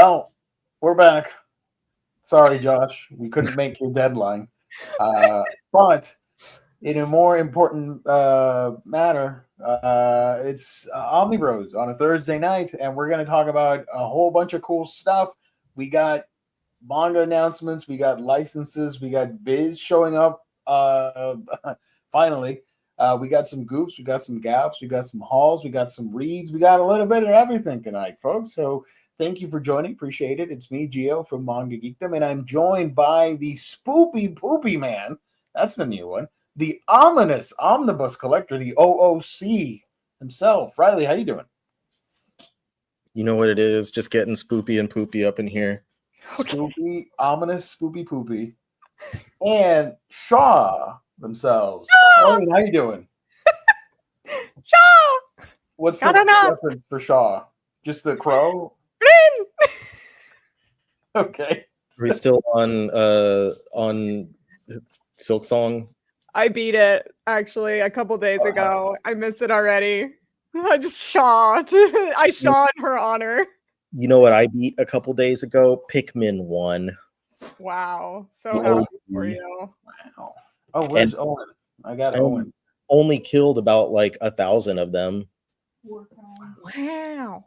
Well, we're back. Sorry, Josh, we couldn't make your deadline. But in a more important matter, it's Omnibros on a Thursday night, and we're going to talk about a whole bunch of cool stuff. We got manga announcements, we got licenses, we got Viz showing up finally. We got some goofs, we got some gaffs, we got some hauls, we got some reads, we got a little bit of everything tonight, folks. So thank you for joining. Appreciate it. It's me, Gio from Manga Geekdom, and I'm joined by the spoopy poopy man. That's the new one. The ominous omnibus collector, the OOC himself. Riley, how you doing? You know what it is? Just getting spoopy and poopy up in here. Spoopy, ominous, spoopy poopy. And Shaw themselves. Hey, how you doing? Shaw! What's the reference for Shaw? Just the crow? Okay. Are we still on Silk Song? I beat it actually a couple days ago. I missed it already. I just shawed. I shaw in her honor. You know what I beat a couple days ago? Pikmin 1. Wow. So happy for you. Wow. Oh, where's Owen? I got Owen. Only killed about like 1,000 of them. Wow.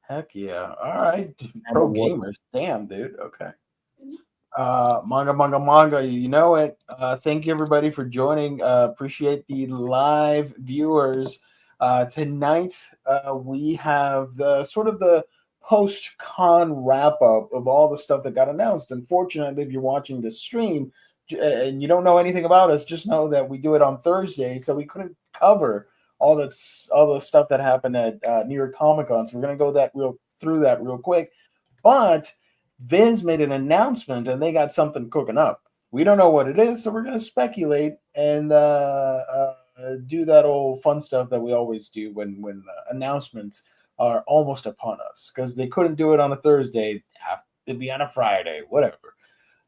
Heck yeah. All right. Pro gamers. Damn, dude. Okay. Manga. You know it. Thank you, everybody, for joining. Appreciate the live viewers. Tonight, we have the post-con wrap-up of all the stuff that got announced. Unfortunately, if you're watching the stream and you don't know anything about us, just know that we do it on Thursday, so we couldn't cover all the stuff that happened at New York Comic Con. So we're gonna go through that real quick. But Viz made an announcement, and they got something cooking up. We don't know what it is, so we're gonna speculate and do that old fun stuff that we always do when announcements are almost upon us, because they couldn't do it on a Thursday, have to be on a Friday, whatever.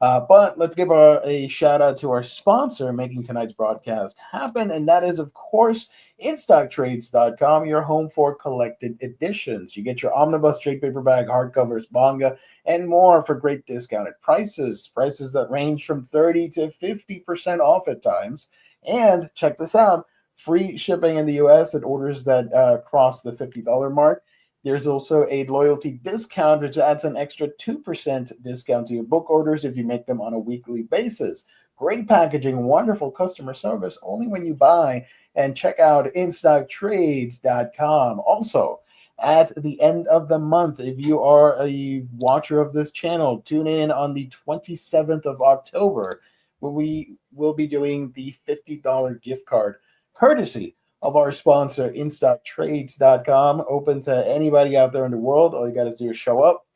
But let's give a shout out to our sponsor making tonight's broadcast happen, and that is, of course, InStockTrades.com, your home for collected editions. You get your omnibus trade paperback, hardcovers, manga, and more for great discounted prices that range from 30 to 50% off at times. And check this out, free shipping in the U.S. at orders that cross the $50 mark. There's also a loyalty discount, which adds an extra 2% discount to your book orders if you make them on a weekly basis. Great packaging, wonderful customer service, only when you buy. And check out InStockTrades.com. Also, at the end of the month, if you are a watcher of this channel, tune in on the 27th of October, where we will be doing the $50 gift card, courtesy of our sponsor, InStockTrades.com. Open to anybody out there in the world. All you got to do is show up,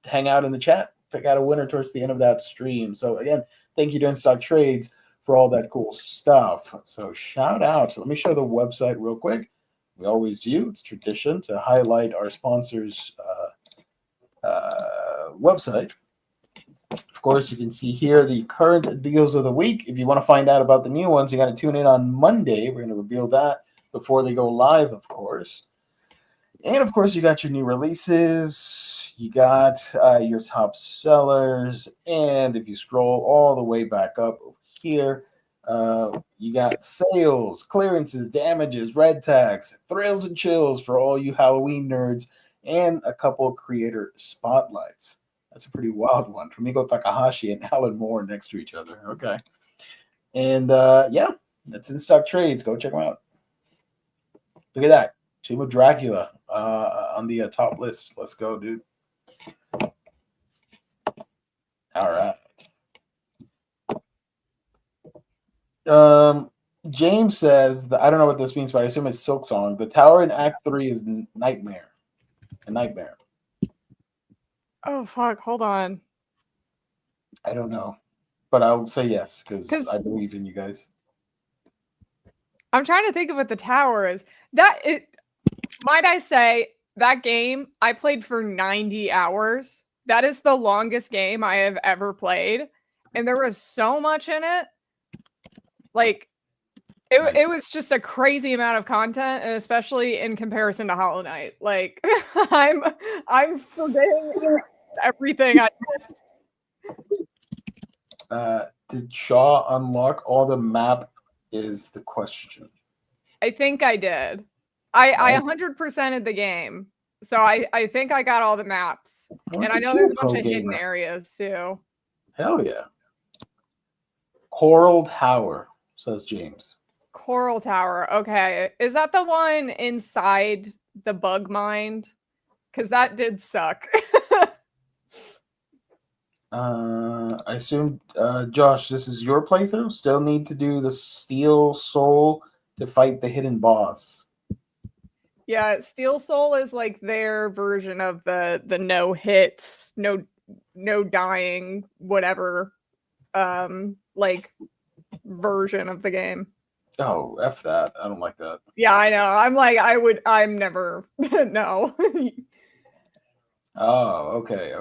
hang out in the chat, pick out a winner towards the end of that stream. So again, thank you to InStock Trades for all that cool stuff. So shout out. Let me show the website real quick. We always do. It's tradition to highlight our sponsors' website. Of course, you can see here the current deals of the week. If you want to find out about the new ones, you got to tune in on Monday. We're going to reveal that before they go live, of course. And, of course, you got your new releases. You got your top sellers. And if you scroll all the way back up here, you got sales, clearances, damages, red tags, thrills and chills for all you Halloween nerds, and a couple of creator spotlights. That's a pretty wild one. Rumiko Takahashi and Alan Moore next to each other. Okay. And yeah, that's In Stock Trades. Go check them out. Look at that. Tomb of Dracula on the top list. Let's go, dude. All right. James says, I don't know what this means, but I assume it's Silk Song. The tower in Act 3 is nightmare. A nightmare. Oh, fuck. Hold on. I don't know. But I would say yes, because I believe in you guys. I'm trying to think of what the tower is. Might I say, that game I played for 90 hours. That is the longest game I have ever played. And there was so much in it. Like, It was just a crazy amount of content, and especially in comparison to Hollow Knight. Like I'm forgetting everything I Did Shaw unlock all the map? Is the question. think I did. I 100%ed the game. So I think I got all the maps. Look And I at know you, there's a pro bunch of hidden gamer. areas too. Hell yeah. Coral Tower, says James. Coral Tower. Okay. Is that the one inside the bug mind? Because that did suck. I assume, Josh, this is your playthrough? Still need to do the Steel Soul to fight the hidden boss. Yeah, Steel Soul is like their version of the no hit, no dying, whatever like version of the game. Oh, F that. I don't like that. Yeah, I know. I'm never no. Oh, okay.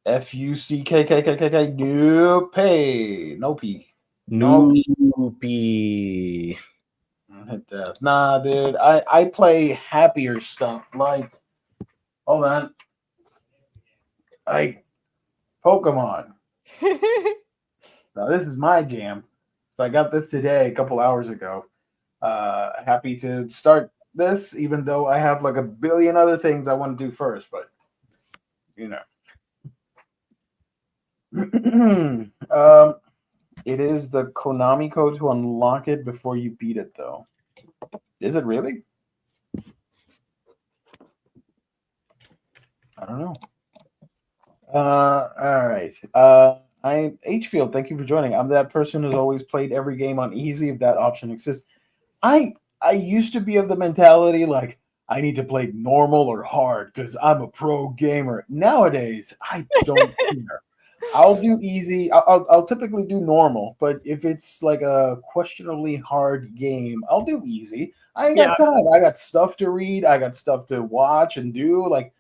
FUCKKKK. Nope. Hey, no P. No P. Noopy. Hit death. Nah, dude. I play happier stuff. Like, hold on. Like Pokemon. Now this is my jam. So I got this today, a couple hours ago. Happy to start this, even though I have like a billion other things I want to do first, but you know. It is the Konami code to unlock it before you beat it, though. Is it really? I don't know. All right. I'm Hfield. Thank you for joining. I'm that person who's always played every game on easy if that option exists. I used to be of the mentality like I need to play normal or hard because I'm a pro gamer. Nowadays, I don't care. I'll do easy. I'll typically do normal, but if it's like a questionably hard game, I'll do easy. I ain't got time. I got stuff to read. I got stuff to watch and do. Like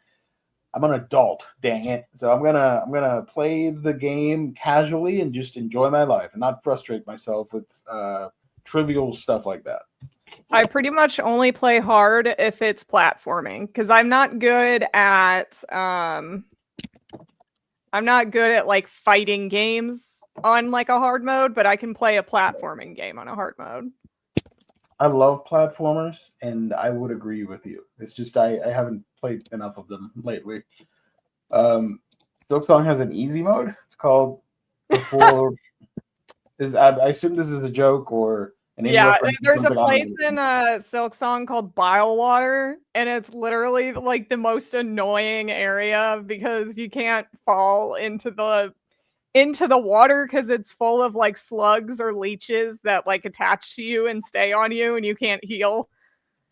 I'm an adult, dang it. So I'm gonna play the game casually and just enjoy my life and not frustrate myself with trivial stuff like that. I pretty much only play hard if it's platforming because I'm not good at like fighting games on like a hard mode, but I can play a platforming game on a hard mode. I love platformers, and I would agree with you. It's just I haven't played enough of them lately. Silksong has an easy mode. It's called before. I assume this is a joke or an there's a place in Silksong called Bilewater, and it's literally like the most annoying area because you can't fall into the water because it's full of like slugs or leeches that like attach to you and stay on you, and you can't heal.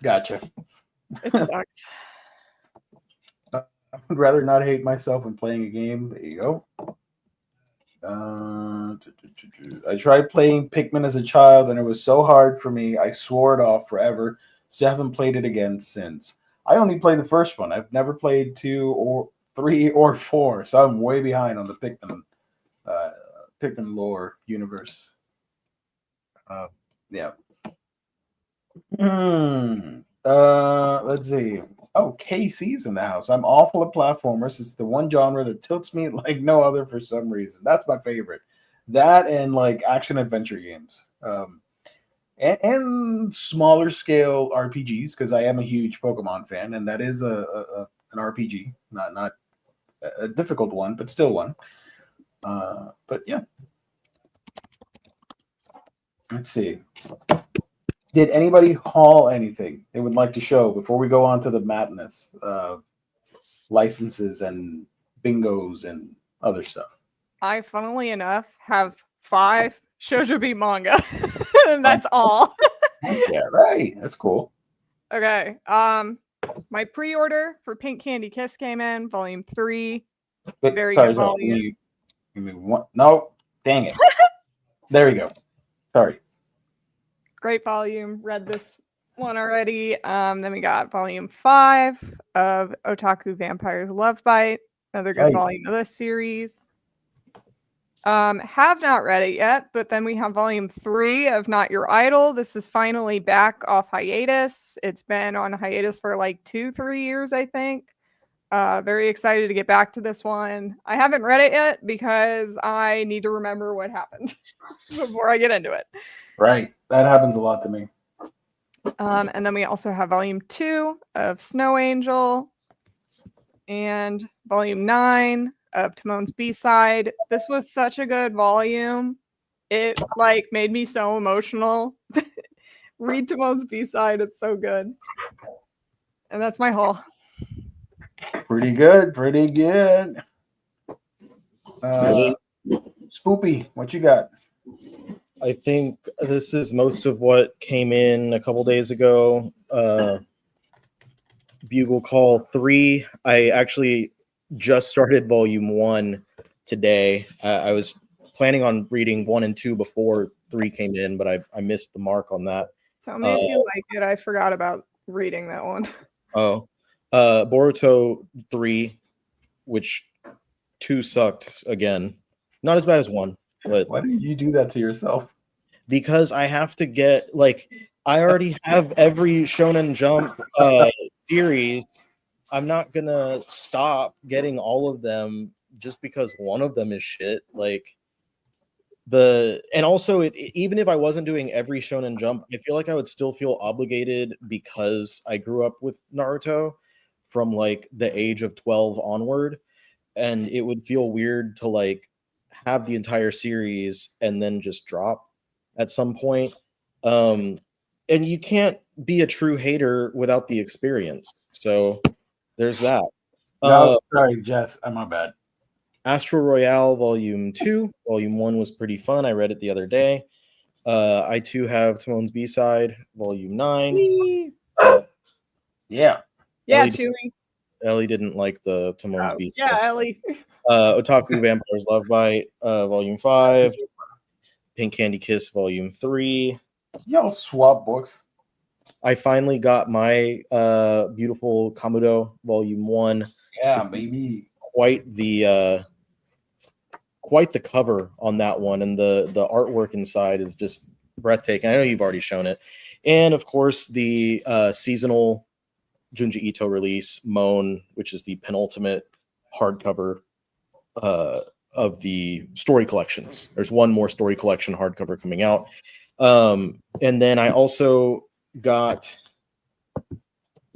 Gotcha. It sucks. I would rather not hate myself when playing a game. There you go. I tried playing Pikmin as a child, and it was so hard for me. I swore it off forever. Still haven't played it again since. I only played the first one. I've never played 2 or 3 or 4, so I'm way behind on the Pikmin lore universe. Yeah. Let's see. Oh, KC's in the house. I'm awful at platformers. It's the one genre that tilts me like no other for some reason. That's my favorite. That and like action adventure games. And smaller scale RPGs because I am a huge Pokemon fan, and that is an RPG, not a difficult one, but still one. But yeah. Let's see. Did anybody haul anything they would like to show before we go on to the madness, licenses and bingos and other stuff? I, funnily enough, have 5 shoujo manga, and that's all. Yeah, right. That's cool. Okay. My pre-order for Pink Candy Kiss came in, volume 3. Sorry. Give me one. No, dang it. There we go. Sorry. Great volume. Read this one already. Then we got volume 5 of Otaku Vampire's Love Bite. Another good volume of this series. Have not read it yet, but then we have volume 3 of Not Your Idol. This is finally back off hiatus. It's been on hiatus for like 2-3 years, I think. Very excited to get back to this one. I haven't read it yet because I need to remember what happened before I get into it. Right. That happens a lot to me. And then we also have volume 2 of Snow Angel and volume 9 of Timon's B-side. This was such a good volume. It like made me so emotional. Read Timon's B-side. It's so good. And that's my haul. Pretty good. Pretty good. Spoopy, what you got? I think this is most of what came in a couple days ago. Bugle Call 3. I actually just started volume 1 today. I was planning on reading 1 and 2 before 3 came in, but I missed the mark on that. Tell me if you like it. I forgot about reading that one. Boruto 3, which 2 sucked again. Not as bad as 1, but why do you do that to yourself? Because I have to get I already have every Shonen Jump series. I'm not gonna stop getting all of them just because one of them is shit. And also even if I wasn't doing every Shonen Jump, I feel like I would still feel obligated because I grew up with Naruto from the age of 12 onward, and it would feel weird to have the entire series and then just drop at some point. And you can't be a true hater without the experience. So there's that. No, sorry, Jess. My bad. Astro Royale Volume 2. Volume 1 was pretty fun. I read it the other day. I too have Timon's B-side, Volume 9. Yeah. Yeah, Chewy. Ellie didn't like the Timon's B-side. Yeah, Ellie. Otaku Vampire's Love Bite, Volume 5. Pink Candy Kiss, Volume 3. Y'all swap books. I finally got my beautiful Kamudo, Volume 1. Yeah, baby. Quite the cover on that one, and the artwork inside is just breathtaking. I know you've already shown it. And of course the seasonal Junji Ito release, Moan, which is the penultimate hardcover of the story collections. There's one more story collection hardcover coming out. And then I also got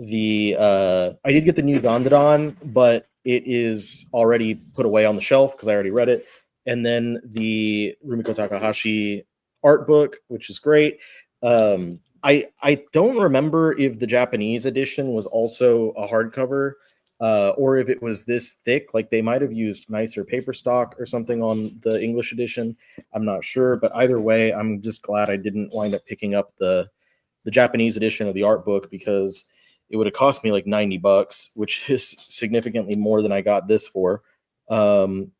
I did get the new Dandadan, but it is already put away on the shelf because I already read it. And then the Rumiko Takahashi art book, which is great. I don't remember if the Japanese edition was also a hardcover or if it was this thick. They might have used nicer paper stock or something on the English edition. I'm not sure, but either way, I'm just glad I didn't wind up picking up the Japanese edition of the art book, because it would have cost me $90, which is significantly more than I got this for. I'm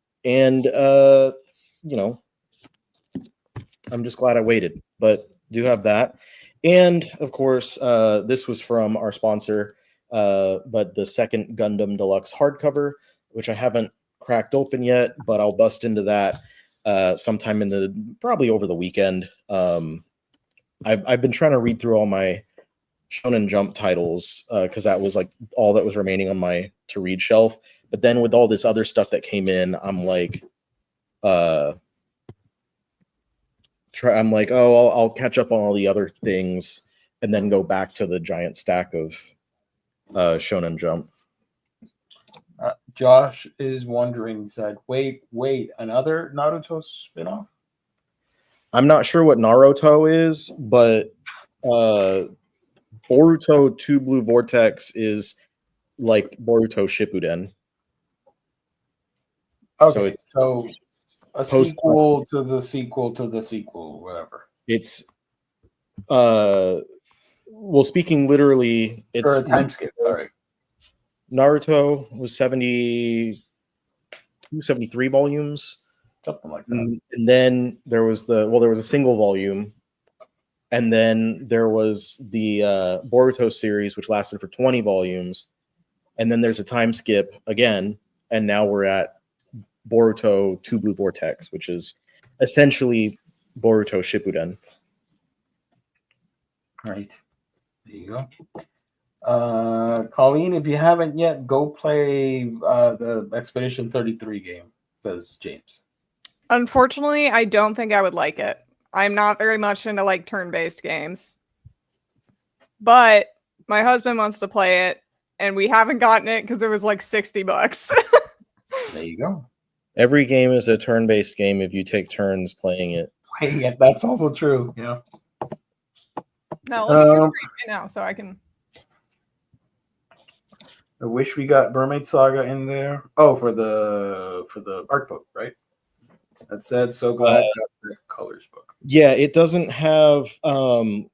just glad I waited, but do have that. And of course, this was from our sponsor, but the second Gundam Deluxe hardcover, which I haven't cracked open yet, but I'll bust into that sometime probably over the weekend. I've been trying to read through all my Shonen Jump titles because that was all that was remaining on my to read shelf. But then with all this other stuff that came in, I'm I'll catch up on all the other things and then go back to the giant stack of Shonen Jump. Josh is wondering, he said, wait, another Naruto spinoff? I'm not sure what Naruto is, but Boruto 2 Blue Vortex is like Boruto Shippuden. Okay, so a sequel to the sequel to the sequel, whatever. It's speaking literally, it's or a time skip. Sorry, Naruto was 73 volumes, something like that. And then there was there was a single volume, and then there was the Boruto series, which lasted for 20 volumes, and then there's a time skip again, and now we're at Boruto Two Blue Vortex, which is essentially Boruto Shippuden. Right. There you go. Colleen, if you haven't yet, go play the Expedition 33 game, says James. Unfortunately, I don't think I would like it. I'm not very much into like turn-based games. But my husband wants to play it, and we haven't gotten it because it was like $60. There you go. Every game is a turn-based game if you take turns playing it. Playing it, that's also true. Yeah. No, look at your screen right now, so I can. I wish we got Mermaid Saga in there. Oh, for the art book, right? That said, so glad I got the colors book. Yeah, it doesn't have Doesn't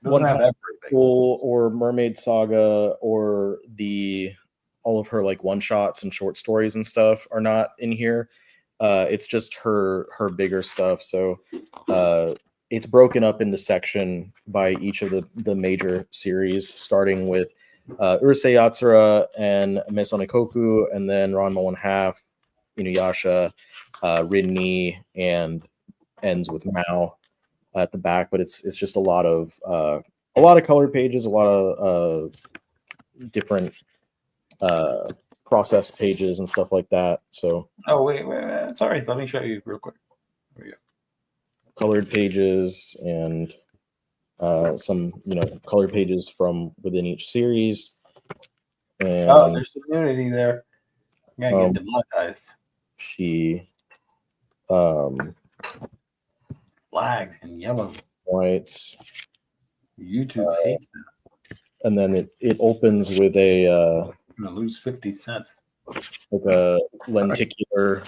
have everything. or Mermaid Saga or all of her like one shots and short stories and stuff are not in here. It's just her bigger stuff. So it's broken up into section by each of the major series, starting with Urusei Yatsura and Mesonikoku, and then Ranma 1/2, Inuyasha, Rinni, and ends with Mao at the back. But it's just a lot of colored pages, a lot of different process pages and stuff like that. So Wait, it's all right. Let me show you real quick. There we go. Colored pages and some colored pages from within each series. And there's some unity there. I'm gonna get demonetized. She Flagged in yellow. writes YouTube hates that. and then it opens with I'm gonna lose 50 cents. like a lenticular,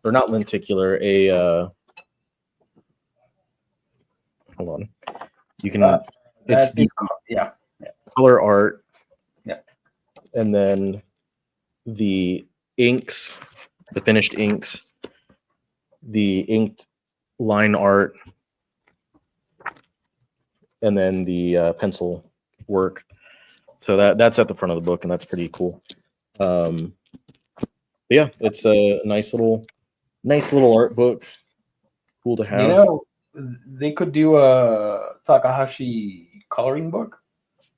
or not lenticular, a hold on. You can it's the color art. Yeah. And then the inks, the finished inks, the inked line art, and then the pencil work. So that's at the front of the book, and that's pretty cool. Yeah, it's a nice little art book. Cool to have. They could do a Takahashi coloring book,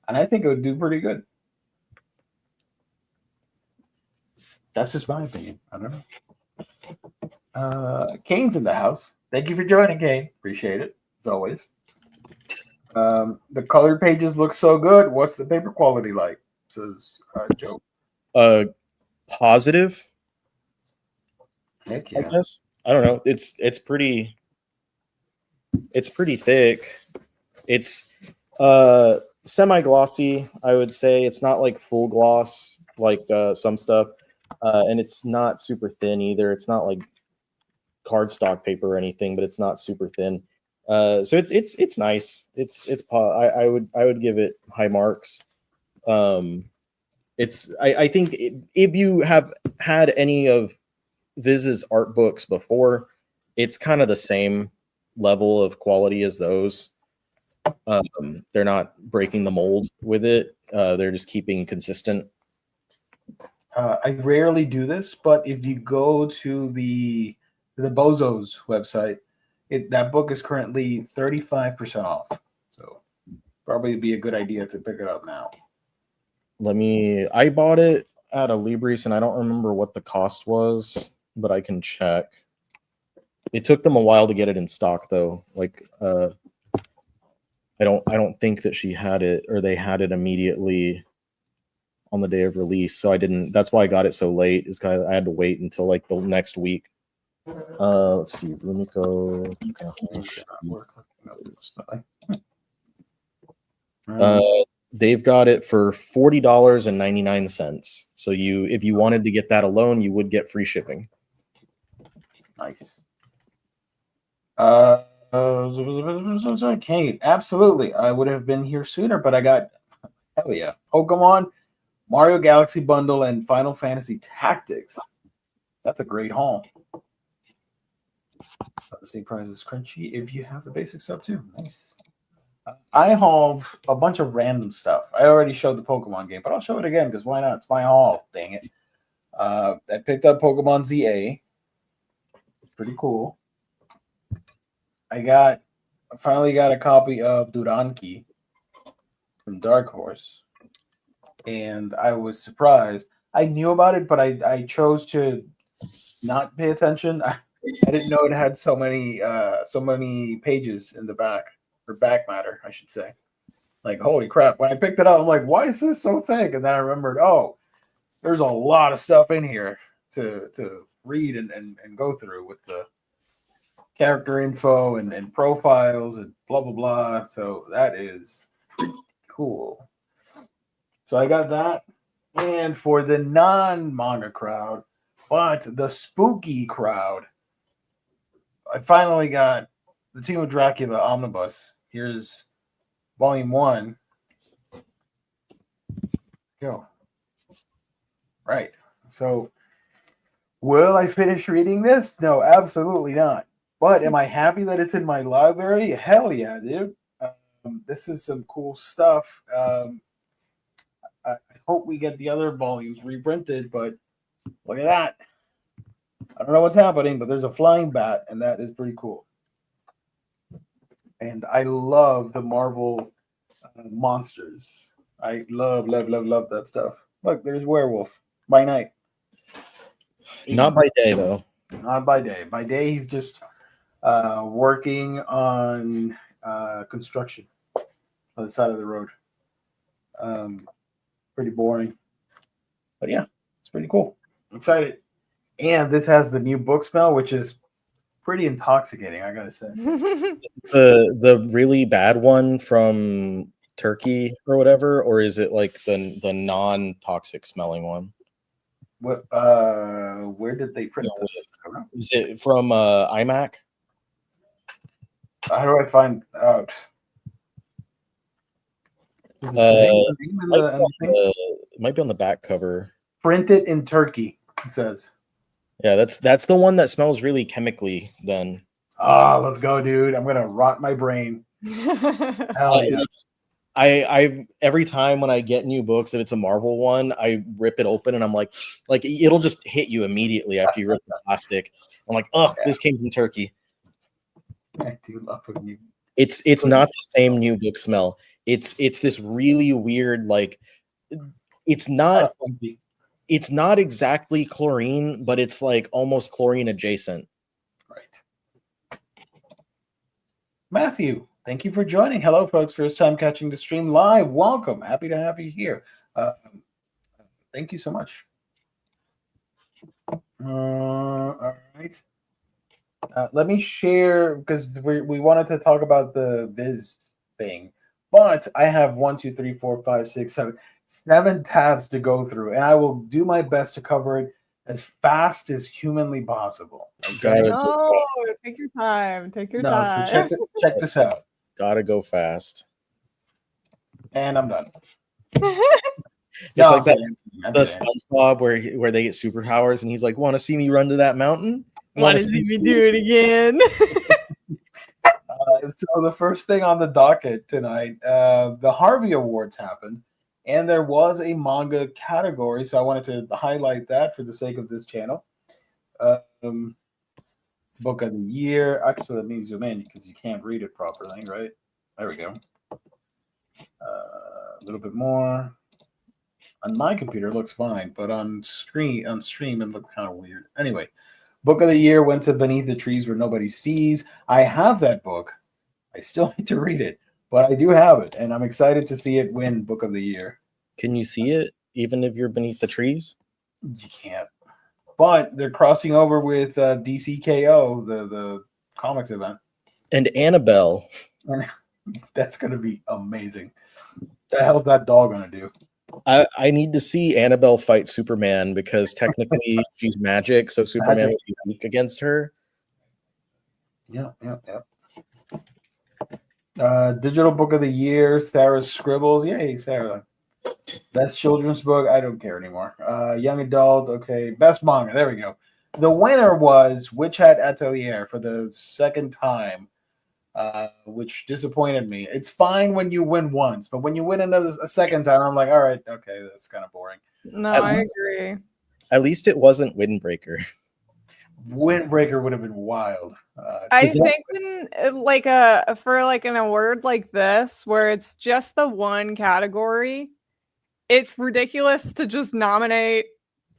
and I think it would do pretty good. That's just my opinion. I don't know. Kane's in the house. Thank you for joining, Kane. Appreciate it, as always. The colored pages look so good. What's the paper quality like? Says Joe. Positive. Heck yeah. I guess. I don't know. It's pretty thick. It's semi-glossy, I would say. It's not like full gloss like some stuff. And it's not super thin either. It's not like cardstock paper or anything, but it's not super thin. So it's nice. I would give it high marks. I think if you have had any of Viz's art books before, it's kind of the same level of quality as those. They're not breaking the mold with it. They're just keeping consistent. I rarely do this, but if you go to the Bozo's website, that book is currently 35% off. So probably be a good idea to pick it up now. I bought it at a Libris, and I don't remember what the cost was, but I can check. It took them a while to get it in stock, though. Like, I don't think that she had it, or they had it immediately on the day of release. So I didn't. That's why I got it so late. Is because I had to wait until like the next week. Let's see, Rumiko. They've got it for $40.99. So if you wanted to get that alone, you would get free shipping. Nice. Kate, absolutely. I would have been here sooner, but I got Pokemon, Mario Galaxy Bundle, and Final Fantasy Tactics. That's a great haul. The same price as Crunchy if you have the basic stuff too. Nice. I hauled a bunch of random stuff. I already showed the Pokemon game, but I'll show it again because why not? It's my haul. Dang it. I picked up Pokemon ZA. pretty cool. I finally got a copy of Duranki from Dark Horse, and I was surprised. I knew about it, but I chose to not pay attention. I didn't know it had so many pages in the back, or back matter, I should say. Like, holy crap. When I picked it up, I'm like, why is this so thick? And then I remembered, oh, there's a lot of stuff in here to read and go through with the character info and profiles and blah, blah, blah. So that is pretty cool. So I got that. And for the non-manga crowd, but the spooky crowd, I finally got the Team of Dracula Omnibus. Here's Volume 1. Go. Right. So, will I finish reading this? No, absolutely not. But am I happy that it's in my library? Hell yeah, dude. This is some cool stuff. I hope we get the other volumes reprinted, but look at that. I don't know what's happening, but there's a flying bat, and that is pretty cool. And I love the Marvel monsters. I love that stuff. Look, there's Werewolf by night. Not by day, though. Not by day. By day, he's just working on construction on the side of the road. Pretty boring. But yeah, it's pretty cool. I'm excited. And this has the new book smell, which is pretty intoxicating, I gotta say. The really bad one from Turkey or whatever, or is it like the non-toxic smelling one? What? Where did they print this? Is it from iMac? How do I find out? It might be on the back cover. Print it in Turkey, it says. Yeah, that's the one that smells really chemically then. Oh, let's go, dude. I'm gonna rot my brain. Hell yeah. I every time when I get new books, if it's a Marvel one, I rip it open and I'm like it'll just hit you immediately after you rip the plastic. I'm like, oh, this came from Turkey. I do love you. It's not the same new book smell. It's this really weird, like it's not exactly chlorine, but it's like almost chlorine adjacent. Right. Matthew, thank you for joining. Hello, folks. First time catching the stream live. Welcome. Happy to have you here. Thank you so much. All right. Let me share, because we wanted to talk about the Viz thing, but I have 7 tabs to go through, and I will do my best to cover it as fast as humanly possible. Okay? No, take your time. Take your time. So check this out. Gotta go fast. And I'm done. It's like that the SpongeBob where they get superpowers, and he's like, "Want to see me run to that mountain? Want to see me do it again?" So the first thing on the docket tonight, the Harvey Awards happened, and there was a manga category, so I wanted to highlight that for the sake of this channel. Book of the year. Actually, let me zoom in because you can't read it properly, right? There we go. A little bit more. On my computer, it looks fine, but on stream, it looked kind of weird. Anyway, Book of the year went to Beneath the Trees Where Nobody Sees. I have that book. I still need to read it, but I do have it, and I'm excited to see it win Book of the Year. Can you see it even if you're beneath the trees? You can't. But they're crossing over with DCKO, the comics event. And Annabelle. That's going to be amazing. What the hell's that dog going to do? I need to see Annabelle fight Superman because technically she's magic, so Superman would be weak against her. Yeah. Digital Book of the Year, Sarah's Scribbles. Yay, Sarah. Best children's book. I don't care anymore. Young adult. Okay. Best manga. There we go. The winner was Witch Hat Atelier for the second time, which disappointed me. It's fine when you win once, but when you win a second time, I'm like, all right, okay, that's kind of boring. No, I agree. At least it wasn't Windbreaker. Windbreaker would have been wild. I think in an award like this, where it's just the one category, it's ridiculous to just nominate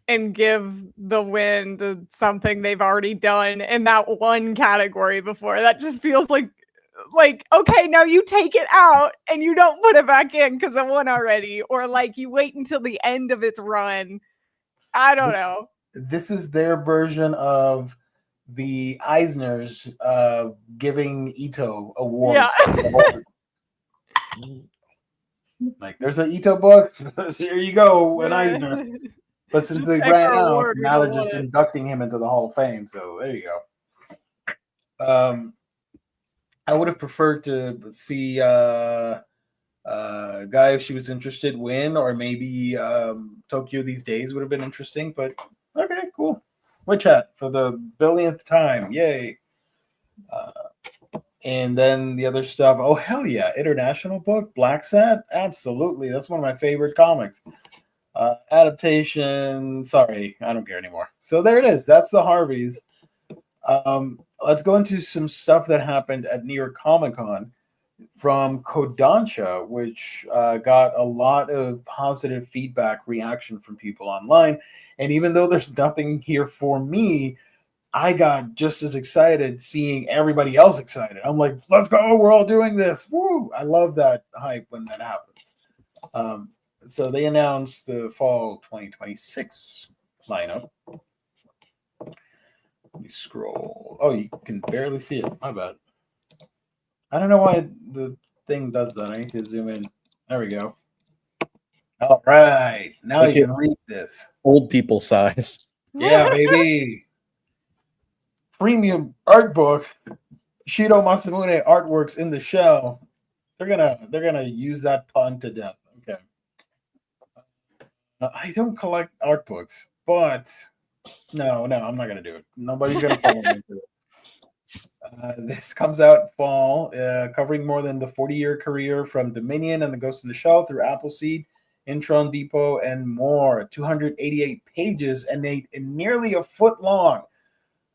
and give the win to something they've already done in that one category before. That just feels like okay, now you take it out and you don't put it back in because it won already, or like you wait until the end of its run. I don't know. This is their version of the Eisners giving Ito awards. Yeah. Like, there's an Ito book. Here you go, an Eisner. But since they ran out, now they're just inducting him into the Hall of Fame. So there you go. I would have preferred to see Guy, if she was interested, win, or maybe Tokyo These Days would have been interesting. But okay, cool. Witch Hat for the billionth time. Yay. And then the other stuff. Oh, hell yeah. International book, Black Sat. Absolutely. That's one of my favorite comics. Adaptation. Sorry, I don't care anymore. So there it is. That's the Harveys. Let's go into some stuff that happened at New York Comic Con from Kodansha, which got a lot of positive feedback, reaction from people online. And even though there's nothing here for me, I got just as excited seeing everybody else excited. I'm like, let's go, we're all doing this. Woo! I love that hype when that happens. So they announced the fall 2026 lineup. Let me scroll. Oh, you can barely see it. My bad. I don't know why the thing does that. I need to zoom in. There we go. All right. Now you can read this. Old people size. Yeah, baby. Premium art book. Shido Masamune artworks in the shell. They're gonna use that pun to death. Okay. I don't collect art books, but no, I'm not gonna do it. Nobody's gonna follow me into it. This comes out fall, covering more than the 40-year career from Dominion and the Ghost in the Shell through Appleseed, Intron Depot, and more. 288 pages and nearly a foot long.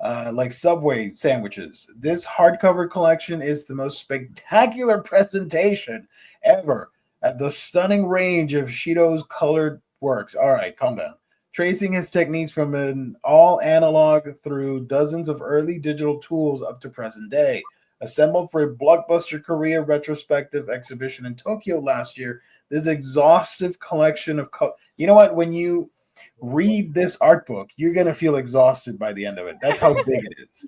Like Subway sandwiches. This hardcover collection is the most spectacular presentation ever at the stunning range of Shido's colored works. All right, calm down. Tracing his techniques from an all analog through dozens of early digital tools up to present day. Assembled for a blockbuster Korea retrospective exhibition in Tokyo last year, this exhaustive collection of you know what? When you read this art book, you're going to feel exhausted by the end of it. That's how big it is.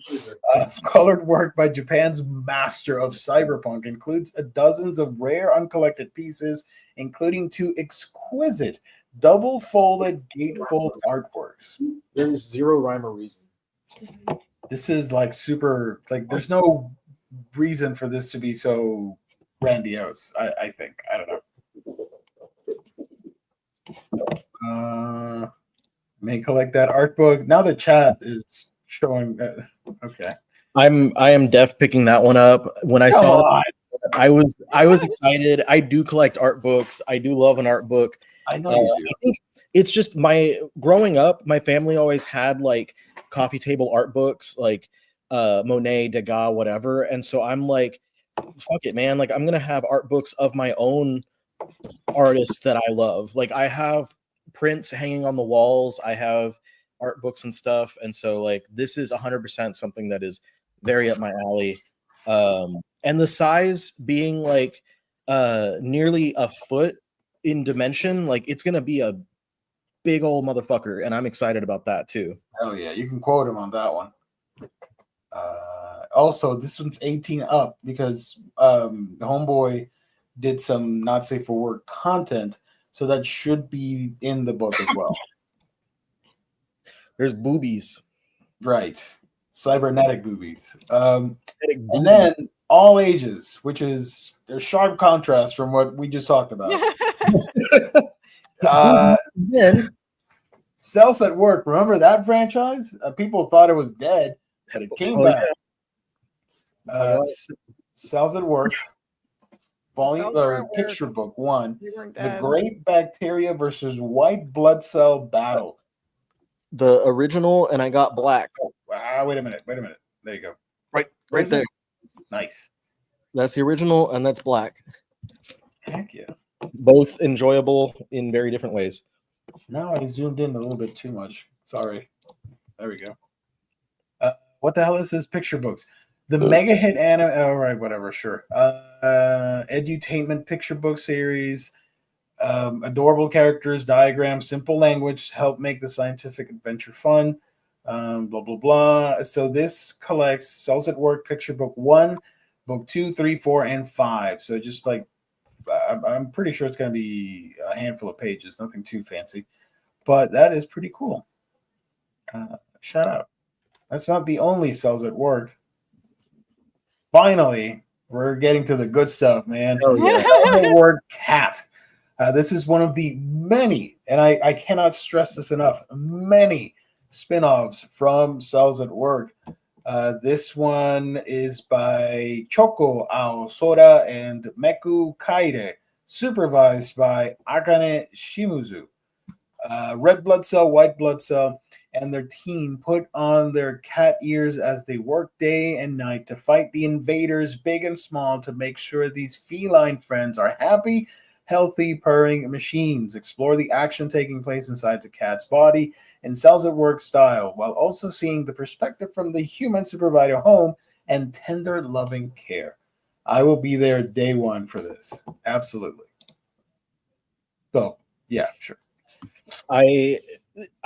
Colored work by Japan's master of cyberpunk includes dozens of rare uncollected pieces, including 2 exquisite double-folded gatefold artworks. There is zero rhyme or reason. This is like super, like there's no reason for this to be so grandiose, I think. I don't know. May collect that art book. Now the chat is showing. Okay, I am def picking that one up. When I saw it, I was excited. I do collect art books. I do love an art book. I know you do. I think it's just growing up, my family always had like coffee table art books, like Monet, Degas, whatever. And so I'm like, fuck it, man. Like I'm gonna have art books of my own artists that I love. Like I have prints hanging on the walls. I have art books and stuff. And so like this is 100% something that is very up my alley. And the size being like nearly a foot in dimension, like it's gonna be a big old motherfucker, and I'm excited about that too. Oh yeah, you can quote him on that one. Also, this one's 18 up because the homeboy did some not safe for work content, so that should be in the book as well. There's boobies, right? Cybernetic boobies. And then all ages, which is a sharp contrast from what we just talked about. Then Cells at Work. Remember that franchise? People thought it was dead, but it came back. Cells at Work. Volume or picture book 1. The Great Bacteria versus White Blood Cell Battle. the original, and I got black. Wait a minute. There you go. Right Where's there. it? Nice. That's the original, and that's black. Heck yeah. Both enjoyable in very different ways. Now I zoomed in a little bit too much. Sorry. There we go. What the hell is this? Picture books. The mega hit anime. All right, whatever. Sure. Edutainment picture book series. Adorable characters, diagrams, simple language help make the scientific adventure fun. Blah blah blah. So this collects Cells at Work picture book 1, book 2, 3, 4, and 5. So just like I'm pretty sure it's going to be a handful of pages, nothing too fancy, but that is pretty cool. Shout out. That's not the only Cells at Work. Finally, we're getting to the good stuff, man. Oh yeah. Cells at Work Cat. This is one of the many, and I cannot stress this enough, many spin-offs from Cells at Work. This one is by Choko Aosora and Meku Kaide, supervised by Akane Shimizu. Red blood cell, white blood cell, and their team put on their cat ears as they work day and night to fight the invaders, big and small, to make sure these feline friends are happy, healthy, purring machines. Explore the action taking place inside the cat's body in Cells at Work style, while also seeing the perspective from the human supervisor home and tender, loving care. I will be there day one for this. Absolutely. So, yeah, sure. I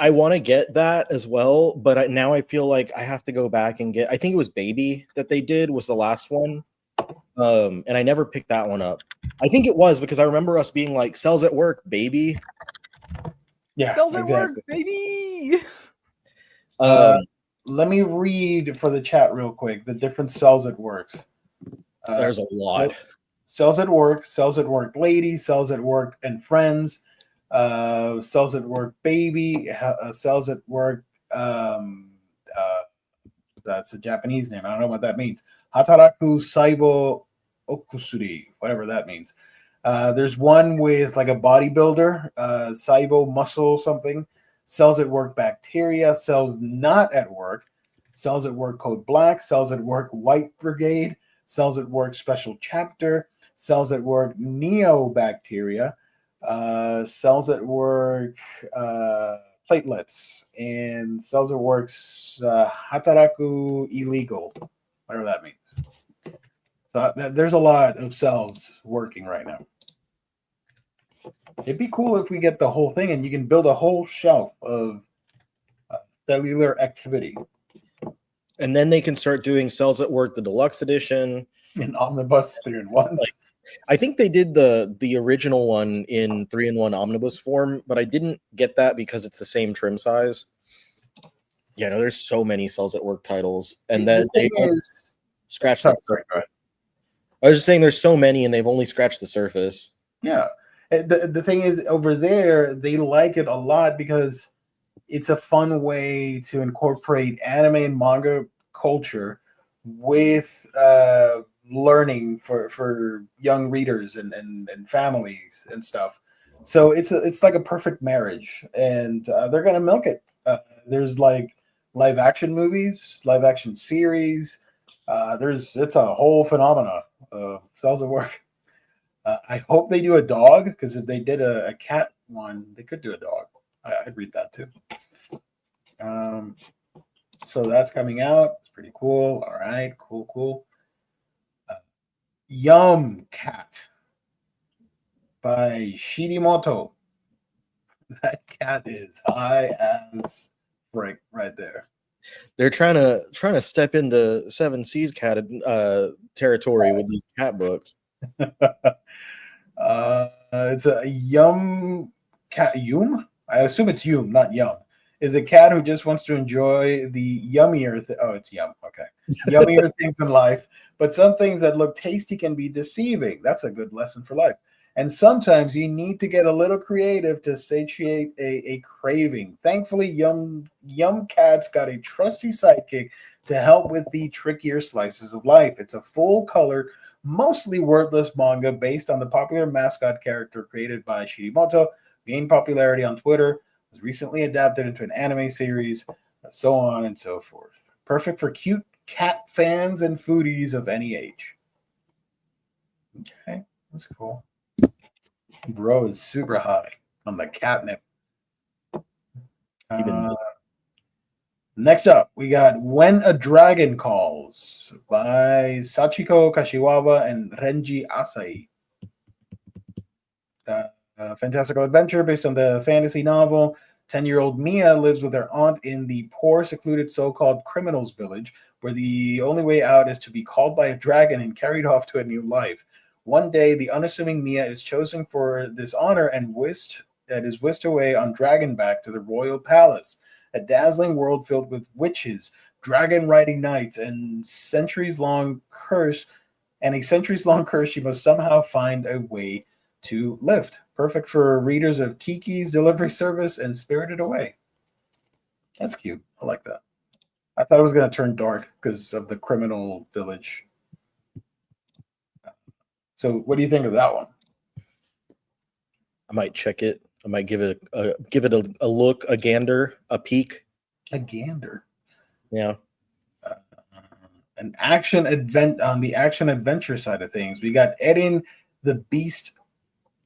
want to get that as well, but now I feel like I have to go back and get. I think it was Baby that they did was the last one, and I never picked that one up. I think it was because I remember us being like Cells at Work, Baby. Yeah, Cells at exactly. Work, baby. Let me read for the chat real quick the different Cells at Works. There's a lot. Cells at Work Lady, Cells at Work and Friends, Cells at Work Baby, Cells at Work. That's a Japanese name. I don't know what that means. Hataraku Saibo Okusuri, whatever that means. There's one with like a bodybuilder, Saibo Muscle something. Cells at Work Bacteria, Cells Not at Work, Cells at Work Code Black, Cells at Work White Brigade, Cells at Work Special Chapter, Cells at Work Neobacteria, Cells at Work Platelets, and Cells at Work's Hataraku Illegal, whatever that means. So there's a lot of cells working right now. It'd be cool if we get the whole thing and you can build a whole shelf of cellular activity. And then they can start doing Cells at Work, the deluxe edition. In Omnibus 3-in-1s. I think they did the original one in 3-in-1 omnibus form, but I didn't get that because it's the same trim size. Yeah, no, there's so many Cells at Work titles, and then they scratched the surface. I was just saying there's so many, and they've only scratched the surface. Yeah. The thing is, over there, they like it a lot because it's a fun way to incorporate anime and manga culture with learning for young readers and families and stuff. So it's like a perfect marriage, and they're gonna milk it. There's like live action movies, live action series. It's a whole phenomena. Cells at Work. I hope they do a dog, because if they did a cat one, they could do a dog. I'd read that too. So that's coming out. It's pretty cool. All right, cool. Yum Cat by Shirimoto. That cat is high as frick right there. They're trying to step into Seven Seas cat territory with these cat books. It's a Yum cat. Yum? I assume it's Yum, not Yum. Is a cat who just wants to enjoy the yummier. It's Yum. Okay, yummier things in life. But some things that look tasty can be deceiving. That's a good lesson for life. And sometimes you need to get a little creative to satiate a craving. Thankfully, Yum Cat's got a trusty sidekick to help with the trickier slices of life. It's a full-color, mostly wordless manga based on the popular mascot character created by Shirimoto, gained popularity on Twitter, was recently adapted into an anime series, so on and so forth. Perfect for cute cat fans and foodies of any age. Okay, that's cool. Bro is super high on the catnip. Next up, we got When a Dragon Calls by Sachiko Kashiwaba and Renji Asai. A fantastical adventure based on the fantasy novel. 10-year-old Mia lives with her aunt in the poor, secluded so-called criminals village, where the only way out is to be called by a dragon and carried off to a new life. One day, the unassuming Mia is chosen for this honor and is whisked away on dragonback to the royal palace, a dazzling world filled with witches, dragon-riding knights, and a centuries-long curse she must somehow find a way to lift. Perfect for readers of Kiki's Delivery Service and Spirited Away. That's cute. I like that. I thought it was going to turn dark because of the criminal village. So what do you think of that one? I might check it. I might give it a look, a gander, a peek. A gander. Yeah. An action on the action adventure side of things. We got Erin the Beast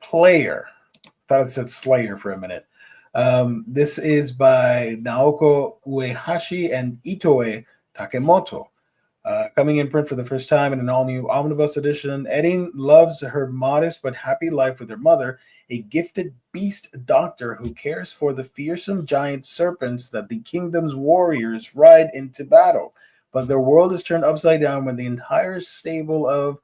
Player. Thought it said Slayer for a minute. This is by Naoko Uehashi and Itoe Takemoto. Coming in print for the first time in an all-new Omnibus edition. Erin loves her modest but happy life with her mother, a gifted beast doctor who cares for the fearsome giant serpents that the kingdom's warriors ride into battle. But their world is turned upside down when the entire stable of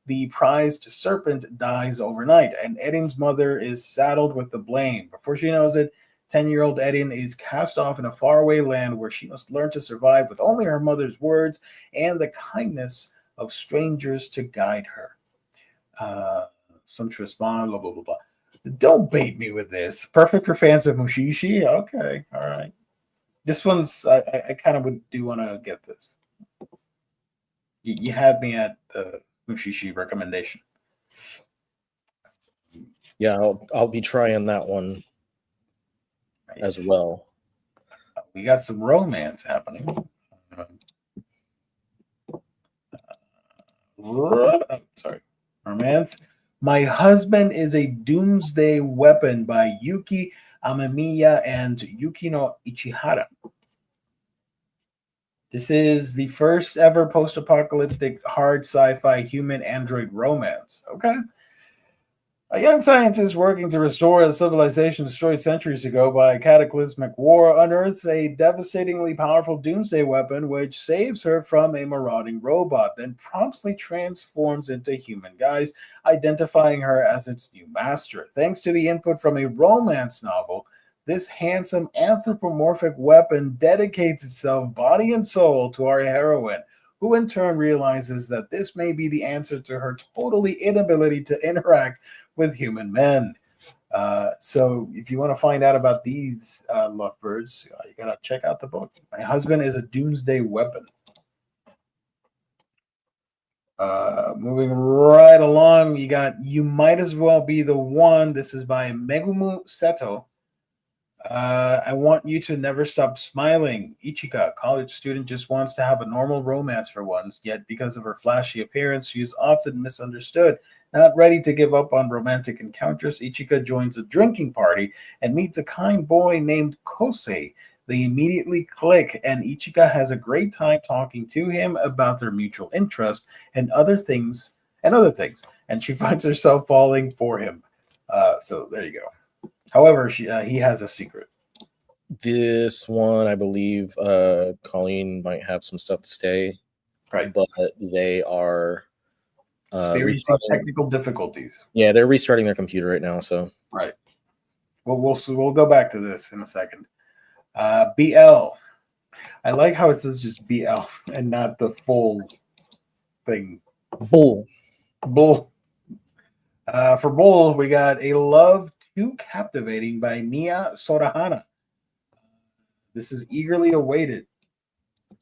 the prized serpent dies overnight, and Erin's mother is saddled with the blame. Before she knows it, 10-year-old Erin is cast off in a faraway land where she must learn to survive with only her mother's words and the kindness of strangers to guide her. Sumptuous bond, blah, blah, blah, blah. Don't bait me with this. Perfect for fans of Mushishi? Okay, all right. This one's, I kind of do want to get this. You had me at the Mushishi recommendation. Yeah, I'll be trying that one as well. We got some romance happening. Sorry. Romance. My Husband is a Doomsday Weapon by Yuki Amemiya and Yukino Ichihara. This is the first ever post-apocalyptic hard sci-fi human-android romance. Okay. A young scientist working to restore a civilization destroyed centuries ago by a cataclysmic war unearths a devastatingly powerful doomsday weapon which saves her from a marauding robot, then promptly transforms into human guise, identifying her as its new master. Thanks to the input from a romance novel, this handsome anthropomorphic weapon dedicates itself body and soul to our heroine, who in turn realizes that this may be the answer to her totally inability to interact with human men. So if you want to find out about these lovebirds, you got to check out the book. My Husband is a Doomsday Weapon. Moving right along, you got You Might As Well Be the One. This is by Megumu Seto. I want you to never stop smiling. Ichika, college student, just wants to have a normal romance for once, yet because of her flashy appearance, she is often misunderstood. Not ready to give up on romantic encounters, Ichika joins a drinking party and meets a kind boy named Kosei. They immediately click, and Ichika has a great time talking to him about their mutual interest and other things, and she finds herself falling for him. So there you go. However, he has a secret. This one, I believe, Colleen might have some stuff to say, Right. But they are experiencing technical difficulties. Yeah, they're restarting their computer right now. So right. Well, we'll go back to this in a second. BL. I like how it says just BL and not the full thing. Bull. For Bull, we got A Love Too Captivating by Mia Sorahana. This is eagerly awaited.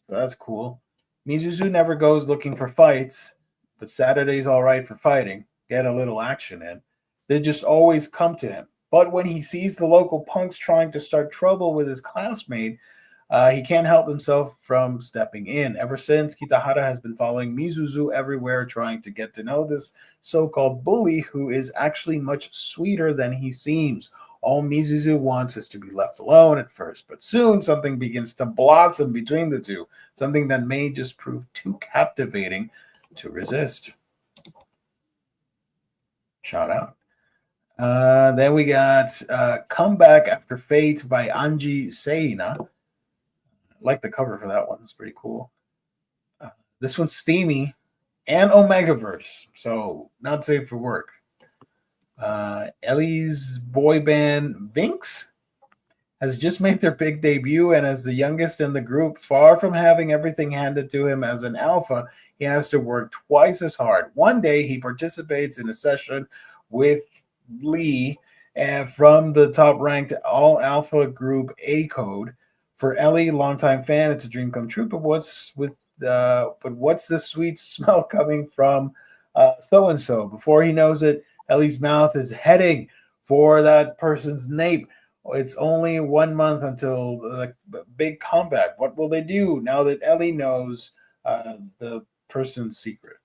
So that's cool. Mizuzu never goes looking for fights, but Saturday's all right for fighting. Get a little action in. They just always come to him. But when he sees the local punks trying to start trouble with his classmate, he can't help himself from stepping in. Ever since, Kitahara has been following Mizuzu everywhere, trying to get to know this so-called bully who is actually much sweeter than he seems. All Mizuzu wants is to be left alone at first, but soon something begins to blossom between the two, something that may just prove too captivating to resist. Shout out. Then we got Comeback After Fate by Anji Seina. I like the cover for that one. It's pretty cool. This one's steamy and Omegaverse, so not safe for work. Ellie's boy band Vinx has just made their big debut, and as the youngest in the group, far from having everything handed to him as an alpha, he has to work twice as hard. One day, he participates in a session with Lee from the top-ranked all-alpha group A Code. For Ellie, longtime fan, it's a dream come true. But what's the sweet smell coming from so and so? Before he knows it, Ellie's mouth is heading for that person's nape. It's only 1 month until the big comeback. What will they do now that Ellie knows the person's secret?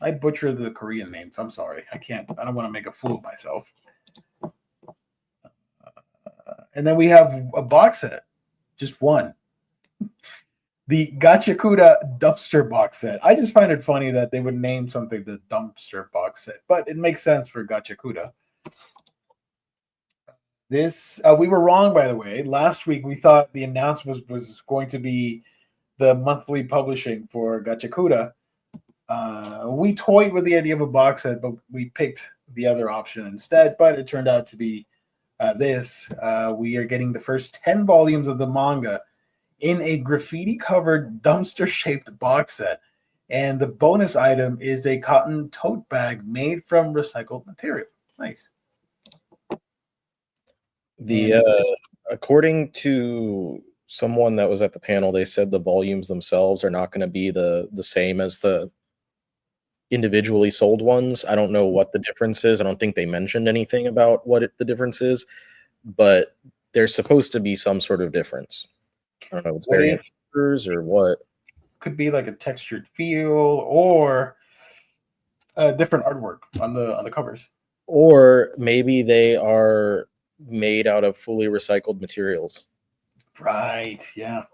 I butcher the Korean names. I'm sorry. I don't want to make a fool of myself. And then we have a box set. Just one. The Gachakuda Dumpster box set. I just find it funny that they would name something the Dumpster box set, but it makes sense for Gachakuda. This we were wrong, by the way. Last week we thought the announcement was going to be the monthly publishing for Gachakuda. We toyed with the idea of a box set, but we picked the other option instead. But it turned out to be this. We are getting the first 10 volumes of the manga in a graffiti-covered dumpster-shaped box set. And the bonus item is a cotton tote bag made from recycled material. Nice. According to someone that was at the panel, they said the volumes themselves are not going to be the same as the individually sold ones. I don't know what the difference is. I don't think they mentioned anything about what the difference is, but there's supposed to be some sort of difference. I don't know. It's variant or what? Could be like a textured feel or a different artwork on the covers. Or maybe they are made out of fully recycled materials. Right. Yeah.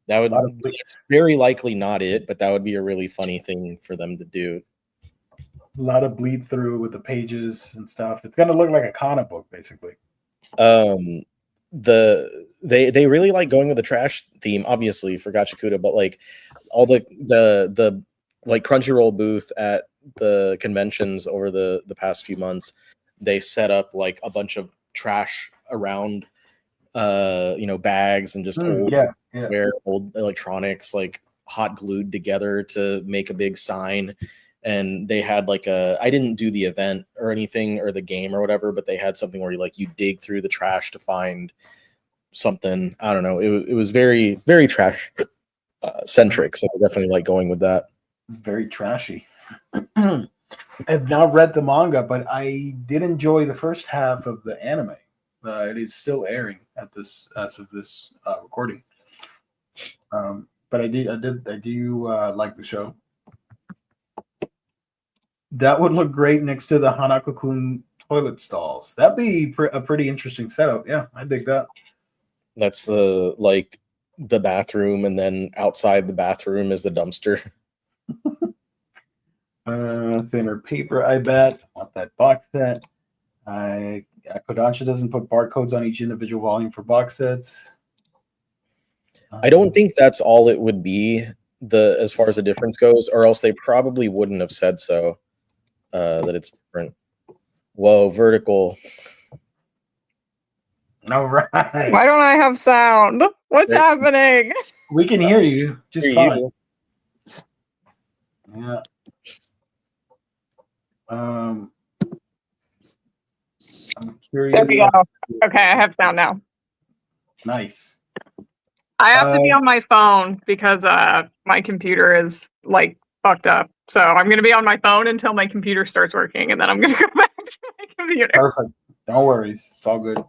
That would it's very likely not it, but that would be a really funny thing for them to do. A lot of bleed through with the pages and stuff. It's gonna look like a comic book, basically. They really like going with the trash theme, obviously, for Gachakuda, but like all the like Crunchyroll booth at the conventions over the past few months, they set up like a bunch of trash around bags and just old electronics like hot glued together to make a big sign. And they had like I didn't do the event or anything or the game or whatever, but they had something where you dig through the trash to find something. I don't know. It was very, very trash centric. So I definitely like going with that. It's very trashy. I've now read the manga, but I did enjoy the first half of the anime. It is still airing as of this recording. But I do like the show. That would look great next to the Hanako-kun toilet stalls. That'd be a pretty interesting setup. Yeah, I dig that. That's the bathroom, and then outside the bathroom is the dumpster. Thinner paper, I bet. I want that box set. Kodansha doesn't put barcodes on each individual volume for box sets. I don't think that's all it would be, as far as the difference goes, or else they probably wouldn't have said so. That it's different. Whoa, vertical. All right. Why don't I have sound? What's happening? We can hear you just fine. Yeah. I'm curious. There we go. Okay, I have sound now. Nice. I have to be on my phone because my computer is fucked up. So I'm going to be on my phone until my computer starts working, and then I'm going to go back to my computer. No worries. It's all good.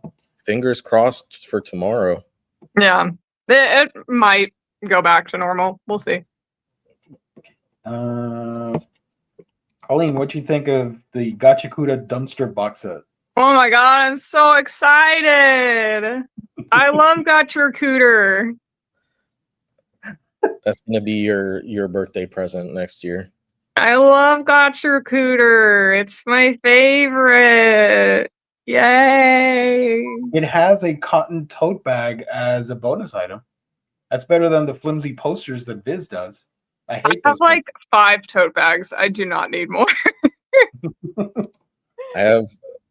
Fingers crossed for tomorrow. Yeah, it might go back to normal. We'll see. Colleen, what do you think of the Gachakuda dumpster box set? Oh my god, I'm so excited! I love Gotcha Cooter. That's gonna be your birthday present next year. I love Gotcha Cooter. It's my favorite. Yay! It has a cotton tote bag as a bonus item. That's better than the flimsy posters that Viz does. I hate I those. have like 5 tote bags. I do not need more.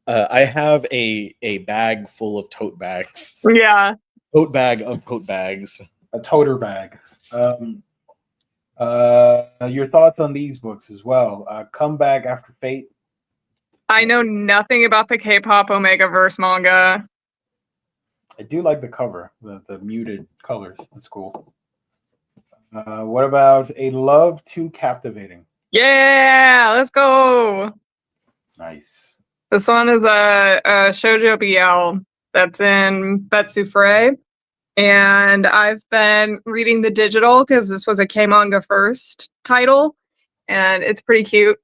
I have a bag full of tote bags. Yeah. Tote bag of tote bags. A toter bag. Your thoughts on these books as well? Comeback After Fate. I know nothing about the K-pop Omega verse manga. I do like the cover, the muted colors. That's cool. What about A Love Too Captivating? Yeah, let's go. Nice. This one is a shoujo BL that's in Betsu Frey. And I've been reading the digital because this was a K-manga first title. And it's pretty cute.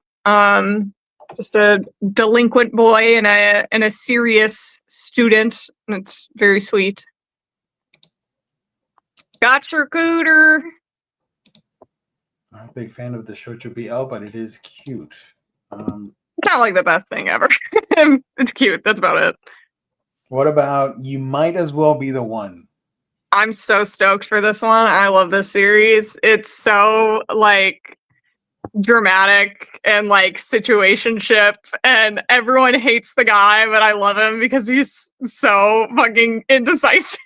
Just a delinquent boy and a serious student. And it's very sweet. Gotcha Cooter. I'm a big fan of the Shoujo BL, but it is cute. It's not like the best thing ever. It's cute. That's about it. What about You Might As Well Be the One? I'm so stoked for this one. I love this series. It's so like dramatic and like situationship, and everyone hates the guy, but I love him because he's so fucking indecisive.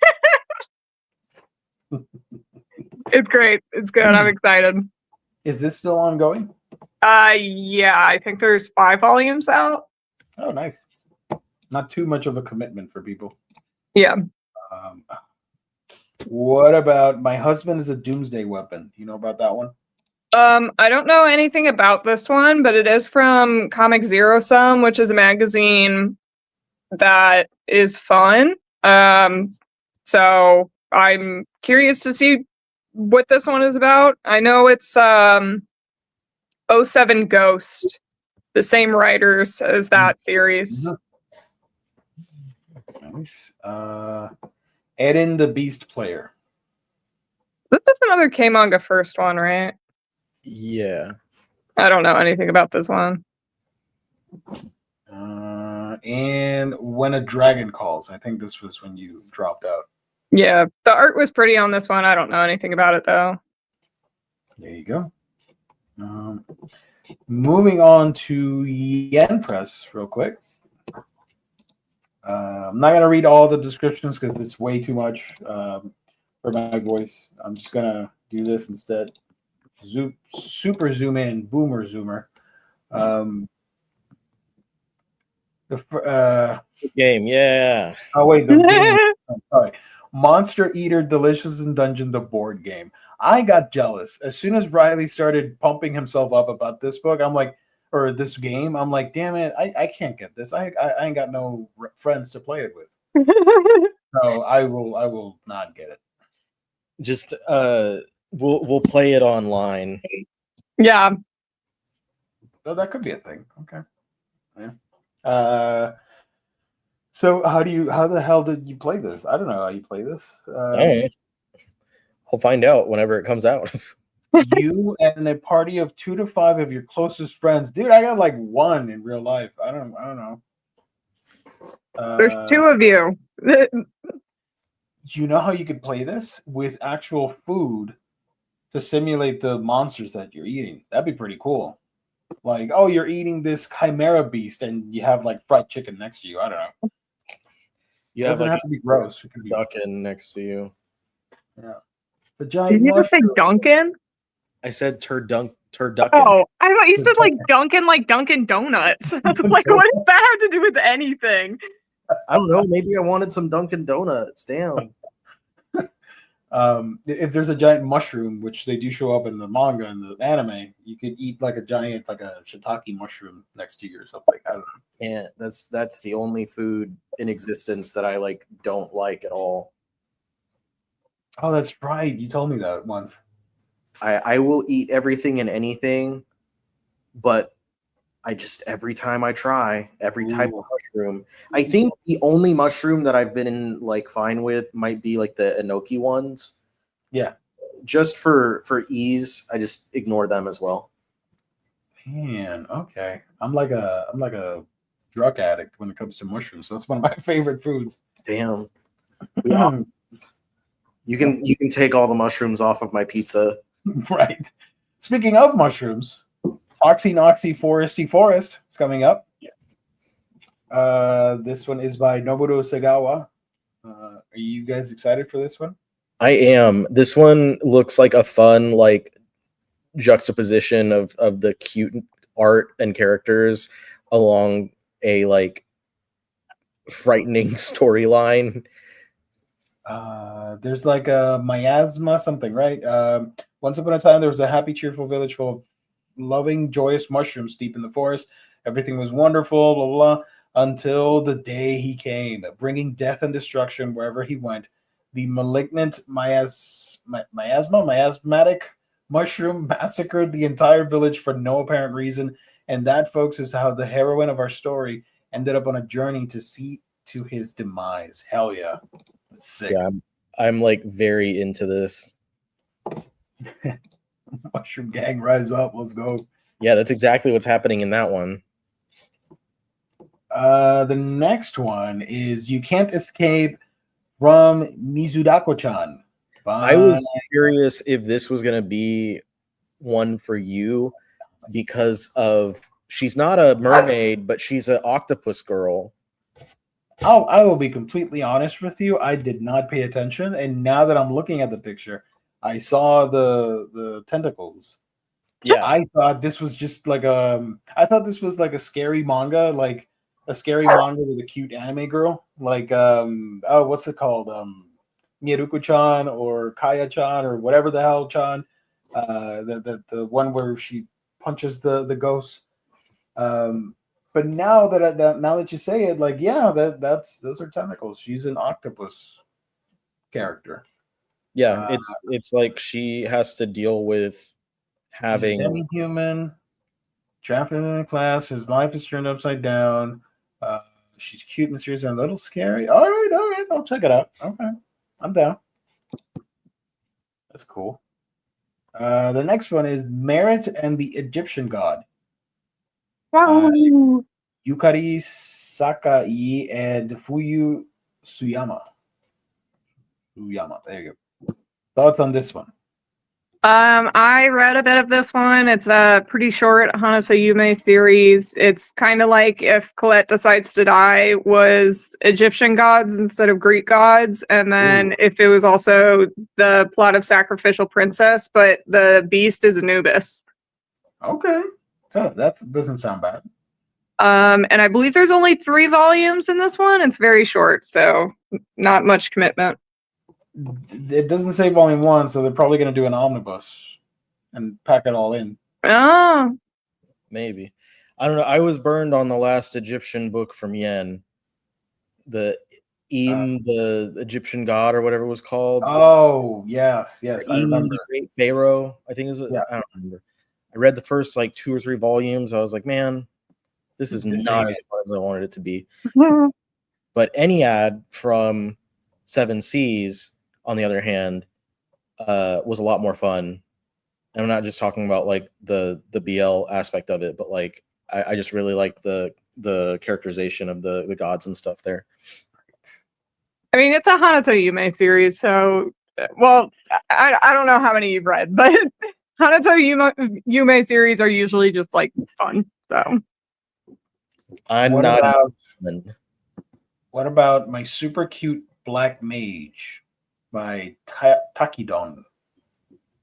It's great. It's good. I'm excited. Is this still ongoing? Yeah, I think there's 5 volumes out. Oh, nice. Not too much of a commitment for people. Yeah. What about My Husband is a Doomsday Weapon? You know about that one? I don't know anything about this one, but it is from Comic Zero Sum, which is a magazine that is fun. So I'm curious to see what this one is about. I know it's 07 Ghost, the same writers as that series. Nice. Eden the Beast Player. This is another K-manga first one, right? Yeah. I don't know anything about this one. And When a Dragon Calls. I think this was when you dropped out. Yeah, the art was pretty on this one. I don't know anything about it, though. There you go. Moving on to Yen Press real quick. I'm not going to read all the descriptions because it's way too much for my voice. I'm just going to do this instead. Super zoom in, boomer zoomer. Game, yeah. Oh, wait, the game. I'm sorry. Monster Eater Delicious in Dungeon, the board game. I got jealous. As soon as Riley started pumping himself up about this book, I'm like, or this game, I'm like, damn it, I can't get this. I ain't got no friends to play it with. So I will not get it. Just we'll play it online. Yeah. Oh, that could be a thing. Okay. Yeah. So how the hell did you play this? I don't know how you play this. I'll find out whenever it comes out. You and a party of 2 to 5 of your closest friends. Dude, I got like 1 in real life. I don't know. There's 2 of you. You know how you could play this with actual food to simulate the monsters that you're eating? That'd be pretty cool. Like, oh, you're eating this chimera beast and you have like fried chicken next to you. I don't know. You It doesn't have have to be gross. It could be Duncan next to you. Yeah. The giant Did you just say mushroom. Duncan? I said turducken. Oh, I thought you said like Dunkin', like Dunkin' Donuts. I was like, what does that have to do with anything? I don't know. Maybe I wanted some Dunkin' Donuts. Damn. If there's a giant mushroom, which they do show up in the manga and the anime, you could eat like a giant, like a shiitake mushroom next to you or something. I don't know. can't. That's the only food in existence that I like don't like at all. Oh, that's right. You told me that once. I will eat everything and anything, but I just every time I try every type of mushroom, I think the only mushroom that I've been like fine with might be like the enoki ones. Yeah. Just for ease, I just ignore them as well. Man, okay. I'm like a drug addict when it comes to mushrooms. That's one of my favorite foods. Damn. Yeah. You can take all the mushrooms off of my pizza. Right. Speaking of mushrooms, Oxy Noxy Foresty Forest is coming up. This one is by Nobuto Sagawa. Are you guys excited for this one? I am. This one looks like a fun like juxtaposition of the cute art and characters along a like frightening storyline. There's like a miasma something, right? Once upon a time, there was a happy, cheerful village full of loving, joyous mushrooms deep in the forest. Everything was wonderful, blah, blah, blah, until the day he came, bringing death and destruction wherever he went. The malignant miasmatic mushroom massacred the entire village for no apparent reason. And that, folks, is how the heroine of our story ended up on a journey to see to his demise. Hell yeah. That's sick. Yeah, I'm like very into this. Mushroom gang, rise up. Let's go. Yeah, that's exactly what's happening in that one. The next one is You Can't Escape from Mizudako-chan. I was curious if this was going to be one for you because of she's not a mermaid, but she's an octopus girl. I will be completely honest with you. I did not pay attention, and now that I'm looking at the picture, I saw the tentacles. Yeah, I thought this was just like a scary manga, like a scary manga with a cute anime girl, like what's it called? Miruko-chan or Kaya-chan or whatever the hell chan. The one where she punches the ghost. But now that you say it, like those are tentacles. She's an octopus character. yeah, it's like she has to deal with having demi-human trapped in a class. His life is turned upside down. She's cute, mysterious, and a little scary. All right, I'll check it out. Okay, I'm down. That's cool. The next one is Merit and the Egyptian God. Wow. Yukari Sakai and Fuyu Suyama. There you go. Thoughts on this one? I read a bit of this one. It's a pretty short Hanato Yume series. It's kind of like if Colette Decides to Die was Egyptian gods instead of Greek gods, and then if it was also the plot of Sacrificial Princess, but the beast is Anubis. Okay, so that doesn't sound bad. And I believe there's only 3 volumes in this one. It's very short, so not much commitment. It doesn't say volume 1, so they're probably going to do an omnibus and pack it all in. Oh, maybe. I don't know. I was burned on the last Egyptian book from Yen, the the Egyptian god or whatever it was called. Oh yes, I remember. The Great Pharaoh, I think is it. Yeah. I don't remember. I read the first like 2 or 3 volumes. I was like, man, this is not as fun as I wanted it to be. But Ennead from Seven Seas, on the other hand, was a lot more fun. And I'm not just talking about like the BL aspect of it, but like I just really like the characterization of the gods and stuff there. I mean, it's a Hanato Yume series, so well, I don't know how many you've read, but Hanato Yume series are usually just like fun. So what about My Super Cute Black Mage by Takidon?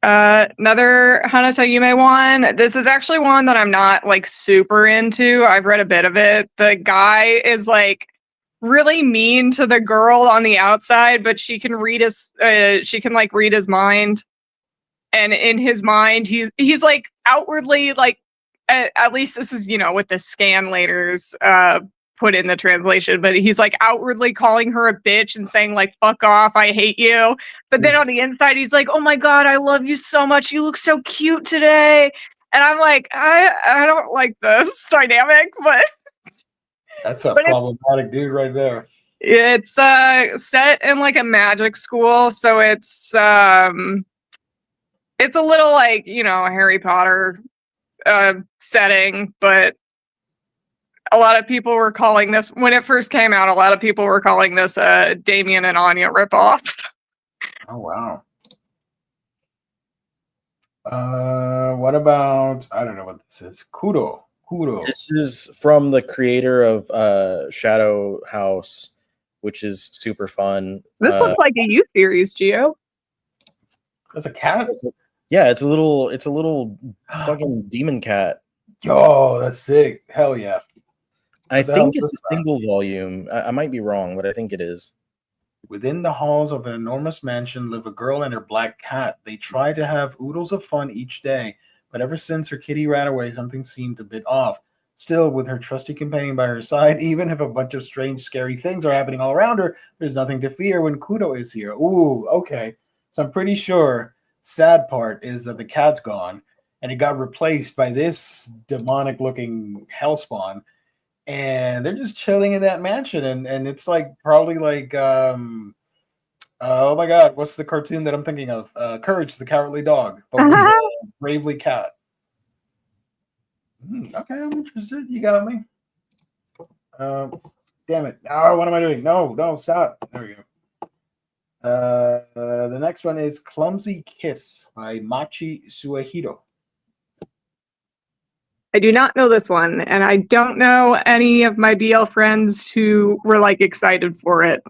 Another Hanato Yume one. This is actually one that I'm not like super into. I've read a bit of it. The guy is like really mean to the girl on the outside, but she can read his mind, and in his mind he's like outwardly like at least this is, with the scanlators put in the translation, but he's like outwardly calling her a bitch and saying like, fuck off, I hate you. But then on the inside, he's like, oh my God, I love you so much. You look so cute today. And I'm like, I don't like this dynamic, but That's a but problematic dude right there. it's set in like a magic school, so it's a little like, Harry Potter setting, but a lot of people were calling this, when it first came out, a lot of people were calling this a Damien and Anya ripoff. Oh wow. What about, I don't know what this is. Kudo. This is from the creator of Shadow House, which is super fun. This looks like a youth series, Gio. That's a cat? Yeah, it's a little fucking demon cat. Yo, that's sick. Hell yeah. I think it's a single volume. I might be wrong, but I think it is. Within the halls of an enormous mansion live a girl and her black cat. They try to have oodles of fun each day, but ever since her kitty ran away, something seemed a bit off. Still, with her trusty companion by her side, even if a bunch of strange, scary things are happening all around her, there's nothing to fear when Kudo is here. Ooh, okay. So I'm pretty sure sad part is that the cat's gone, and it got replaced by this demonic-looking hellspawn. And they're just chilling in that mansion, and it's like probably like oh my God, what's the cartoon that I'm thinking of? Courage the Cowardly Dog, but with a bravely cat. Okay, I'm interested. You got me. Damn it! Oh, what am I doing? No, stop. There we go. The next one is Clumsy Kiss by Machi Suehiro. I do not know this one, and I don't know any of my BL friends who were like excited for it.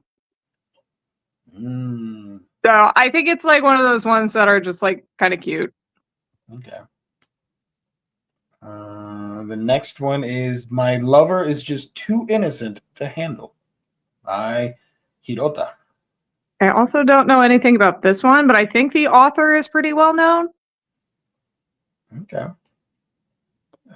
So I think it's like one of those ones that are just like kind of cute. Okay. The next one is My Lover is Just Too Innocent to Handle by Hirota. I also don't know anything about this one, but I think the author is pretty well known. Okay.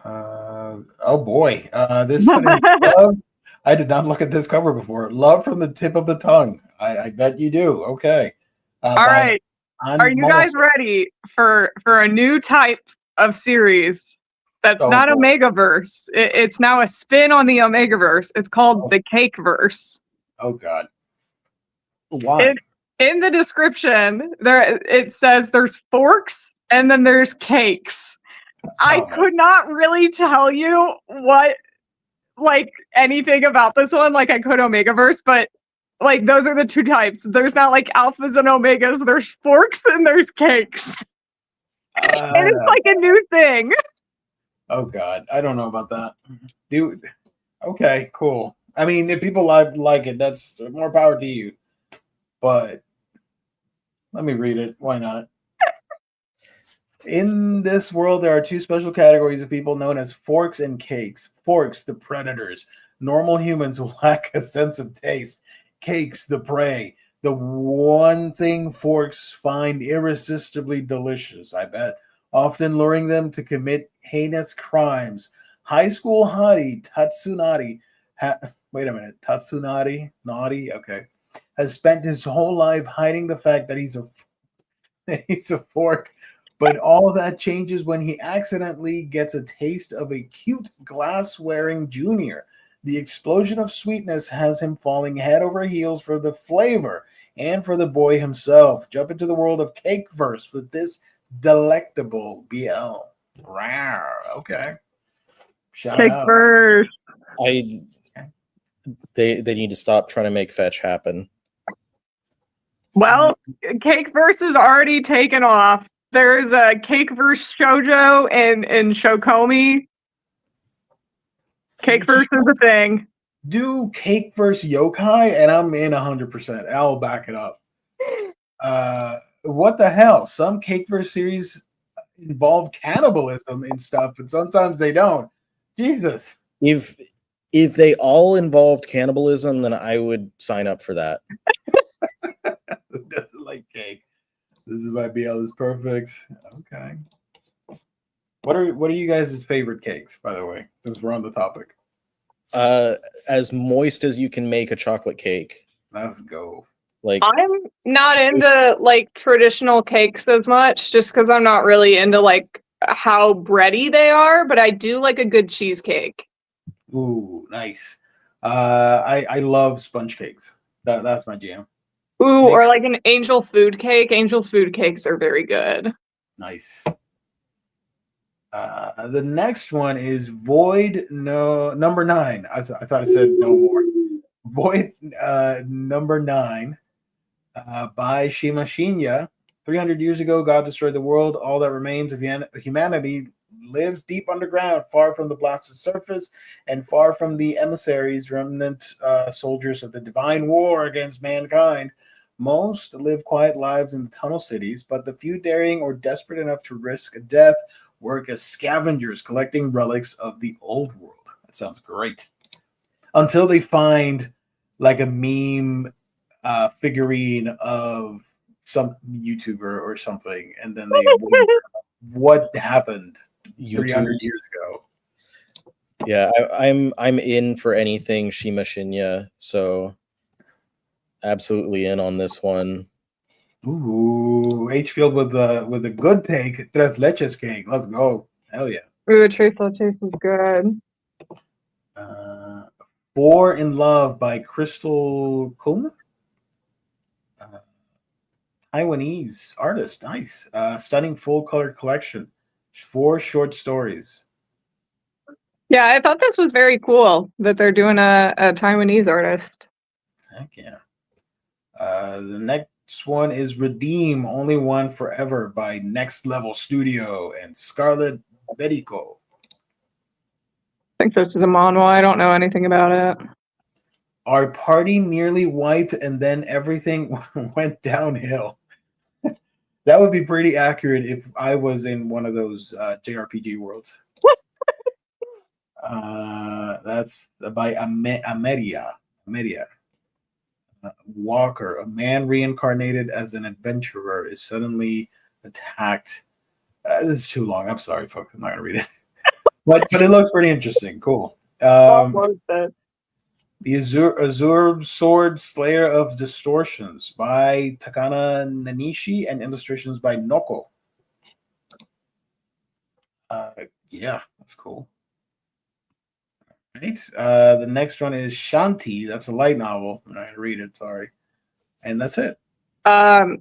Oh boy. This one is Love. I did not look at this cover before. Love from the Tip of the Tongue. I bet you do. Okay. All right. Are you guys ready for a new type of series that's not Omegaverse? It's now a spin on the Omegaverse. It's called the Cakeverse. Oh God. Why? In the description, it says there's forks and then there's cakes. I could not really tell you what, like, anything about this one. Like, I could Omegaverse, but like those are the two types. There's not like alphas and omegas. There's forks and there's cakes. And it's like a new thing. Oh God, I don't know about that, dude. Okay, cool. I mean, if people like it, that's more power to you. But let me read it. Why not? In this world, there are two special categories of people known as forks and cakes. Forks, the predators. Normal humans who lack a sense of taste. Cakes, the prey. The one thing forks find irresistibly delicious, I bet, often luring them to commit heinous crimes. High school hottie Tatsunari, wait a minute, Tatsunari, naughty, okay, has spent his whole life hiding the fact that he's a fork. But all that changes when he accidentally gets a taste of a cute glass-wearing junior. The explosion of sweetness has him falling head over heels for the flavor and for the boy himself. Jump into the world of Cakeverse with this delectable BL. Rawr. Okay. Shout out. Cakeverse. They need to stop trying to make fetch happen. Well, Cakeverse is already taken off. There's a Cakeverse shoujo and Shokomi. Cakeverse is a thing. Do Cakeverse yokai, and I'm in 100%. I'll back it up. What the hell? Some Cakeverse series involve cannibalism and stuff, but sometimes they don't. Jesus. If they all involved cannibalism, then I would sign up for that. Who doesn't like cake? This is why BL is perfect. Okay. What are you guys' favorite cakes, by the way, since we're on the topic? As moist as you can make a chocolate cake. Let's go. Like, I'm not into like traditional cakes as much, just because I'm not really into like how bready they are, but I do like a good cheesecake. Ooh, nice. I love sponge cakes. That's my jam. Ooh, or like an angel food cake. Angel food cakes are very good. Nice. The next one is Void number 9. I thought I said no more. Void number 9 by Shima Shinya. 300 years ago, God destroyed the world. All that remains of humanity lives deep underground, far from the blasted surface and far from the emissaries, remnant soldiers of the divine war against mankind. Most live quiet lives in the tunnel cities, but the few daring or desperate enough to risk death work as scavengers collecting relics of the old world. That sounds great. Until they find like a meme figurine of some YouTuber or something, and then they wonder what happened 300 years ago. Yeah, I'm in for anything Shima Shinya, so absolutely in on this one. Ooh, H-Field with a good take. Tres leches cake. Let's go. Hell yeah. Ooh, Tres leches is good. Four in Love by Crystal Kuma. Taiwanese artist. Nice. Stunning full-color collection. 4 short stories. Yeah, I thought this was very cool that they're doing a Taiwanese artist. Heck yeah. The next one is Redeem, Only One Forever by Next Level Studio and Scarlett Bedico. I think this is a manhwa. I don't know anything about it. Our party nearly wiped and then everything went downhill. That would be pretty accurate if I was in one of those JRPG worlds. That's by Ameria. Walker, a man reincarnated as an adventurer, is suddenly attacked. This is too long. I'm sorry, folks. I'm not going to read it. But it looks pretty interesting. Cool. The Azure Sword Slayer of Distortions by Takana Nanishi and illustrations by Noko. Yeah, that's cool. Right. The next one is Shanti. That's a light novel. I'm not going to read it. Sorry. And that's it.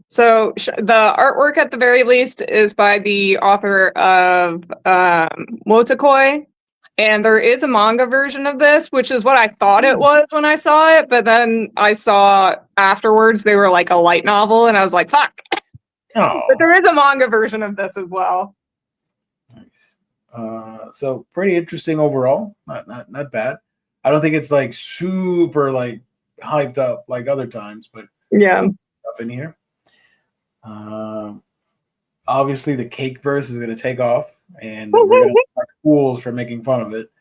So the artwork at the very least is by the author of Wotakoi. And there is a manga version of this, which is what I thought it was when I saw it. But then I saw afterwards they were like a light novel, and I was like, fuck. Oh. But there is a manga version of this as well. Nice. So pretty interesting overall. Not bad. I don't think it's like super like hyped up like other times, but yeah, up in here. Obviously the cake verse is going to take off, and we're going to like fools for making fun of it.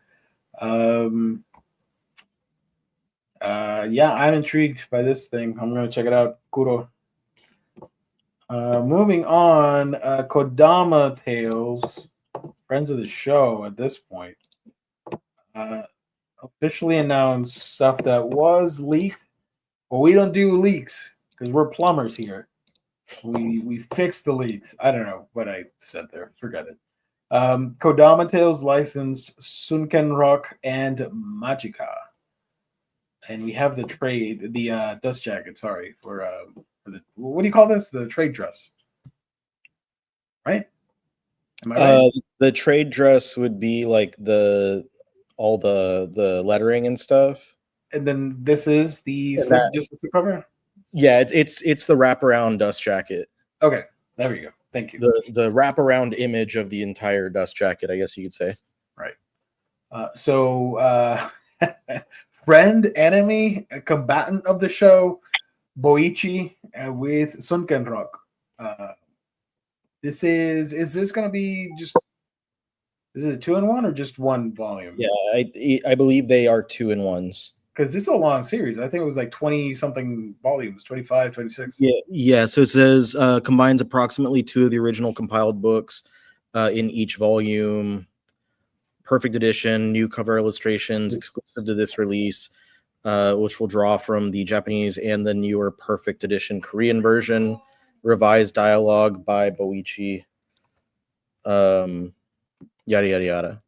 Yeah, I'm intrigued by this thing. I'm going to check it out. Kuro. Moving on, Kodama Tales, friends of the show at this point, officially announced stuff that was leaked. Well, we don't do leaks because we're plumbers here. We fix the leaks. I don't know what I said there. Forget it. Kodama Tales licensed Sunken Rock and Magica. And we have the dust jacket, sorry, for the, what do you call this? The trade dress. Right? Am I right? The trade dress would be like all the lettering and stuff. And then this is just the cover? Yeah, it's the wraparound dust jacket. Okay, there we go. Thank you. The wraparound image of the entire dust jacket, I guess you could say. Right. Friend, enemy, combatant of the show, Boichi with Sunken Rock. Is this going to be just? Is it a 2-in-1 or just one volume? Yeah, I believe they are 2-in-1s. Because it's a long series. I think it was like 20-something volumes, 25, 26. Yeah. So it says combines approximately 2 of the original compiled books. in each volume. Perfect edition, new cover illustrations, exclusive to this release, which will draw from the Japanese and the newer perfect edition Korean version. Revised dialogue by Boichi. Yada yada yada.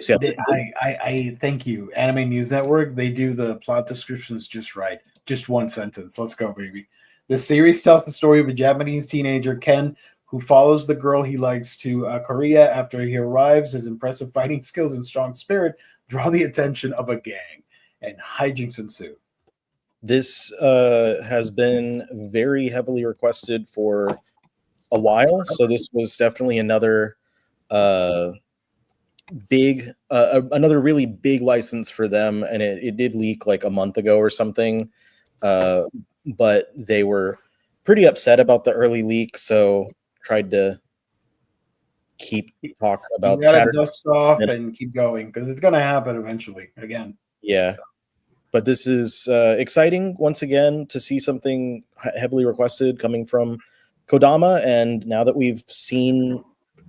So, I thank you, Anime News Network. They do the plot descriptions just right. Just one sentence. Let's go, baby. The series tells the story of a Japanese teenager, Ken, who follows the girl he likes to Korea after he arrives. His impressive fighting skills and strong spirit draw the attention of a gang, and hijinks ensue. This has been very heavily requested for a while, so this was definitely another another really big license for them, and it did leak like a month ago or something, but they were pretty upset about the early leak, so tried to keep talk about you gotta dust off and keep going because it's gonna happen eventually again. Yeah, but this is exciting once again to see something heavily requested coming from Kodama, and now that we've seen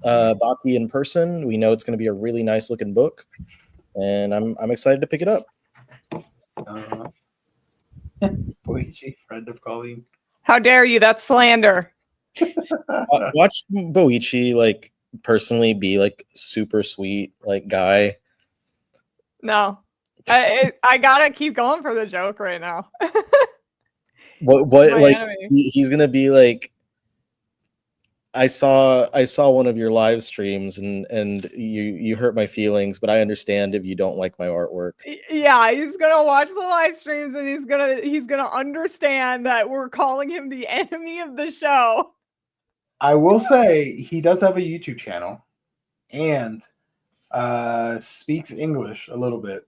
Baki in person, we know it's going to be a really nice looking book, and I'm excited to pick it up. Boichi, friend of Colleen. How dare you? That's slander. Watch Boichi like personally be like super sweet like guy. No, I gotta keep going for the joke right now. what like he's gonna be like. I saw one of your live streams and you hurt my feelings, but I understand if you don't like my artwork. Yeah, he's gonna watch the live streams and he's gonna understand that we're calling him the enemy of the show. I will say he does have a YouTube channel and speaks English a little bit.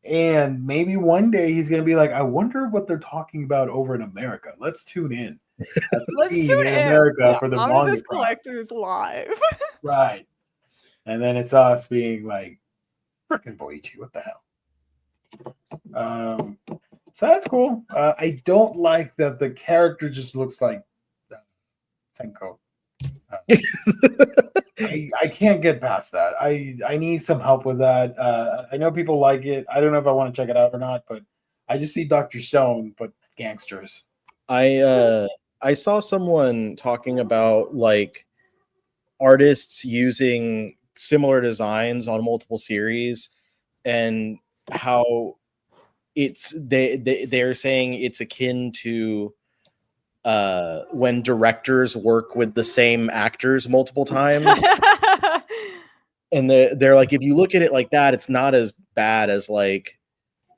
And maybe one day he's gonna be like, I wonder what they're talking about over in America. Let's tune in. Let's tune in America for the Omnibros Collectors Live. Right. And then it's us being like, freaking Boichi, what the hell? So that's cool. I don't like that the character just looks like Senko. I can't get past that. I need some help with that. I know people like it. I don't know if I want to check it out or not, but I just see Dr. Stone, but gangsters. I saw someone talking about like artists using similar designs on multiple series and how they're saying it's akin to when directors work with the same actors multiple times. And they're like, if you look at it like that, it's not as bad as like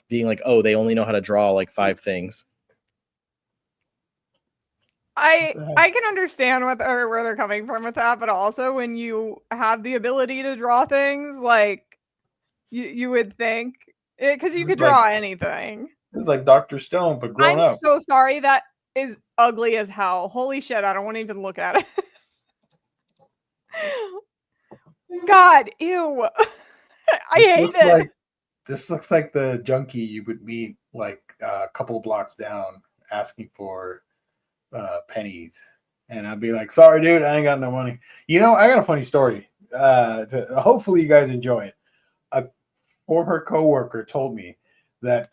being like, oh, they only know how to draw like 5 things. I can understand where they're coming from with that, but also when you have the ability to draw things, like you would think, because you could draw anything. It's like Dr. Stone, but grown up. I'm so sorry. That is ugly as hell. Holy shit! I don't want to even look at it. God, ew! I hate it. This looks like the junkie you would meet like a couple blocks down, asking for pennies, and I'd be like, sorry dude, I ain't got no money. You know, I got a funny story, hopefully you guys enjoy it. A former coworker told me that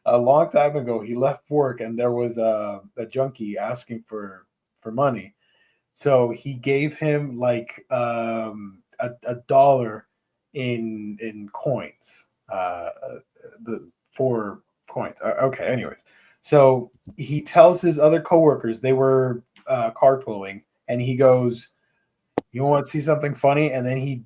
a long time ago he left work and there was a junkie asking for money, so he gave him like a dollar in coins, the 4 coins. Okay, anyways. So he tells his other coworkers, they were carpooling, and he goes, you want to see something funny? And then he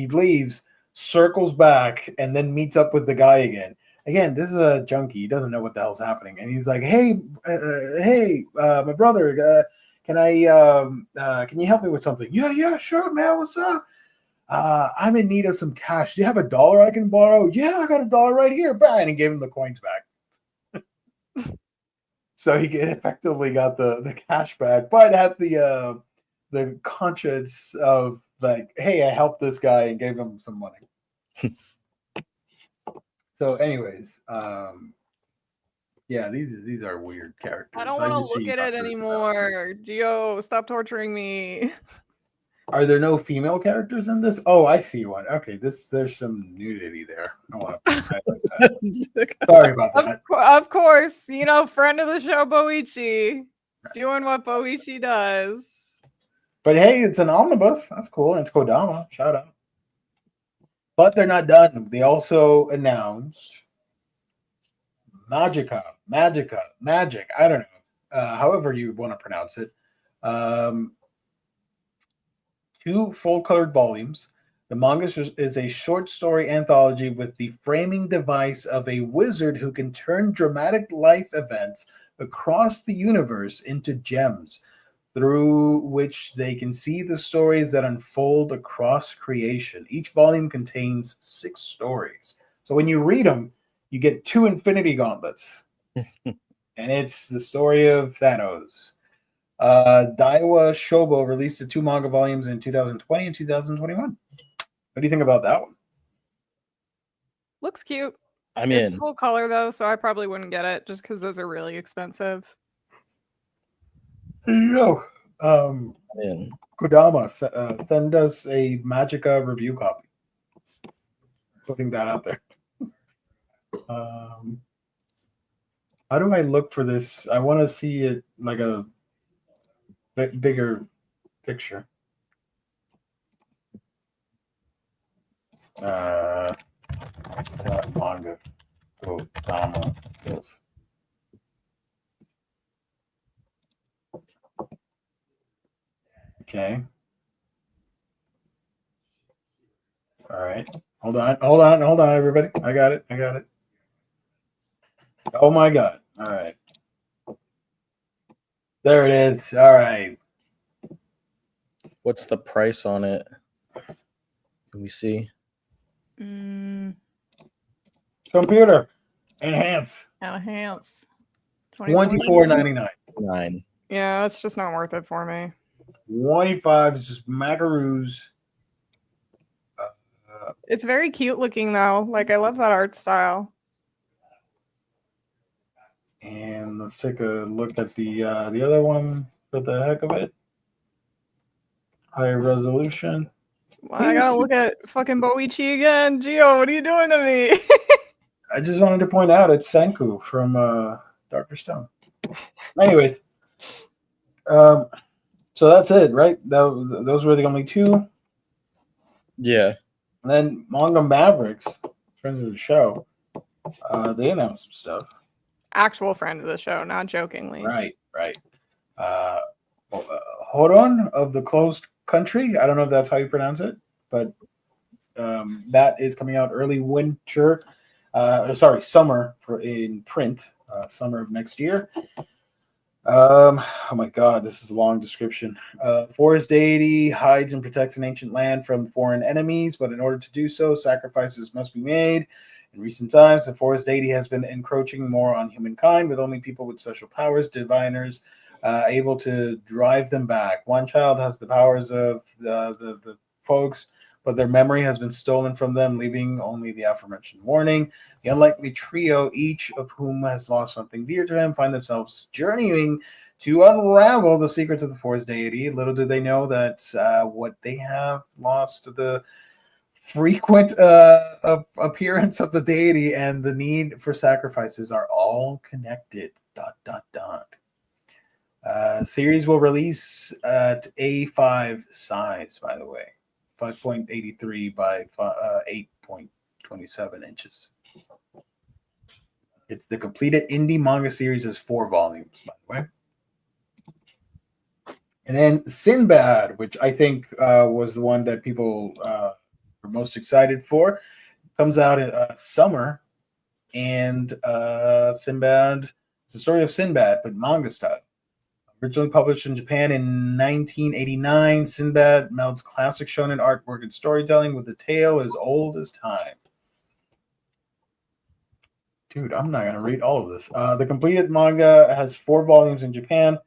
leaves, circles back, and then meets up with the guy again. Again, this is a junkie. He doesn't know what the hell's happening. And he's like, hey, my brother, can you help me with something? Yeah, sure, man. What's up? I'm in need of some cash. Do you have a dollar I can borrow? Yeah, I got a dollar right here. And he gave him the coins back. So he effectively got the cash back, but had the conscience of like, hey, I helped this guy and gave him some money. So, anyways, yeah, these are weird characters. I don't want to look at it anymore. Gio, stop torturing me. Are there no female characters in this? Oh, I see one. Okay, there's some nudity there. I don't want to highlight that. Sorry about that. Of course, friend of the show, Boichi, doing what Boichi does. But hey, it's an omnibus. That's cool. And it's Kodama. Shout out. But they're not done. They also announced Magic. I don't know. However you want to pronounce it. 2 full-colored volumes. The manga is a short story anthology with the framing device of a wizard who can turn dramatic life events across the universe into gems, through which they can see the stories that unfold across creation. Each volume contains 6 stories. So when you read them, you get 2 Infinity Gauntlets. And it's the story of Thanos. Daiwa Shobo released the 2 manga volumes in 2020 and 2021. What do you think about that one? Looks cute. I'm It's in. full color though, so I probably wouldn't get it just because those are really expensive. There you go. I'm in. Kodama, send us a Magica review copy. Putting that out there. How do I look for this? I want to see it like a bigger picture. Manga. Kodama. Yes. Okay. All right. Hold on, everybody. I got it. Oh my God. All right. There it is. All right. What's the price on it? Can we see? Computer. Enhance. Enhance. $24.99. 9. Yeah, it's just not worth it for me. 25 is just macaroons. It's very cute looking though. Like I love that art style. And let's take a look at the other one for the heck of it. Higher resolution. Well, I gotta look at fucking Boichi again. Gio, what are you doing to me? I just wanted to point out it's Senku from Dr. Stone. Anyways, so that's it, right? Those were the only 2. Yeah. And then Manga Mavericks, friends of the show, they announced some stuff. Actual friend of the show, not jokingly. Right. Horon of the Closed Country. I don't know if that's how you pronounce it, but that is coming out early winter. Summer in print. Summer of next year. Oh my God, this is a long description. Forest deity hides and protects an ancient land from foreign enemies, but in order to do so, sacrifices must be made. In recent times, the forest deity has been encroaching more on humankind, with only people with special powers, diviners, able to drive them back. One child has the powers of the folks, but their memory has been stolen from them, leaving only the aforementioned warning. The unlikely trio, each of whom has lost something dear to him, find themselves journeying to unravel the secrets of the forest deity. Little do they know that what they have lost, the frequent appearance of the deity and the need for sacrifices, are all connected. ... Series will release at A5 size, by the way. 5.83 by 8.27 inches. It's the completed indie manga series as 4 volumes, by the way. And then Sinbad, which I think was the one that people were most excited for, comes out in summer. And Sinbad, it's the story of Sinbad, but manga style. Originally published in Japan in 1989, Sinbad melds classic shonen artwork and storytelling with a tale as old as time. Dude, I'm not going to read all of this. The completed manga has 4 volumes in Japan.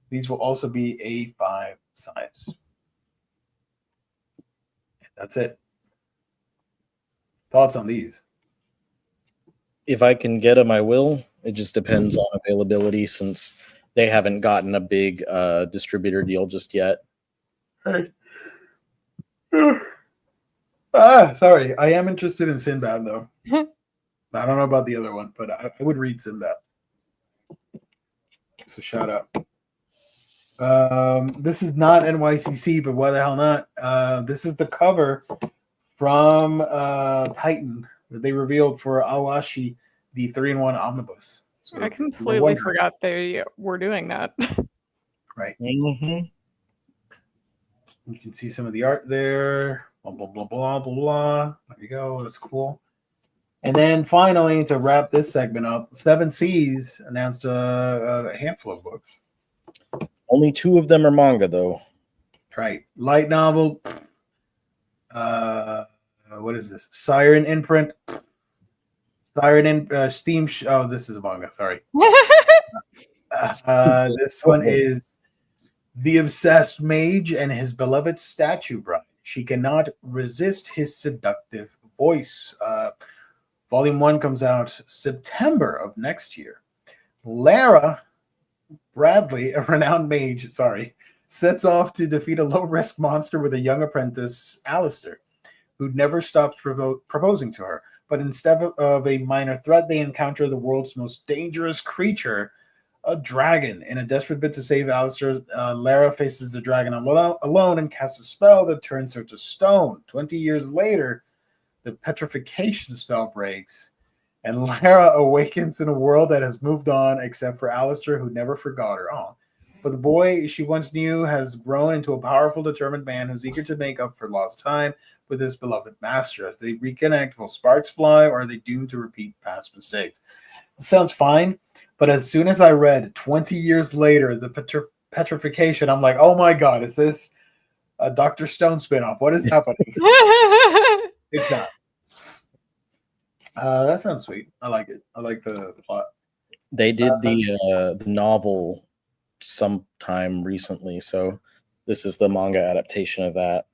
These will also be A5 size. That's it. Thoughts on these? If I can get them, I will. It just depends on availability, since they haven't gotten a big distributor deal just yet. Right. Sorry. I am interested in Sinbad, though. I don't know about the other one, but I would read Sinbad. So shout out. This is not NYCC, but why the hell not? This is the cover from Titan that they revealed for Awashi, the 3-in-1 omnibus. So I completely forgot they were doing that. Right. Mm-hmm. You can see some of the art there. Blah, blah, blah, blah, blah, blah. There you go. That's cool. And then finally, to wrap this segment up, Seven Seas announced a handful of books. Only 2 of them are manga, though. Right. Light novel. What is this? Siren imprint. Siren in Steam. Oh, this is a manga. Sorry. This one is The Obsessed Mage and His Beloved Statue Bride. She cannot resist his seductive voice. Volume 1 comes out September of next year. Lara Bradley, a renowned mage, sets off to defeat a low-risk monster with a young apprentice, Alistair, who never stops proposing to her. But instead of a minor threat, they encounter the world's most dangerous creature, a dragon. In a desperate bid to save Alistair, Lara faces the dragon alone and casts a spell that turns her to stone. 20 years later, the petrification spell breaks, and Lara awakens in a world that has moved on, except for Alistair, who never forgot her. Oh. But the boy she once knew has grown into a powerful, determined man who's eager to make up for lost time with his beloved master. As they reconnect, will sparks fly, or are they doomed to repeat past mistakes? It sounds fine, but as soon as I read 20 years later, the petrification, I'm like, oh my God, is this a Dr. Stone spinoff? What is happening? It's not. That sounds sweet. I like it. I like the plot. They did the novel sometime recently, so this is the manga adaptation of that.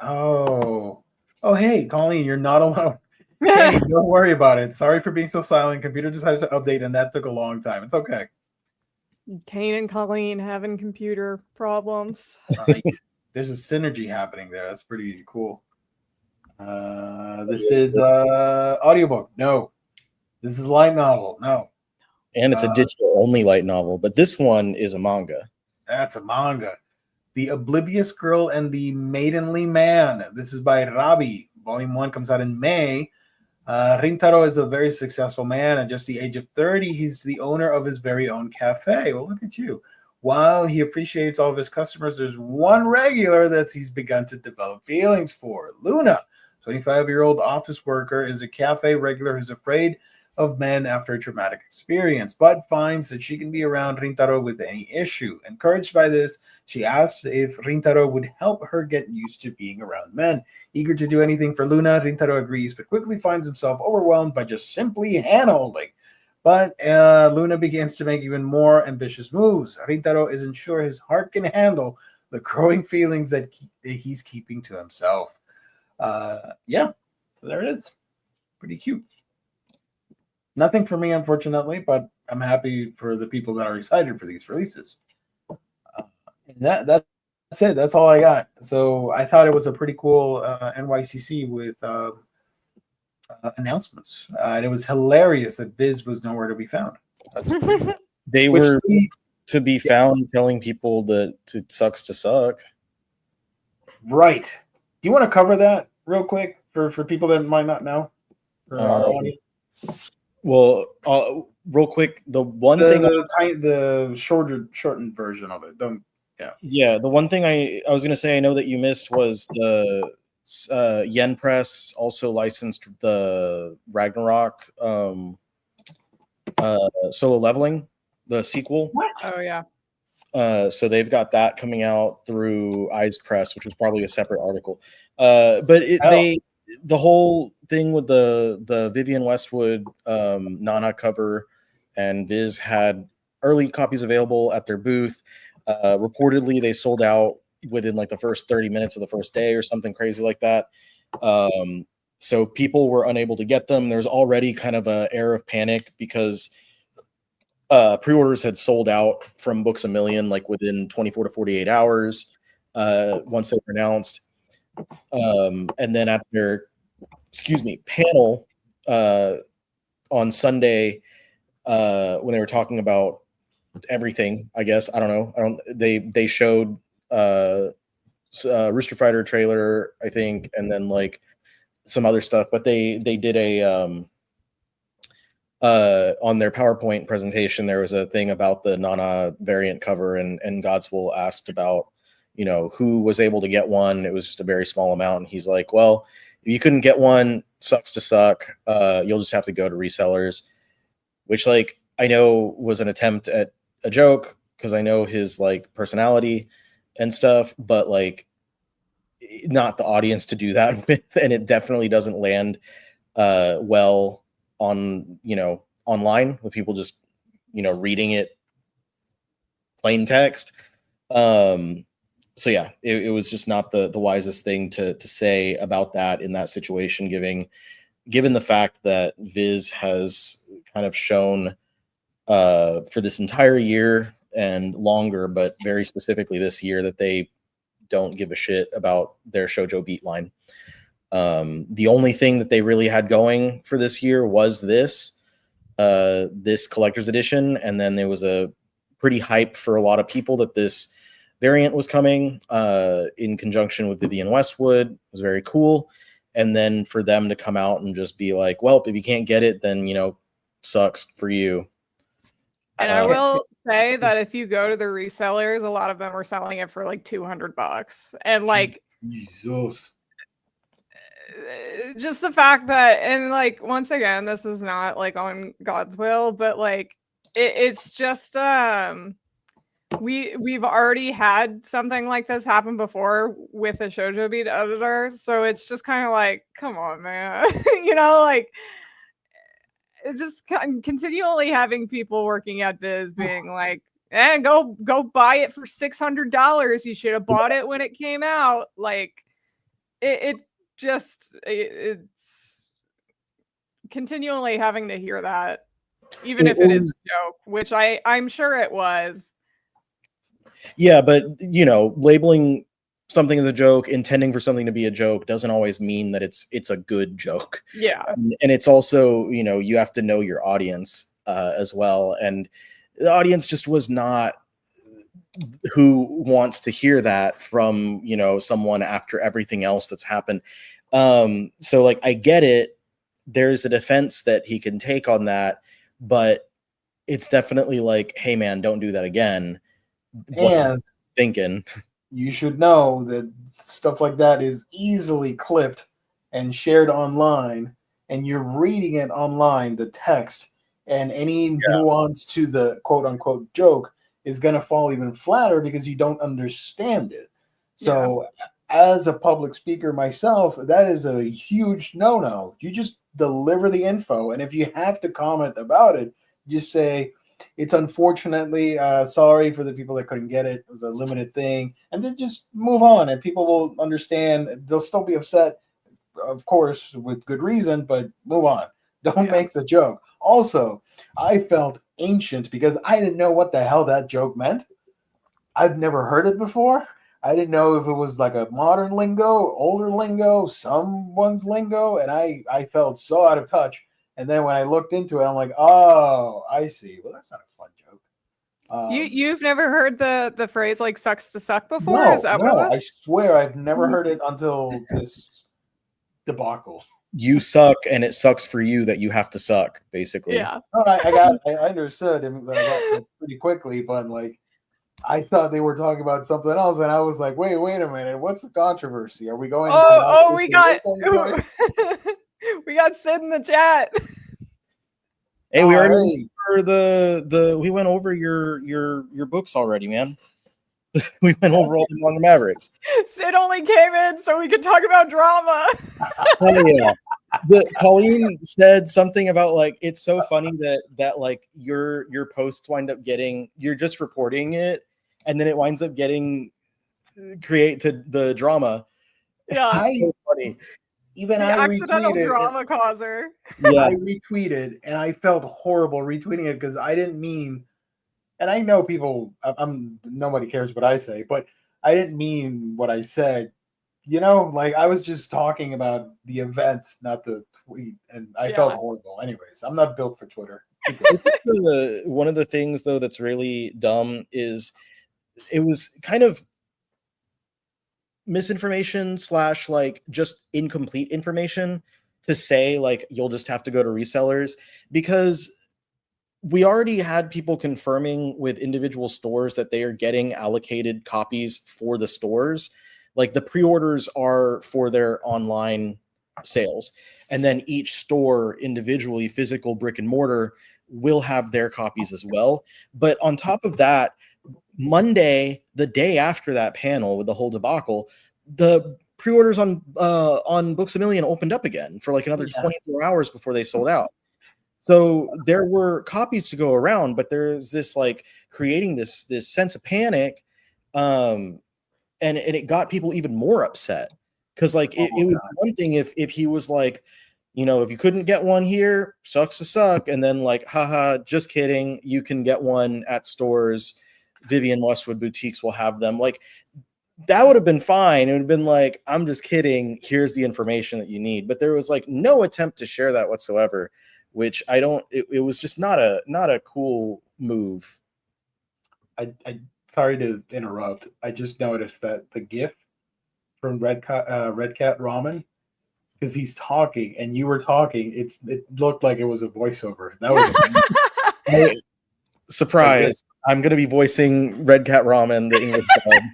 Oh, hey, Colleen, you're not alone. Hey, don't worry about it. Sorry for being so silent. Computer decided to update, and that took a long time. It's okay. Kane and Colleen having computer problems. Right. There's a synergy happening there. That's pretty cool. This is audiobook. No. This is light novel. No. And it's a digital-only light novel, but this one is a manga. That's a manga. The Oblivious Girl and the Maidenly Man. This is by Rabi. Volume 1 comes out in May. Rintaro is a very successful man. At just the age of 30, he's the owner of his very own cafe. Well, look at you. While he appreciates all of his customers, there's one regular that he's begun to develop feelings for. Luna, 25-year-old office worker, is a cafe regular who's afraid of men after a traumatic experience, but finds that she can be around Rintaro with any issue. Encouraged by this, she asked if Rintaro would help her get used to being around men. Eager to do anything for Luna, Rintaro agrees, but quickly finds himself overwhelmed by just simply hand-holding. But Luna begins to make even more ambitious moves. Rintaro isn't sure his heart can handle the growing feelings that he's keeping to himself. Yeah, so there it is. Pretty cute. Nothing for me, unfortunately, but I'm happy for the people that are excited for these releases. That's it. That's all I got. So I thought it was a pretty cool NYCC with announcements. And it was hilarious that Viz was nowhere to be found. They were to be found telling people that it sucks to suck. Right. Do you want to cover that real quick for people that might not know? For our audience? Well, real quick, the shortened version of it. The one thing I was going to say I know that you missed was the Yen Press also licensed the Ragnarok Solo Leveling, the sequel. What? Oh yeah. So they've got that coming out through Eyes Press, which was probably a separate article. But the whole thing with the Vivienne Westwood Nana cover, and Viz had early copies available at their booth. Reportedly, they sold out within like the first 30 minutes of the first day or something crazy like that. So people were unable to get them. There's already kind of an air of panic because pre-orders had sold out from Books A Million like within 24 to 48 hours. once they were announced. And then at their panel on Sunday, when they were talking about everything, I guess, I don't know. They showed Rooster Fighter trailer, I think, and then like some other stuff, but they did a on their PowerPoint presentation, there was a thing about the Nana variant cover, and Godswill asked about, who was able to get one. It was just a very small amount, and he's like, well, if you couldn't get one, sucks to suck. You'll just have to go to resellers, which, like, I know was an attempt at a joke because I know his like personality and stuff, but like not the audience to do that with, and it definitely doesn't land well on online with people just reading it plain text. So yeah, it was just not the wisest thing to say about that in that situation, given the fact that Viz has kind of shown for this entire year and longer, but very specifically this year, that they don't give a shit about their Shoujo Beat line. The only thing that they really had going for this year was this collector's edition, and then there was a pretty hype for a lot of people that this variant was coming in conjunction with Vivienne Westwood. It was very cool. And then for them to come out and just be like, well, if you can't get it, then sucks for you. And I will say that if you go to the resellers, a lot of them are selling it for like $200. And like, Jesus. Just the fact that, and like, once again, this is not like on God's will, but like, it's just, we've already had something like this happen before with a Shoujo Beat editor. So it's just kind of like, come on, man, like, it's just continually having people working at Viz being like, go buy it for $600. You should have bought it when it came out. Like it's continually having to hear that, even if it is a joke, which I'm sure it was. Yeah, but labeling something as a joke, intending for something to be a joke, doesn't always mean that it's a good joke. Yeah. And it's also, you have to know your audience as well. And the audience just was not who wants to hear that from, someone after everything else that's happened. So like, I get it. There's a defense that he can take on that, but it's definitely like, hey man, don't do that again. And thinking you should know that stuff like that is easily clipped and shared online, and you're reading it online, the text, and any nuance to the quote-unquote joke is going to fall even flatter because you don't understand it. So as a public speaker myself, that is a huge no-no. You just deliver the info, and if you have to comment about it, just say, it's unfortunately sorry for the people that couldn't get it. It was a limited thing, and then just move on, and people will understand. They'll still be upset, of course, with good reason, but move on. Don't make the joke. Also, I felt ancient because I didn't know what the hell that joke meant. I've never heard it before. I didn't know if it was like a modern lingo, older lingo, someone's lingo, and I felt so out of touch. And then when I looked into it, I'm like, oh, I see. Well, that's not a fun joke. You've never heard the phrase like "sucks to suck" before? Is that what it was? I swear I've never heard it until this debacle. You suck, and it sucks for you that you have to suck, basically. Yeah. No, I understood it pretty quickly, but like, I thought they were talking about something else, and I was like, wait a minute, what's the controversy? Are we going? We got Sid in the chat. Hey, we already we went over your books already, man. We went over all the Manga Mavericks. Sid only came in so we could talk about drama. Oh yeah. Colleen said something about like, it's so funny that like your posts wind up getting, you're just reporting it, and then it winds up getting created the drama. Yeah. It's so funny. Even the I accidental retweeted drama causer. Yeah, I retweeted, and I felt horrible retweeting it because I didn't mean, and I know people, nobody cares what I say, but I didn't mean what I said. You know, like I was just talking about the event, not the tweet, and I felt horrible. Anyways, I'm not built for Twitter. One of the things though that's really dumb is it was kind of misinformation / like just incomplete information to say like you'll just have to go to resellers, because we already had people confirming with individual stores that they are getting allocated copies for the stores. Like the pre-orders are for their online sales, and then each store individually, physical brick and mortar, will have their copies as well. But on top of that, Monday, the day after that panel with the whole debacle, the pre-orders on Books A Million opened up again for like another 24 hours before they sold out. So there were copies to go around, but there's this like creating this sense of panic, and it got people even more upset, because like it would be one thing if he was like, if you couldn't get one here, sucks to suck, and then like, haha, just kidding, you can get one at stores. Vivian Westwood boutiques will have them. Like that would have been fine. It would have been like, I'm just kidding. Here's the information that you need. But there was like no attempt to share that whatsoever, which I don't. It was just not a cool move. I sorry to interrupt. I just noticed that the GIF from Red Cat Ramen, because he's talking and you were talking, it looked like it was a voiceover. That was surprise. I'm going to be voicing Red Cat Ramen, the English dub.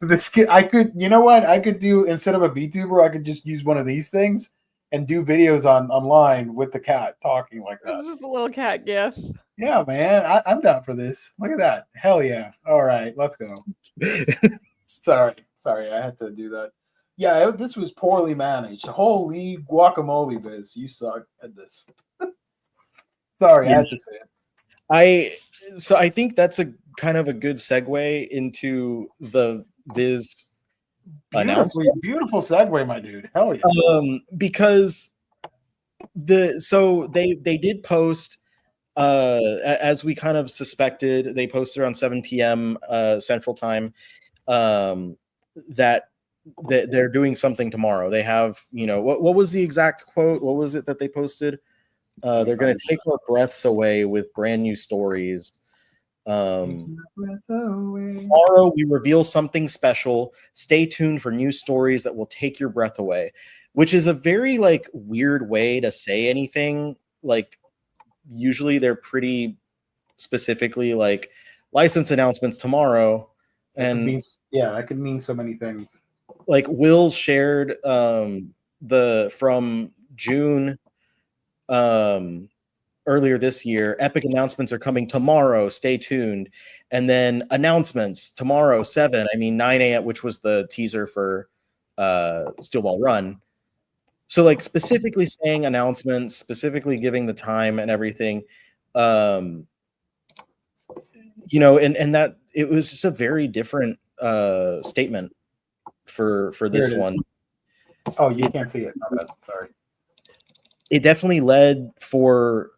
This kid, I could, you know what? I could do, instead of a VTuber, I could just use one of these things and do videos online with the cat talking like that. It's just a little cat gif. Yeah, man. I'm down for this. Look at that. Hell yeah. All right, let's go. Sorry, I had to do that. Yeah, this was poorly managed. Holy guacamole, Viz. You suck at this. Sorry, I had to say it. I think that's a kind of a good segue into the Viz announcement. Beautiful segue, my dude. Hell yeah. Because they did post, as we kind of suspected, they posted around 7 p.m. Central Time, that they're doing something tomorrow. They have, what was the exact quote? What was it that they posted? They're going to take our breaths away with brand new stories. Tomorrow we reveal something special. Stay tuned for new stories that will take your breath away, which is a very like weird way to say anything. Like usually they're pretty specifically like license announcements tomorrow. And that could mean so many things. Like Will shared from June earlier this year, epic announcements are coming tomorrow, stay tuned. And then announcements tomorrow 9 a.m., which was the teaser for Steel Ball Run. So like specifically saying announcements, specifically giving the time and everything, and that it was just a very different statement for this one. Oh, you can't see it. My bad. Sorry. It definitely led for,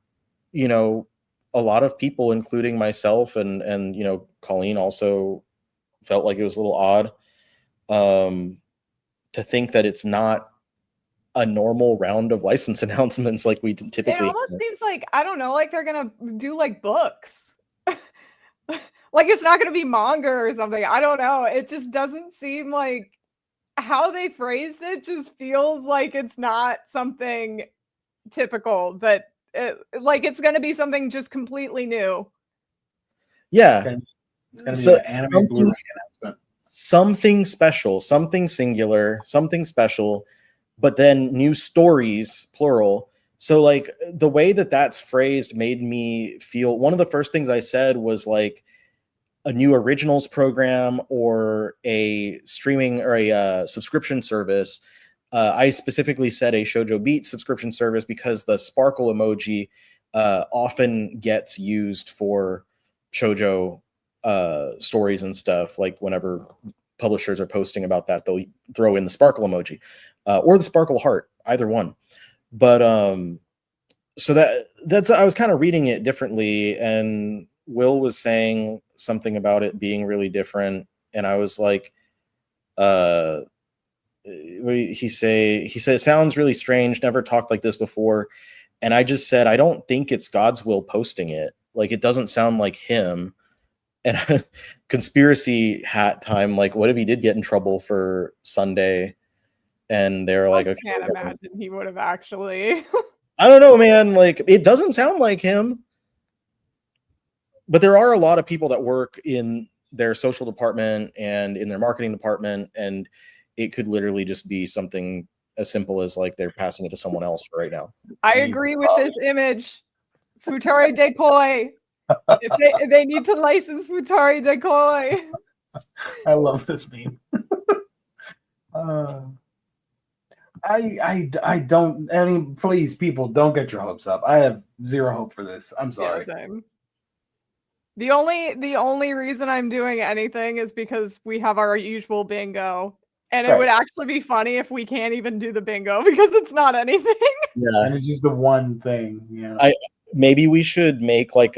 a lot of people, including myself and Colleen also felt like it was a little odd to think that it's not a normal round of license announcements like we typically. It almost seems like, I don't know, like they're going to do like books. Like it's not going to be manga or something. I don't know. It just doesn't seem like how they phrased it just feels like it's not something typical, but it's going to be something just completely new. Yeah. It's going to be an anime Blu-ray announcement. Something special, something singular, something special, but then new stories, plural. So like the way that that's phrased made me feel, one of the first things I said was like a new originals program or a streaming or a subscription service. I specifically said a Shoujo Beat subscription service because the sparkle emoji often gets used for shoujo stories and stuff. Like whenever publishers are posting about that, they'll throw in the sparkle emoji or the sparkle heart, either one. But so that's I was kind of reading it differently, and Will was saying something about it being really different, and I was like, what did he say? He said, it sounds really strange, never talked like this before. And I just said, I don't think it's God's will posting it. Like, it doesn't sound like him. And conspiracy hat time, like, what if he did get in trouble for Sunday? And they were like, I okay. can't imagine he would have actually. I don't know, man. Like, it doesn't sound like him. But there are a lot of people that work in their social department and in their marketing department, and it could literally just be something as simple as like they're passing it to someone else for right now. I agree with this image. Futari Decoy. If they need to license Futari Decoy. I love this meme. I don't. I mean, please, people, don't get your hopes up. I have zero hope for this. I'm sorry. Yeah, same. The only reason I'm doing anything is because we have our usual bingo. And it would actually be funny if we can't even do the bingo because it's not anything. Yeah. And it's just the one thing. Yeah. Maybe we should make like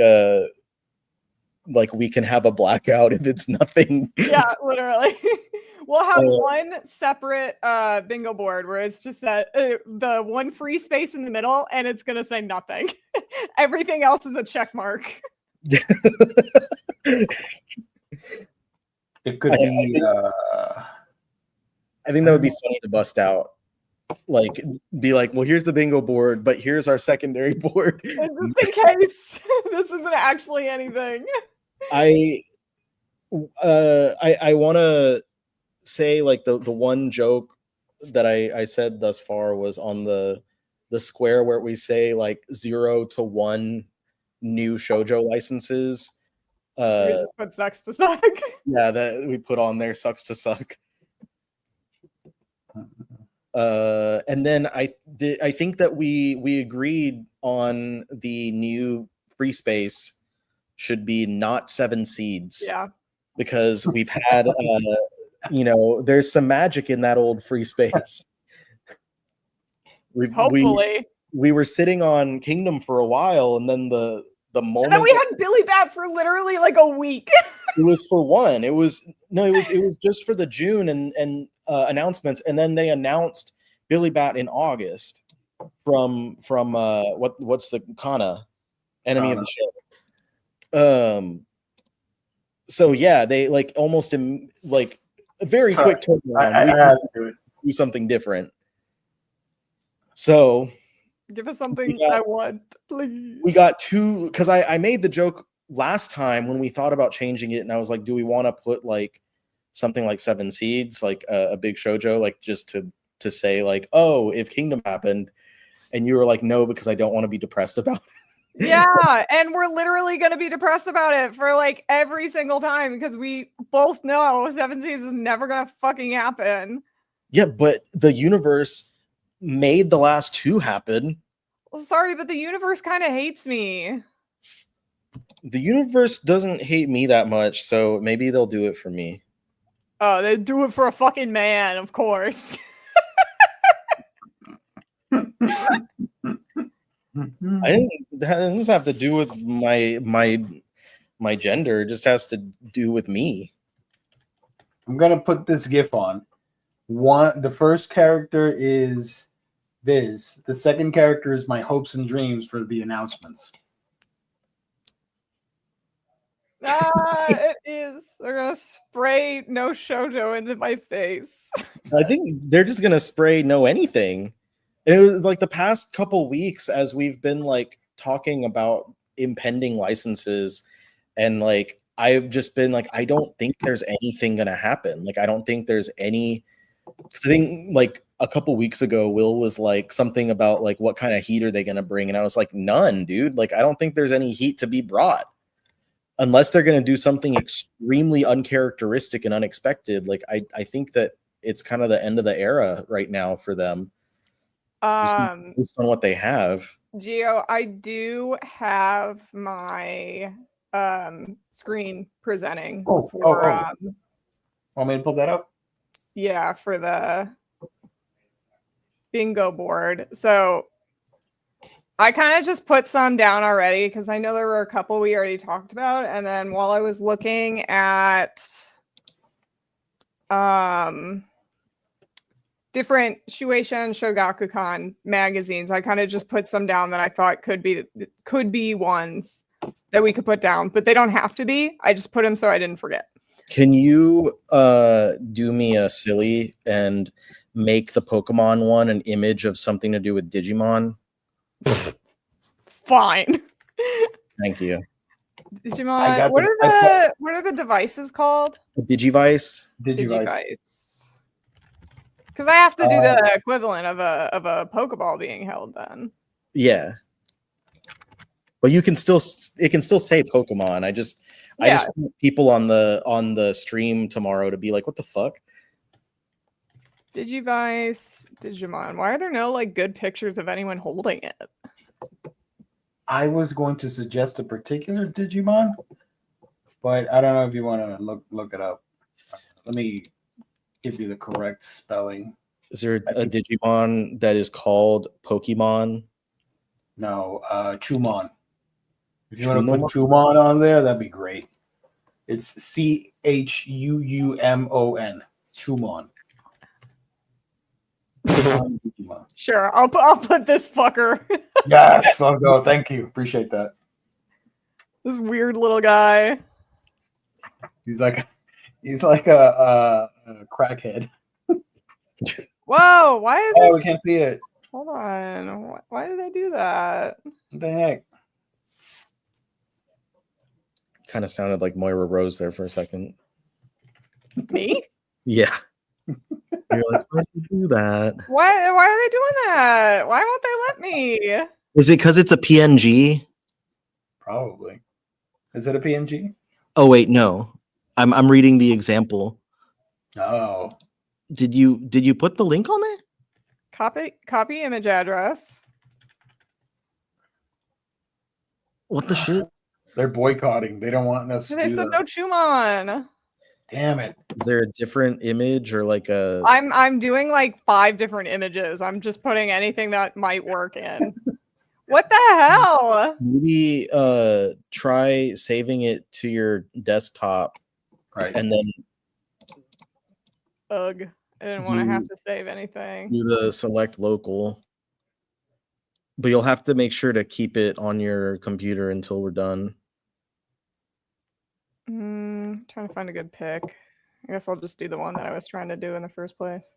we can have a blackout if it's nothing. Yeah, literally. We'll have one separate bingo board where it's just that the one free space in the middle and it's gonna say nothing. Everything else is a check mark. It could be. I think that would be funny to bust out. Like, be like, well, here's the bingo board, but here's our secondary board. Just in case this isn't actually anything. I want to say, like, the one joke that I said thus far was on the square where we say like 0 to 1 new shoujo licenses. We just put sucks to suck. Yeah, that we put on there sucks to suck. And then I think that we agreed on the new free space should be not 7 seeds. Yeah. Because we've had there's some magic in that old free space. Hopefully. We were sitting on Kingdom for a while, and then the moment and then we had Billy Bat for literally like a week. It was for one. It was just for the June and announcements, and then they announced Billy Bat in August from what's the Kana enemy of the show. So yeah, they like almost like a very quick turnaround. I had to do it. Do something different. So give us something I want, please. We got 2 because I made the joke last time when we thought about changing it, and I was like, do we want to put like something like 7 seeds, like a big shoujo, like just to say like, oh, if Kingdom happened, and you were like, no, because I don't want to be depressed about it. Yeah, and we're literally going to be depressed about it for like every single time because we both know 7 seeds is never going to fucking happen. Yeah, but the universe made the last 2 happen. Well, sorry, but the universe kind of hates me. The universe doesn't hate me that much, so maybe they'll do it for me. Oh, they do it for a fucking man, of course. That doesn't have to do with my gender. It just has to do with me. I'm gonna put this GIF on. The first character is Viz. The second character is my hopes and dreams for the announcements. It is. They're gonna spray no shoujo into my face. I think they're just gonna spray no anything. And it was like the past couple weeks as we've been like talking about impending licenses, and like I've just been like, I don't think there's anything gonna happen. Like I don't think there's any. Because I think like a couple weeks ago, Will was like something about like what kind of heat are they gonna bring, and I was like, none, dude. Like I don't think there's any heat to be brought. Unless they're going to do something extremely uncharacteristic and unexpected. Like I think that it's kind of the end of the era right now for them. Based on what they have. Gio, I do have my screen presenting. Want me to pull that up? Yeah, for the bingo board. So I kind of just put some down already because I know there were a couple we already talked about. And then while I was looking at different Shueisha and Shogakukan magazines, I kind of just put some down that I thought could be ones that we could put down, but they don't have to be. I just put them so I didn't forget. Can you do me a silly and make the Pokemon one an image of something to do with Digimon? Fine. Thank you. Digimon. What are the devices called? Digivice. Digivice. Because I have to do the equivalent of a Pokeball being held then. Yeah. But it can still say Pokemon. I just want people on the stream tomorrow to be like, what the fuck? Digivice, Digimon. Why are there no like good pictures of anyone holding it? I was going to suggest a particular Digimon, but I don't know if you want to look it up. Let me give you the correct spelling. Is there a Digimon that is called Pokemon? No, Chumon. If you want to put Chumon on there, that'd be great. It's Chuumon. Chumon. Sure, I'll put this fucker. Yes, let's go. Thank you. Appreciate that. This weird little guy. He's like a crackhead. Whoa! Why is Oh, we can't see it. Hold on. Why did they do that? What the heck? Kind of sounded like Moira Rose there for a second. Me? Yeah. You're like, why did you do that? Why are they doing that? Why won't they let me? Is it because it's a PNG? Probably. Is it a PNG? Oh wait, no. I'm reading the example. Oh. Did you put the link on there? Copy image address. What the shit? They're boycotting. They don't want us to They do said that. no Chumon. Damn it. Is there a different image or like a I'm doing like 5 different images. I'm just putting anything that might work in. What the hell? maybe try saving it to your desktop, Right. and then Ugh. I didn't want to have to save anything. do the select local. But you'll have to make sure to keep it on your computer until we're done. Trying to find a good pick. I guess I'll just do the one that I was trying to do in the first place.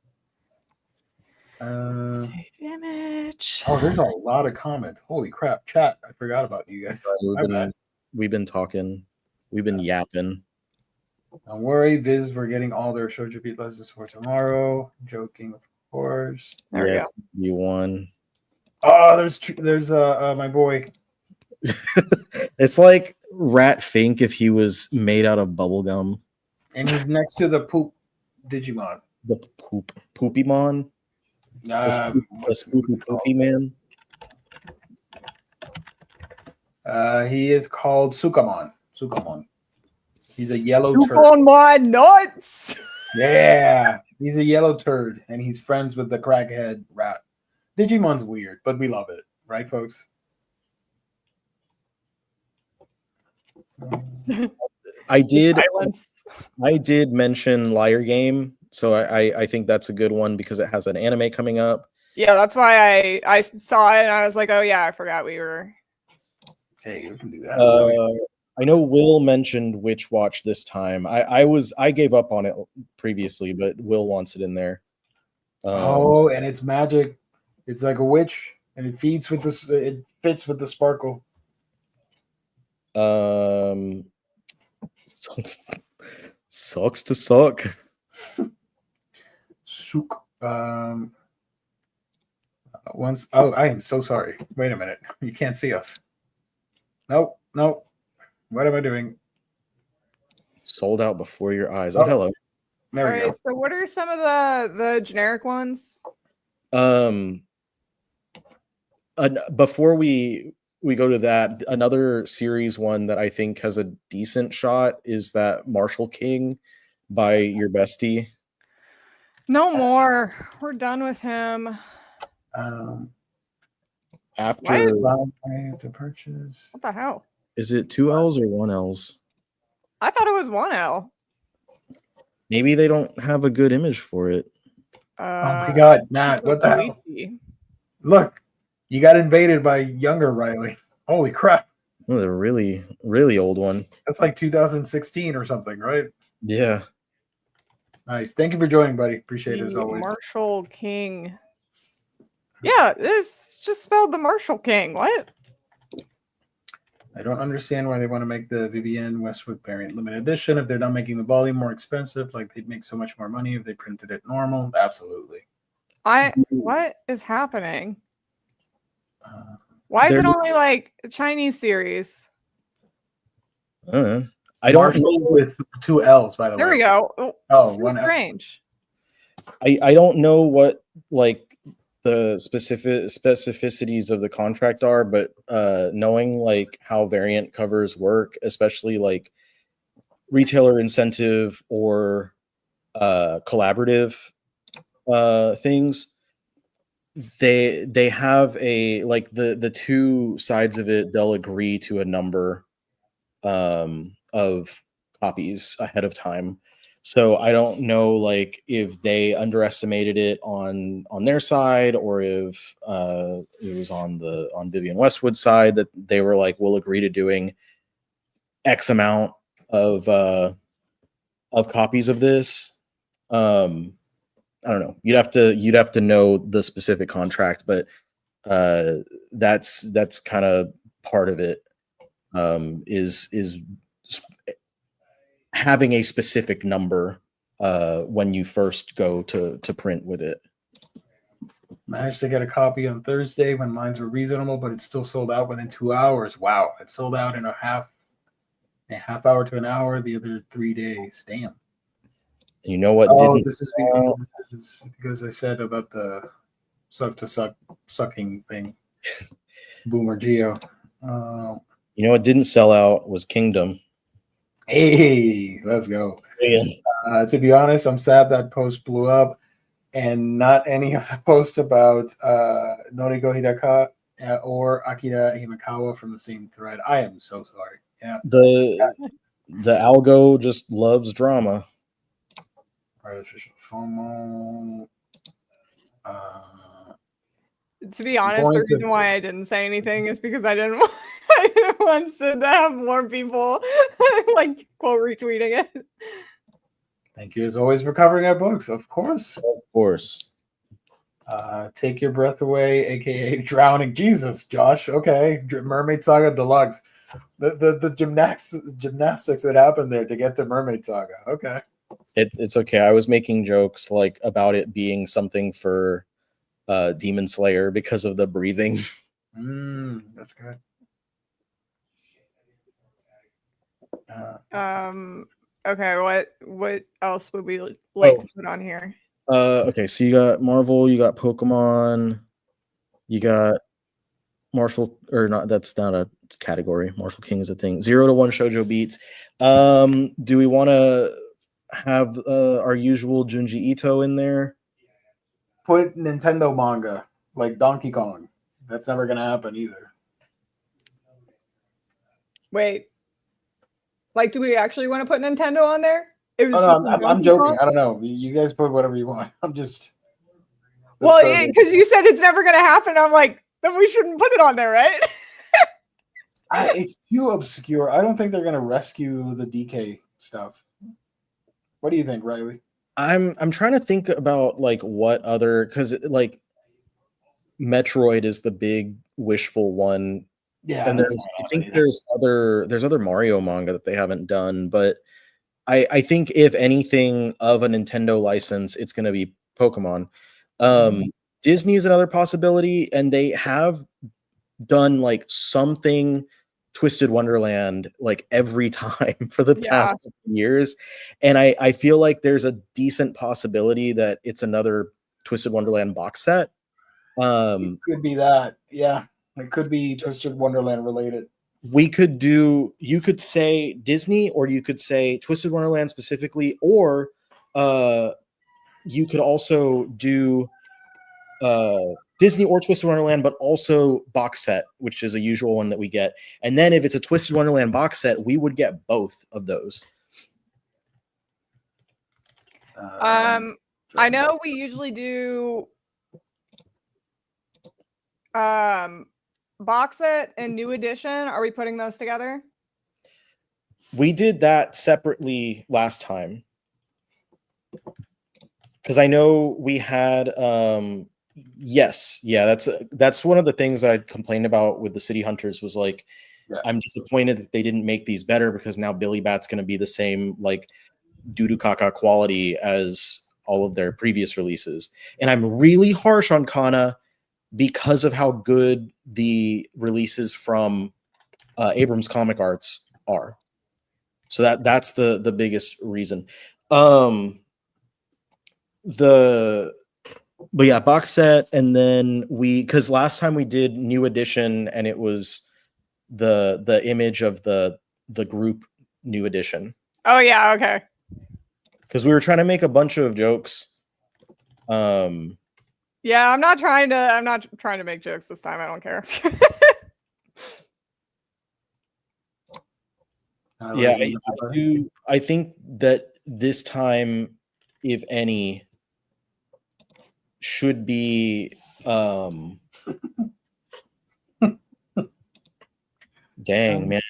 Save image. Oh, there's a lot of comments. Holy crap. Chat. I forgot about you guys. We've been talking. We've been yapping. Don't worry, Viz, we're getting all their short repeat lessons for tomorrow. Joking, of course. There we go. You won. Oh, there's my boy. It's like Rat Fink if he was made out of bubble gum. And he's next to the poop Digimon. The Poopymon. The Spoopy Poopy Man. He is called Sukamon. He's a yellow Poop turd. on my nuts. Yeah, he's a yellow turd, and he's friends with the crackhead rat. Digimon's weird, but we love it, right, folks? I did Silence. mention Liar Game, so I think that's a good one because it has an anime coming up. Yeah, that's why I saw it and I was like, oh yeah, I forgot we were. Hey, we can do that. I know Will mentioned Witch Watch this time. I gave up on it previously, but Will wants it in there. And it's magic. It's like a witch, and it feeds with this. It fits with the sparkle. Sucks to suck. Suk. Once. Oh, I am so sorry. Wait a minute. You can't see us. Nope. What am I doing? Sold out before your eyes. Oh, hello. There we go. So what are some of the generic ones? Before we go to that, another series one that I think has a decent shot is that Marshall King by your bestie. No more. We're done with him. after. To purchase. What the hell? Is it 2 L's or 1 L's? I thought it was 1L. Maybe they don't have a good image for it. Oh my God, Matt! What the hell? Look, you got invaded by younger Riley. Holy crap! Oh, the really, really old one. That's like 2016 or something, right? Yeah. Nice. Thank you for joining, buddy. Appreciate it as The always. Marshall King. Yeah, it's just spelled the Marshall King. What? I don't understand why they want to make the Vivienne Westwood variant limited edition if they're not making the volume more expensive. Like they'd make so much more money if they printed it normal. Absolutely. What is happening? Why is it only like a Chinese series? I don't know. With 2 L's, by the way. There we go. Oh, so 1 L. strange. I don't know what like the specificities of the contract are, but knowing like how variant covers work, especially like retailer incentive or collaborative things, they have a like the two sides of it, they'll agree to a number of copies ahead of time. So I don't know like if they underestimated it on their side or if it was on Vivienne Westwood's side that they were like, we'll agree to doing X amount of copies of this. I don't know. You'd have to know the specific contract, but that's kind of part of it. Is having a specific number when you first go to print with it. Managed to get a copy on Thursday when lines were reasonable, but it's still sold out within 2 hours. Wow, it sold out in a half hour to an hour the other 3 days. Damn. You know what? This is because I said about the sucking thing. Boomer Geo. You know what didn't sell out was Kingdom. Hey, let's go. To be honest, I'm sad that post blew up and not any of the posts about Noriko Hidaka or Akira Himakawa from the same thread. I am so sorry. Yeah. The algo just loves drama. Artificial FOMO. To be honest, the reason why I didn't say anything is because I didn't want Sid to have more people like quote retweeting it. Thank you as always for covering our books. Of course. Of course. Take Your Breath Away, aka Drowning Jesus, Josh. Okay. Mermaid Saga Deluxe. The gymnastics that happened there to get to Mermaid Saga. Okay. It's okay. I was making jokes like about it being something for Demon Slayer because of the breathing. That's good. Okay, what else would we like to put on here? Okay, so you got Marvel, you got Pokemon, you got Marshall, or not, that's not a category. Marshall King is a thing. 0 to 1 shoujo beats. Do we want to have our usual Junji Ito in there? Put Nintendo manga like Donkey Kong. That's never gonna happen either. Wait, like, do we actually want to put Nintendo on there? I'm joking. I don't know. You guys put whatever you want. I'm just. Well, yeah, because you said it's never gonna happen. I'm like, then we shouldn't put it on there, right? It's too obscure. I don't think they're gonna rescue the DK stuff. What do you think, Riley? I'm trying to think about like what other, because like Metroid is the big wishful one. Yeah, and I think there's other Mario manga that they haven't done, but I think if anything of a Nintendo license, it's going to be Pokemon. Disney is another possibility, and they have done like something Twisted Wonderland like every time for the past years, and I feel like there's a decent possibility that it's another Twisted Wonderland box set. It could be that, yeah. It could be Twisted Wonderland related. You could say Disney, or you could say Twisted Wonderland specifically, or you could also do Disney or Twisted Wonderland, but also box set, which is a usual one that we get. And then if it's a Twisted Wonderland box set, we would get both of those. I know we usually do box set and new edition. Are we putting those together? We did that separately last time. Because I know we had yes, yeah, that's one of the things that I complained about with the City Hunters was like, I'm disappointed that they didn't make these better, because now Billy Bat's going to be the same like doo-doo caca quality as all of their previous releases. And I'm really harsh on Kana because of how good the releases from Abrams Comic Arts are. So that's the biggest reason. But yeah, box set, and then because last time we did new edition, and it was the image of the group new edition. Oh yeah, okay. Because we were trying to make a bunch of jokes. Yeah, I'm not trying to make jokes this time. I don't care. Yeah, I think that this time, if any, should be dang, man.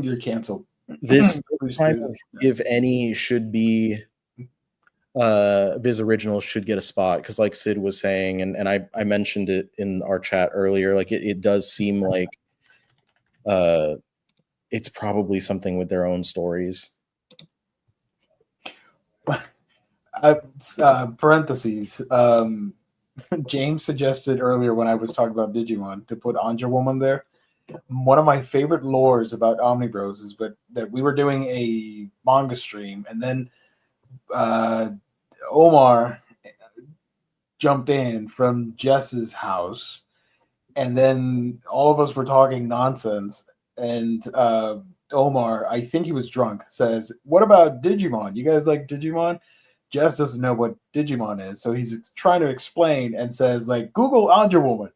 You're canceled. This time, if any, should be Viz Originals should get a spot, because like Sid was saying, and I mentioned it in our chat earlier, like it does seem like it's probably something with their own stories. Parentheses. James suggested earlier when I was talking about Digimon to put Anja Woman there. One of my favorite lores about Omnibros is that we were doing a manga stream, and then Omar jumped in from Jess's house, and then all of us were talking nonsense, and Omar, I think he was drunk, says, "What about Digimon? You guys like Digimon?" Jess doesn't know what Digimon is, so he's trying to explain and says, like, Google Anja Woman.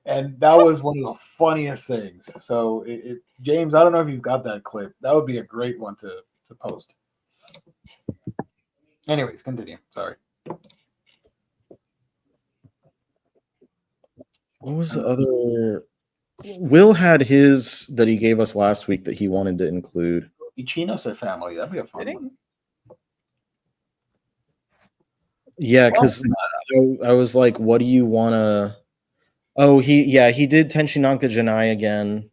And that was one of the funniest things. So, James, I don't know if you've got that clip. That would be a great one to post. Anyways, continue. Sorry. What was the other? Will had his that he gave us last week that he wanted to include. Ichino's family. That'd be a fun one. Yeah, because I was like, what do you want to... Oh, he did Tenshinanka Janai again.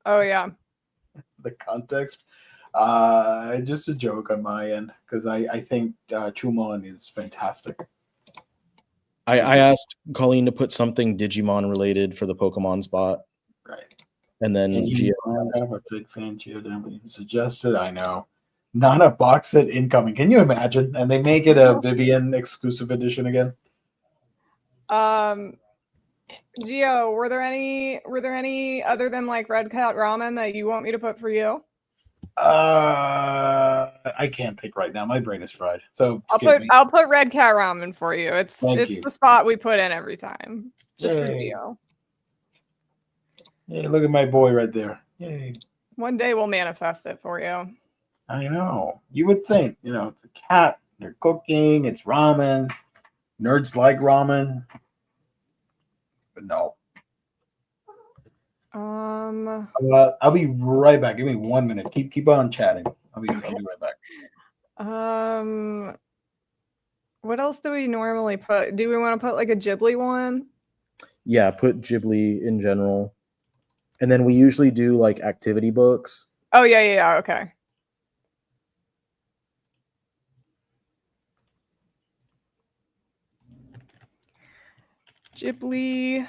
Oh, yeah. The context. Just a joke on my end, because I think Chumon is fantastic. I asked Colleen to put something Digimon related for the Pokemon spot. Right. And then Gio. I'm a big fan. Gio suggested, I know. Not a box set incoming. Can you imagine? And they make it a Vivian exclusive edition again. Gio, were there any other than like Red Cat Ramen that you want me to put for you? I can't think right now. My brain is fried. So I'll put Red Cat Ramen for you. It's the spot we put in every time. Just for Gio. Hey, look at my boy right there. Yay. One day we'll manifest it for you. I know. You would think, it's a cat, they're cooking, it's ramen. Nerds like ramen. But no. I'll be right back. Give me 1 minute. Keep on chatting. I'll be right back. What else do we normally put? Do we want to put like a Ghibli one? Yeah, put Ghibli in general. And then we usually do like activity books. Oh yeah, okay. Ghibli.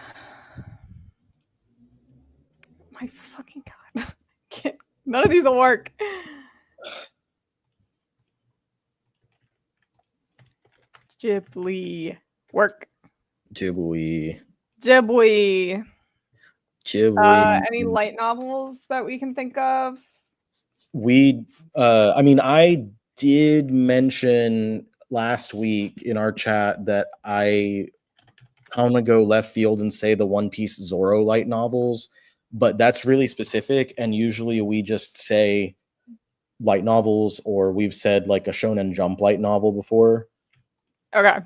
My fucking god. None of these will work. Ghibli. Work. Ghibli. Any light novels that we can think of? I did mention last week in our chat that I I'm gonna go left field and say the One Piece Zoro light novels, but that's really specific, and usually we just say light novels, or we've said like a Shonen Jump light novel before. Okay.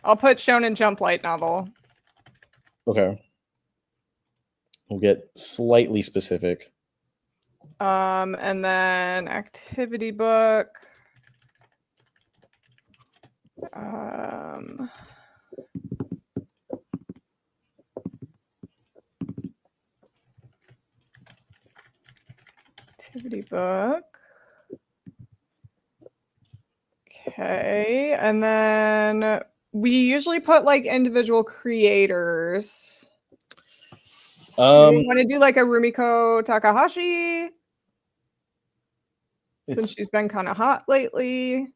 I'll put Shonen Jump light novel. Okay. We'll get slightly specific. And then activity book. Activity book. Okay, and then we usually put like individual creators. Do we want to do like a Rumiko Takahashi? Since she's been kind of hot lately.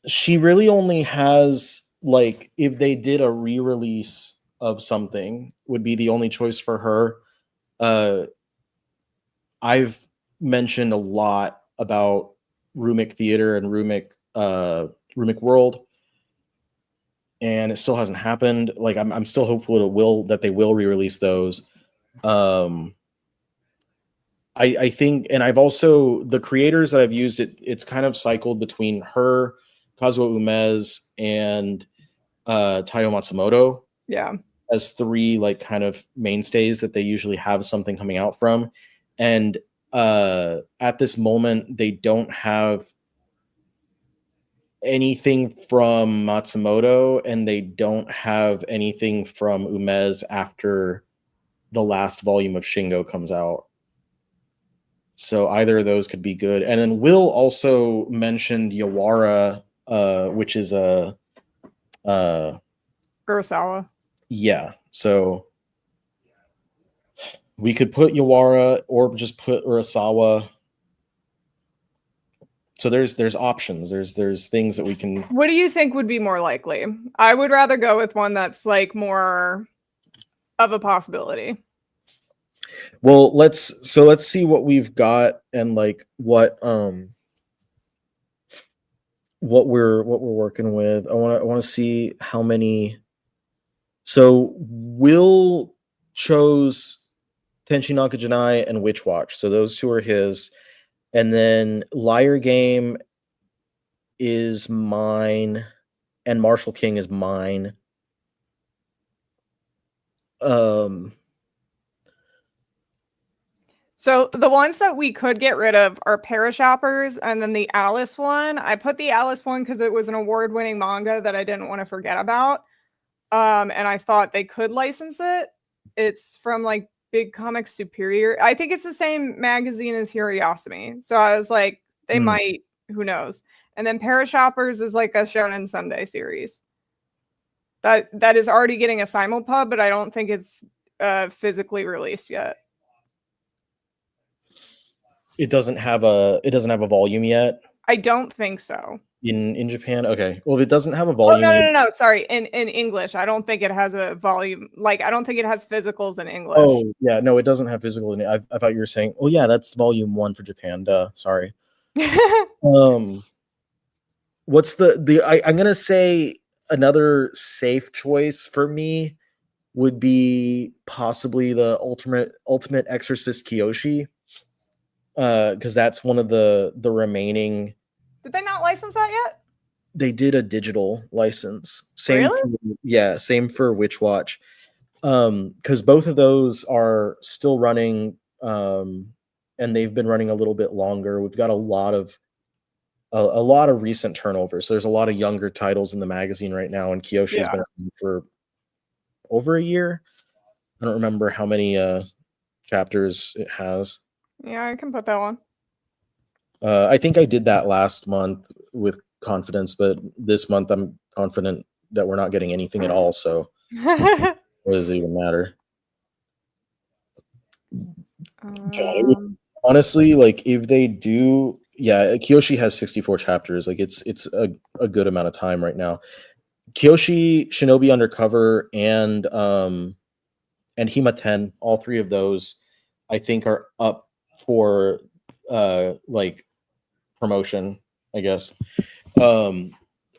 She really only has, like, if they did a re-release of something, would be the only choice for her. I've mentioned a lot about Rumik Theater and Rumik World, and it still hasn't happened. Like, I'm still hopeful that they will re-release those. I think, and I've also, the creators that I've used, it's kind of cycled between her, Kazuo Umez, and Taiyo Matsumoto. Yeah. As three like kind of mainstays that they usually have something coming out from. And at this moment, they don't have anything from Matsumoto, and they don't have anything from Umez after the last volume of Shingo comes out. So either of those could be good. And then Will also mentioned Yawara, which is a Kurosawa. Yeah. So we could put Yawara or just put Urasawa. So there's options. There's things that we can. What do you think would be more likely? I would rather go with one that's like more of a possibility. Well, let's see what we've got and like what we're working with. I want to see how many. So Will chose Tenchi Nakajinai and Witch Watch. So those two are his. And then Liar Game is mine, and Martial King is mine. So the ones that we could get rid of are Parashoppers, and then the Alice one. I put the Alice one because it was an award-winning manga that I didn't want to forget about. And I thought they could license it. It's from like Big Comics Superior. I think it's the same magazine as Hirayasumi. So I was like, they might, who knows. And then Parashoppers is like a Shonen Sunday series. That is already getting a simulpub, but I don't think it's physically released yet. It doesn't have a volume yet. I don't think so. In Japan, okay. Well, if it doesn't have a volume, no. Sorry, in English, I don't think it has a volume. Like, I don't think it has physicals in English. Oh yeah, no, it doesn't have physical in it. I thought you were saying, oh yeah, that's volume 1 for Japan. Sorry. What's I'm gonna say another safe choice for me would be possibly the Ultimate Exorcist Kiyoshi, because that's one of the remaining. Did they not license that yet? They did a digital license. Same for Witch Watch. Because both of those are still running, and they've been running a little bit longer. We've got a lot of recent turnover. So there's a lot of younger titles in the magazine right now, and Kiyoshi has been for over a year. I don't remember how many chapters it has. Yeah, I can put that one. I think I did that last month with confidence, but this month I'm confident that we're not getting anything at all. So what does it even matter? Honestly, like if they do, Kiyoshi has 64 chapters. Like it's a good amount of time right now. Kiyoshi, Shinobi Undercover, and Hima 10, all three of those, I think, are up for like promotion, I guess.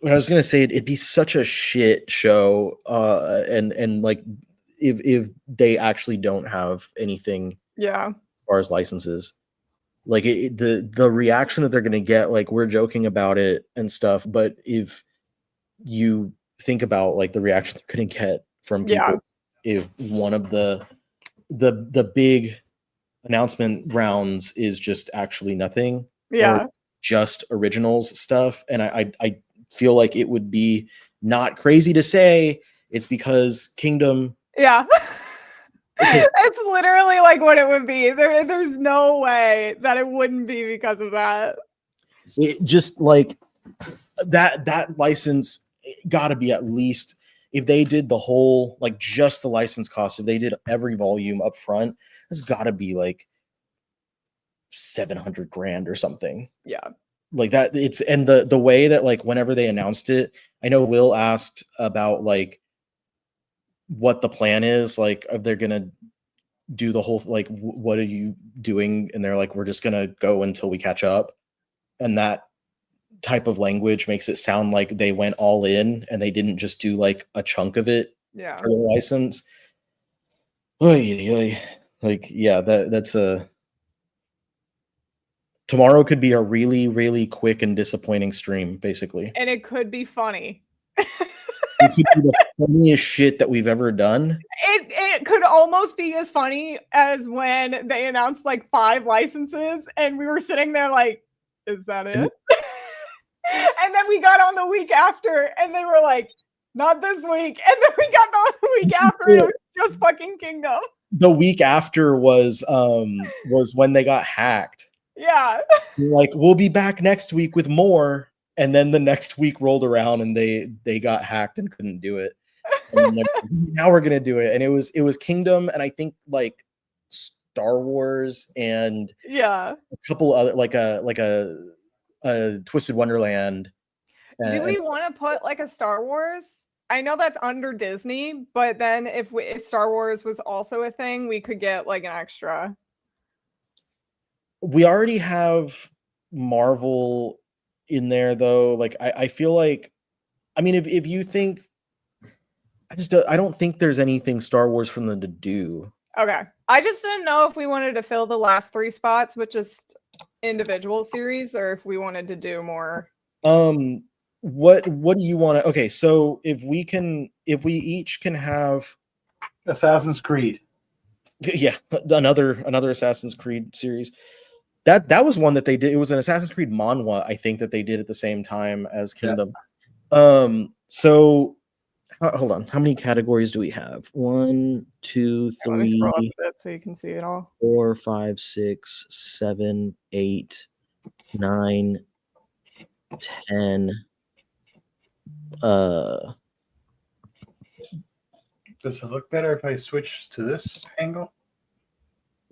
I was gonna say it'd be such a shit show, and like if they actually don't have anything Yeah. as far as licenses, like the reaction that they're gonna get, like we're joking about it and stuff, but if you think about like the reaction they're gonna get from people, if one of the big announcement rounds is just actually nothing, or just originals stuff, and I feel like it would be not crazy to say it's because Kingdom. Yeah. It's literally like what it would be. There's no way that it wouldn't be because of that. It just like that license got to be at least, if they did the whole, like just the license cost, if they did every volume up front, it's got to be like $700,000 or something. Yeah. Like that. It's, and the way that like whenever they announced it, I know Will asked about like what the plan is, like if they're gonna do the whole, like what are you doing, and they're like, we're just gonna go until we catch up, and that type of language makes it sound like they went all in and they didn't just do like a chunk of it for the license. Like yeah, that's a, tomorrow could be a really, really quick and disappointing stream, basically. And it could be funny. It could be the funniest shit that we've ever done. It could almost be as funny as when they announced like 5 licenses and we were sitting there like, is that it? And then we got on the week after and they were like, not this week. And then we got on the week after and it was just fucking Kingdom. The week after was when they got hacked. Yeah. Like, we'll be back next week with more. And then the next week rolled around and they got hacked and couldn't do it. And like, now we're gonna do it. And it was Kingdom, and I think like Star Wars and a couple other, like a Twisted Wonderland. Do we want to put like a Star Wars? I know that's under Disney, but then if Star Wars was also a thing, we could get like an extra. We already have Marvel in there though. Like I feel like, I mean, if you think, I don't think there's anything Star Wars for them to do. Okay. I just didn't know if we wanted to fill the last 3 spots with just individual series or if we wanted to do more. What do you want to, okay, so if we each can have Assassin's Creed. Yeah, another Assassin's Creed series. That was one that they did. It was an Assassin's Creed manhwa, I think, that they did at the same time as Kingdom. Yeah. So hold on. How many categories do we have? 1, 2, 3, scroll up a bit so you can see it all. 4, 5, 6, 7, 8, 9, 10. Does it look better if I switch to this angle?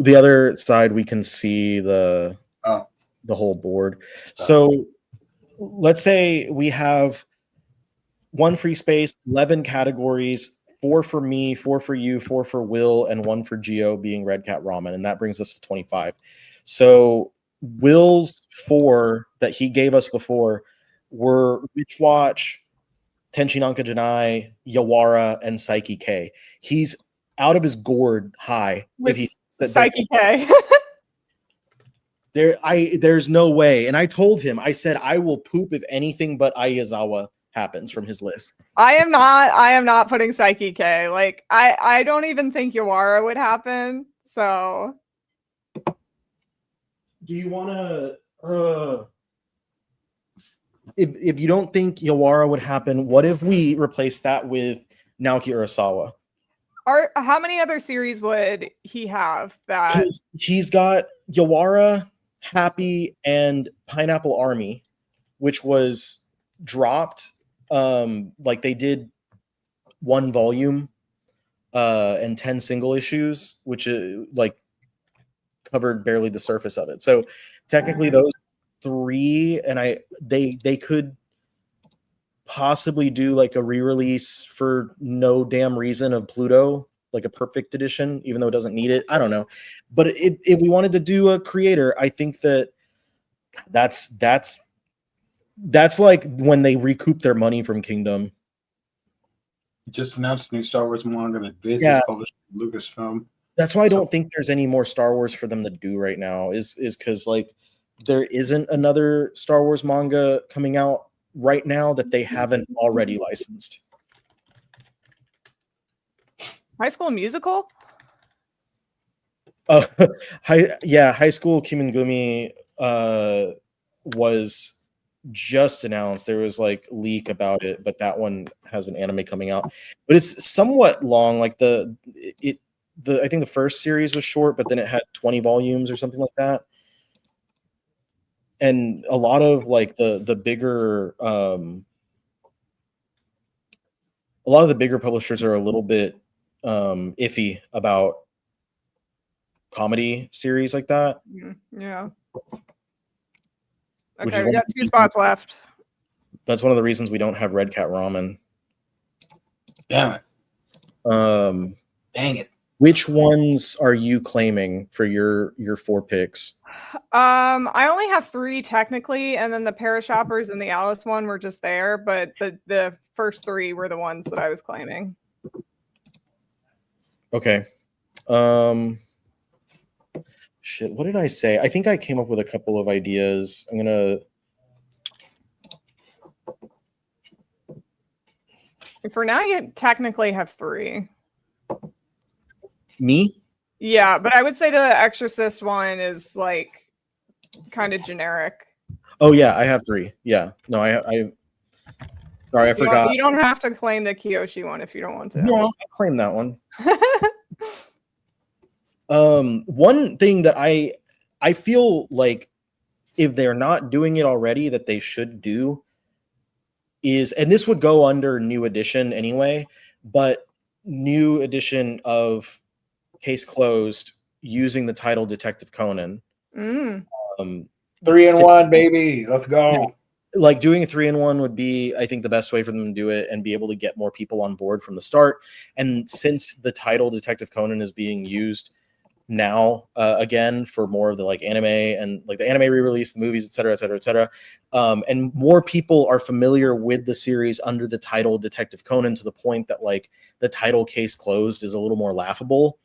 The other side, we can see the whole board. So let's say we have 1 free space, 11 categories, 4 for me, 4 for you, 4 for Will, and 1 for Geo, being Red Cat Ramen, and that brings us to 25. So Will's 4 that he gave us before were Witch Watch, Tenchi Nanka Janai, Yawara, and Psyche K. He's out of his gourd high with if he said Psyche K. There's no way. And I told him, I said, I will poop if anything but Aizawa happens from his list. I am not putting Psyche K. Like I don't even think Yawara would happen. So do you want to if you don't think Yawara would happen, what if we replace that with Naoki Urasawa? How many other series would he have that? He's got Yawara, Happy, and Pineapple Army, which was dropped. Like they did 1 volume and 10 single issues, which like covered barely the surface of it. So technically those 3, and they could possibly do like a re-release for no damn reason of Pluto, like a perfect edition, even though it doesn't need it. I don't know. But if we wanted to do a creator, I think that's That's like when they recoup their money from Kingdom. Just announced a new Star Wars manga that Viz Yeah. is published with Lucasfilm. That's why I don't think there's any more Star Wars for them to do right now. Is because like there isn't another Star Wars manga coming out right now that they haven't already licensed. High School Musical? High School Kimingumi was just announced. There was like leak about it, but that one has an anime coming out. But it's somewhat long. Like I think the first series was short, but then it had 20 volumes or something like that. And a lot of like the bigger a lot of the bigger publishers are a little bit iffy about comedy series like that. Yeah. Which Okay, is we got 2 spots left. That's one of the reasons we don't have Red Cat Ramen. Damn it. Dang it. Which ones are you claiming for your 4 picks? I only have 3 technically, and then the Parashoppers and the Alice one were just there, but the first 3 were the ones that I was claiming. Okay. Shit, what did I say? I think I came up with a couple of ideas. I'm gonna For now, you technically have 3. Me? Yeah, but I would say the Exorcist one is like kind of generic. Oh yeah, I have 3. Yeah. No, I sorry, I forgot. You don't have to claim the Kiyoshi one if you don't want to. No, I'll claim that one. One thing that I feel like if they're not doing it already that they should do is, and this would go under new edition anyway, but new edition of Case Closed using the title Detective Conan. 3-in-1, baby. Let's go. Yeah. Like doing a 3-in-1 would be, I think, the best way for them to do it and be able to get more people on board from the start. And since the title Detective Conan is being used now again for more of the like anime and like the anime re-release, the movies, etc., and more people are familiar with the series under the title Detective Conan to the point that like the title Case Closed is a little more laughable.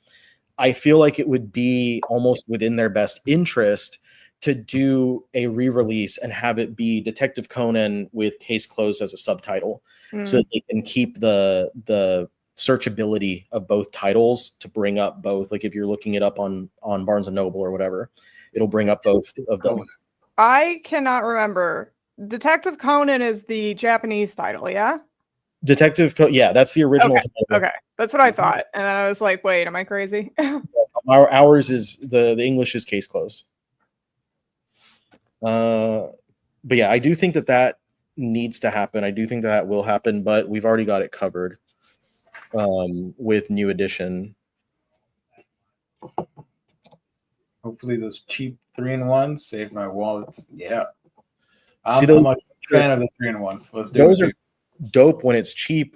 I feel like it would be almost within their best interest to do a re-release and have it be Detective Conan with Case Closed as a subtitle, so that they can keep the searchability of both titles to bring up both. Like if you're looking it up on Barnes and Noble or whatever, it'll bring up both of them. I cannot remember. Detective Conan is the Japanese title, yeah? Yeah, that's the original title. Okay, that's what I thought. And then I was like, wait, am I crazy? Ours is the English is Case Closed. But yeah, I do think that needs to happen. I do think that will happen, but we've already got it covered with new edition. Hopefully those cheap 3-in-1s save my wallet. Yeah. I'm a fan of the 3-in-1s. Let's do those it. Are dope when it's cheap,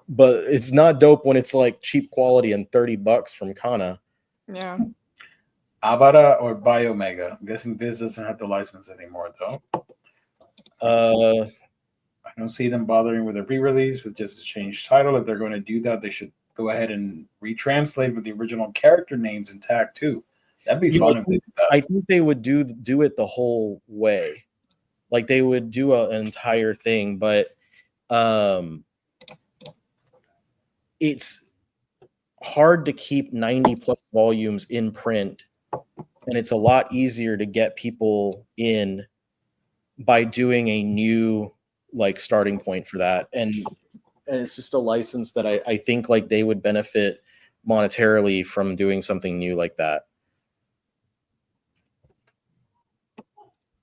but it's not dope when it's like cheap quality and $30 from Kana. Yeah. Avara or Biomega? I'm guessing Viz doesn't have the license anymore, though. I don't see them bothering with a re-release with just a changed title. If they're going to do that, they should go ahead and retranslate with the original character names intact too. That'd be fun if they did that. I think they would do it the whole way. Like they would do an entire thing, but it's hard to keep 90 plus volumes in print, and it's a lot easier to get people in by doing a new like starting point for that. And it's just a license that I think like they would benefit monetarily from doing something new like that.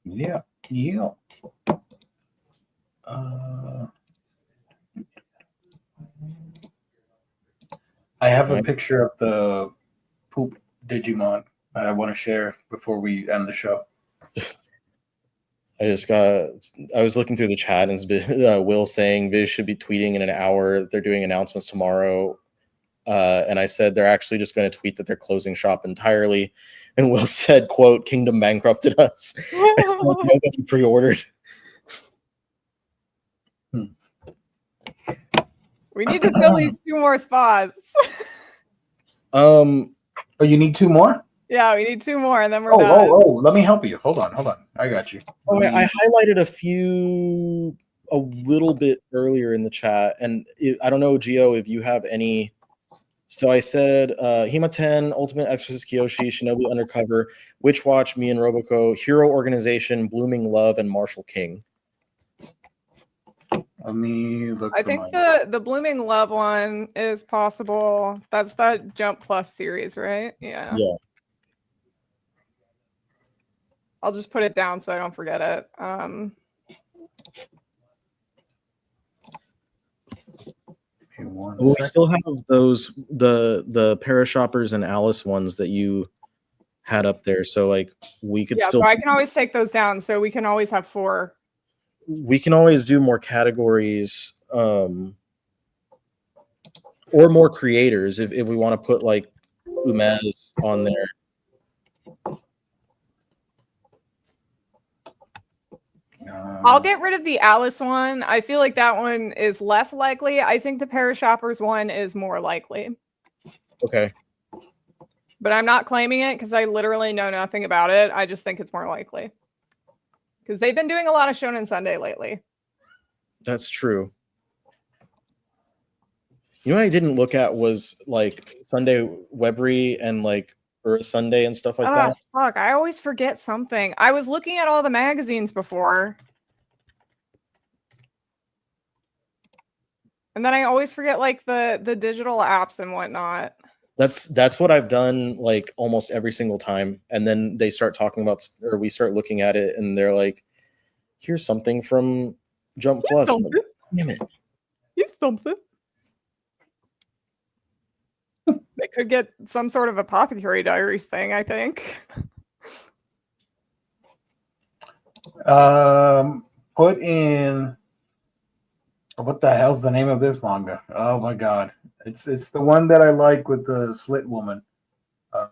Yeah. I have a picture of the poop Digimon I want to share before we end the show. I was looking through the chat and Will saying Viz should be tweeting in an hour. They're doing announcements tomorrow. And I said they're actually just going to tweet that they're closing shop entirely. And Will said, quote, Kingdom bankrupted us. I still nobody pre-ordered. We need to fill these 2 more spots. Oh, you need 2 more? Yeah, we need 2 more, and then we're done. Let me help you. Hold on. I got you. I highlighted a few a little bit earlier in the chat, and I don't know, Gio, if you have any. So I said Hima 10, Ultimate Exorcist Kiyoshi, Shinobi Undercover, Witch Watch, Me and Roboco, Hero Organization, Blooming Love, and Marshall King. Let me look. I think the Blooming Love one is possible. That's that Jump Plus series, right? Yeah. I'll just put it down so I don't forget it. We still have those the Parashoppers and Alice ones that you had up there, so like we could still. So I can always take those down, so we can always have 4. We can always do more categories, or more creators if we want to put like Umez on there. I'll get rid of the Alice one. I feel like that one is less likely. I think the Parashoppers one is more likely. Okay. But I'm not claiming it because I literally know nothing about it. I just think it's more likely. Because they've been doing a lot of Shonen Sunday lately. That's true. You know what I didn't look at was like Sunday Webry and like Earth Sunday and stuff like that. Fuck, I always forget something. I was looking at all the magazines before. And then I always forget like the digital apps and whatnot. That's what I've done like almost every single time. And then they start talking about, or we start looking at it and they're like, here's something from Jump Plus. Like, damn it. Here's something. They could get some sort of Apothecary Diaries thing, I think. Put in, what the hell's the name of this manga? Oh my god. It's the one that I like with the slit woman. Yeah,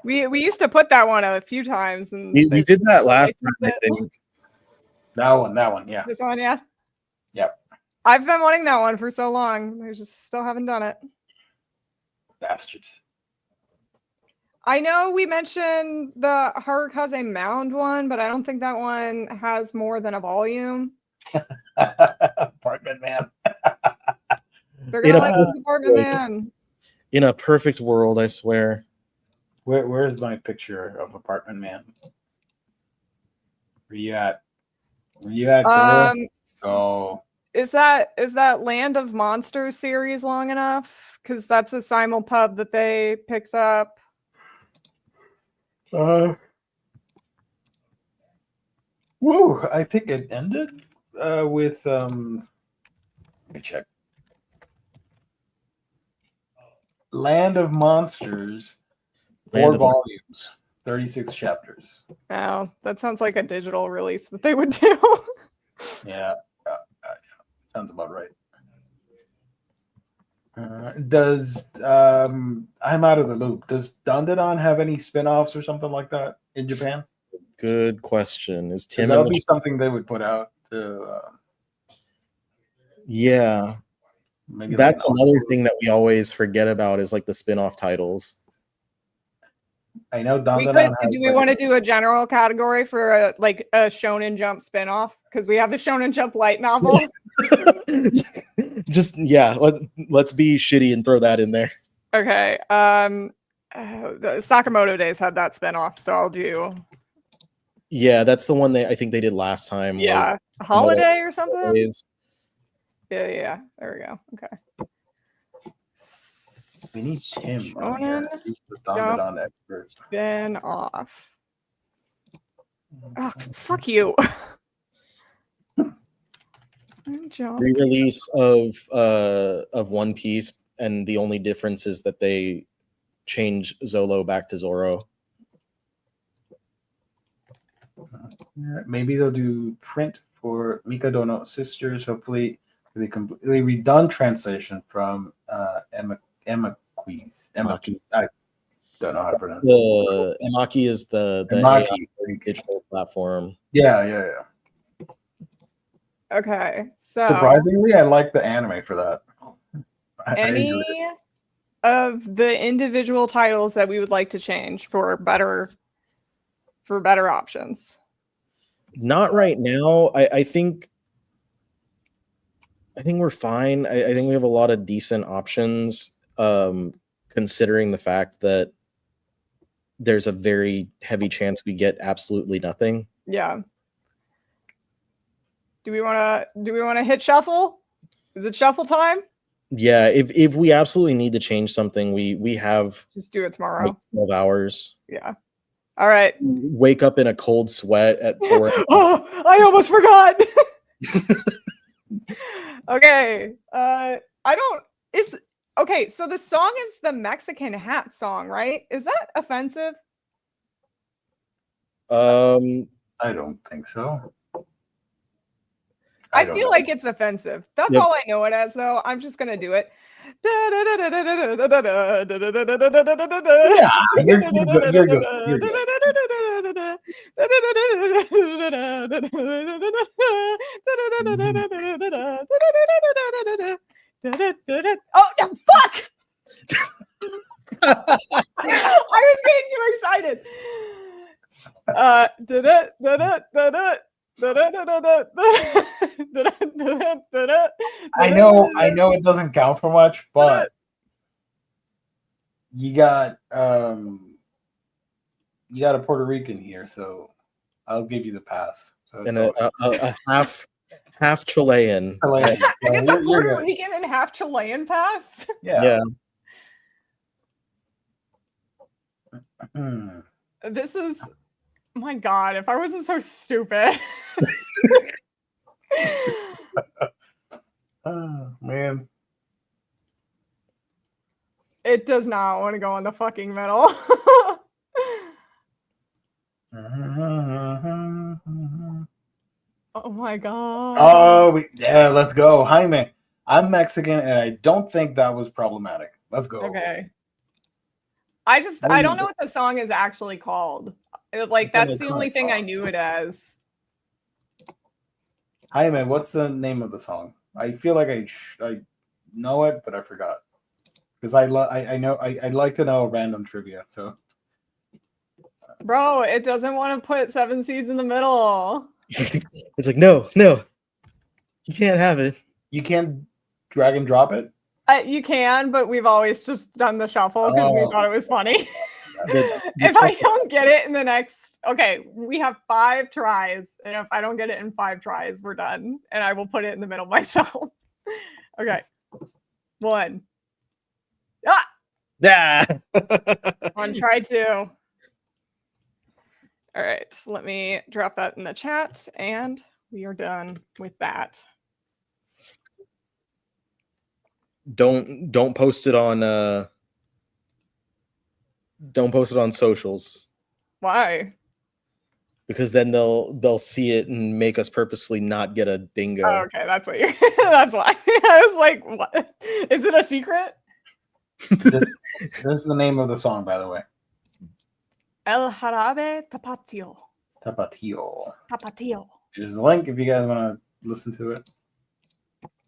we used to put that one a few times, and we did that last time, I think. That one, yeah. This one, yeah. Yep. I've been wanting that one for so long. I just still haven't done it. Bastards. I know we mentioned the Harukaze Mound one, but I don't think that one has more than a volume. Apartment Man. They're gonna like this Apartment Man. In a perfect world, I swear. Where's my picture of Apartment Man? Where you at? Oh. Is that Land of Monsters series long enough? Because that's a simulpub that they picked up. I think it ended with let me check. Land of Monsters, 4 volumes, 36 chapters. Oh, that sounds like a digital release that they would do. Yeah, sounds about right. I'm out of the loop. Does Dandadan have any spin-offs or something like that in Japan? Good question. Is Tim? That would be something they would put out to. Yeah, maybe that's another thing that we always forget about is like the spin-off titles. I know do we want to do a general category for a Shonen Jump spin-off? Because we have a Shonen Jump light novel. Just let's be shitty and throw that in there. Okay. The Sakamoto Days had that spin-off, so I'll do. Yeah, that's the one I think they did last time. Yeah, Holiday or something. Days. Yeah. There we go. Okay. We need Tim on here. Spin off. Oh, fuck you. Re-release of One Piece, and the only difference is that they change Zolo back to Zoro. Maybe they'll do print for Mikado no Sisters. Hopefully, the completely redone translation from Emma Quiz. Don't know how to pronounce it. The Emaki is the Emaki. AI digital platform. Yeah. Okay, so Surprisingly, I like the anime for that. I any enjoyed it. of the individual titles that we would like to change for better options? Not right now. I think we're fine. I think we have a lot of decent options, considering the fact that there's a very heavy chance we get absolutely nothing. Yeah. Do we want to hit shuffle? Is it shuffle time? Yeah, if we absolutely need to change something, we have Just do it tomorrow. like 12 hours. Yeah. All right. Wake up in a cold sweat at 4 a.m. Oh, I almost forgot. Okay. Okay, so the song is the Mexican hat song, right? Is that offensive? I don't think so. I don't feel know. like it's offensive. That's Yep. all I know it as, though. I'm just gonna do it. You're good. You're good. Oh no, fuck! I was getting too excited. I know it doesn't count for much, but you got a Puerto Rican here, so I'll give you the pass. So it's And a half Chilean. Chilean. I So get the you're Puerto good. Rican and half Chilean pass. Yeah. This is, my God, if I wasn't so stupid. Oh, man. It does not want to go in the fucking middle. Oh my God. Oh, yeah, let's go. Jaime, I'm Mexican, and I don't think that was problematic. Let's go. Okay. I don't know what the song is actually called. That's the only thing I knew it as. Jaime, what's the name of the song? I feel like I know it, but I forgot. Because I like to know random trivia. So, Bro, it doesn't want to put 7 Seas in the middle. It's like, no, you can't have it. you can't drag and drop it? You can, but we've always just done the shuffle because we thought it was funny. The If I don't get it in the next, okay, we have 5 tries, and if I don't get it in 5 tries, we're done, and I will put it in the middle myself. Okay, 1. Ah, Yeah. on try 2. All right, so let me drop that in the chat, and we are done with that. Don't post it on socials, Why? because then they'll see it and make us purposely not get a bingo. Oh, okay, that's what you're. That's why. I was like, "What? Is it a secret?" This is the name of the song, by the way. El Jarabe Tapatio. Tapatio. Tapatio. Here's the link if you guys want to listen to it.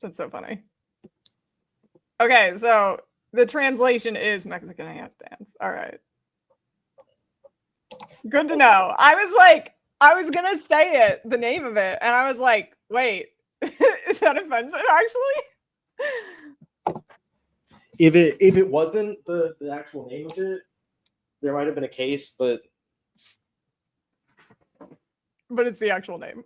That's so funny. Okay, so the translation is Mexican hand dance. All right. Good to know. I was gonna say it, the name of it, and I was like, wait, is that offensive actually? If it wasn't the actual name of it, there might have been a case, but But it's the actual name.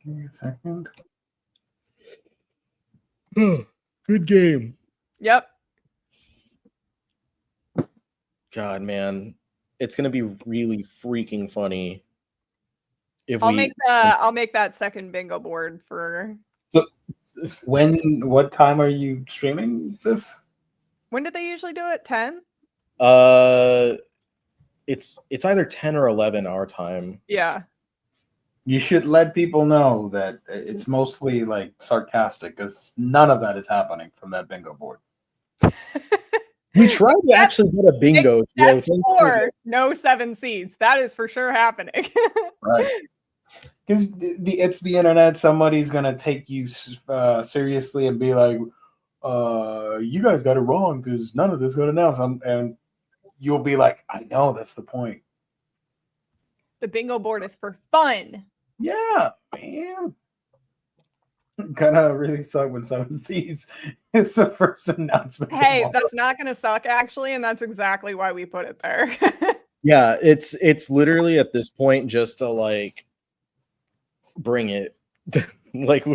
Give me a second. good game. Yep. God, man, it's gonna be really freaking funny if I'll make that second bingo board for. What time are you streaming this? When did they usually do it? 10? It's either 10 or 11 our time. Yeah. You should let people know that it's mostly like sarcastic because none of that is happening from that bingo board. We tried to actually get a bingo. Except for no 7 seeds. That is for sure happening. Right. Because it's the internet. Somebody's going to take you seriously and be like, you guys got it wrong because none of this got announced. And you'll be like, I know, that's the point. The bingo board is for fun. Yeah, man. Kind of really suck when 7 seeds is the first announcement. Hey, that's not going to suck, actually, and that's exactly why we put it there. Yeah, it's literally at this point just to like bring it. Like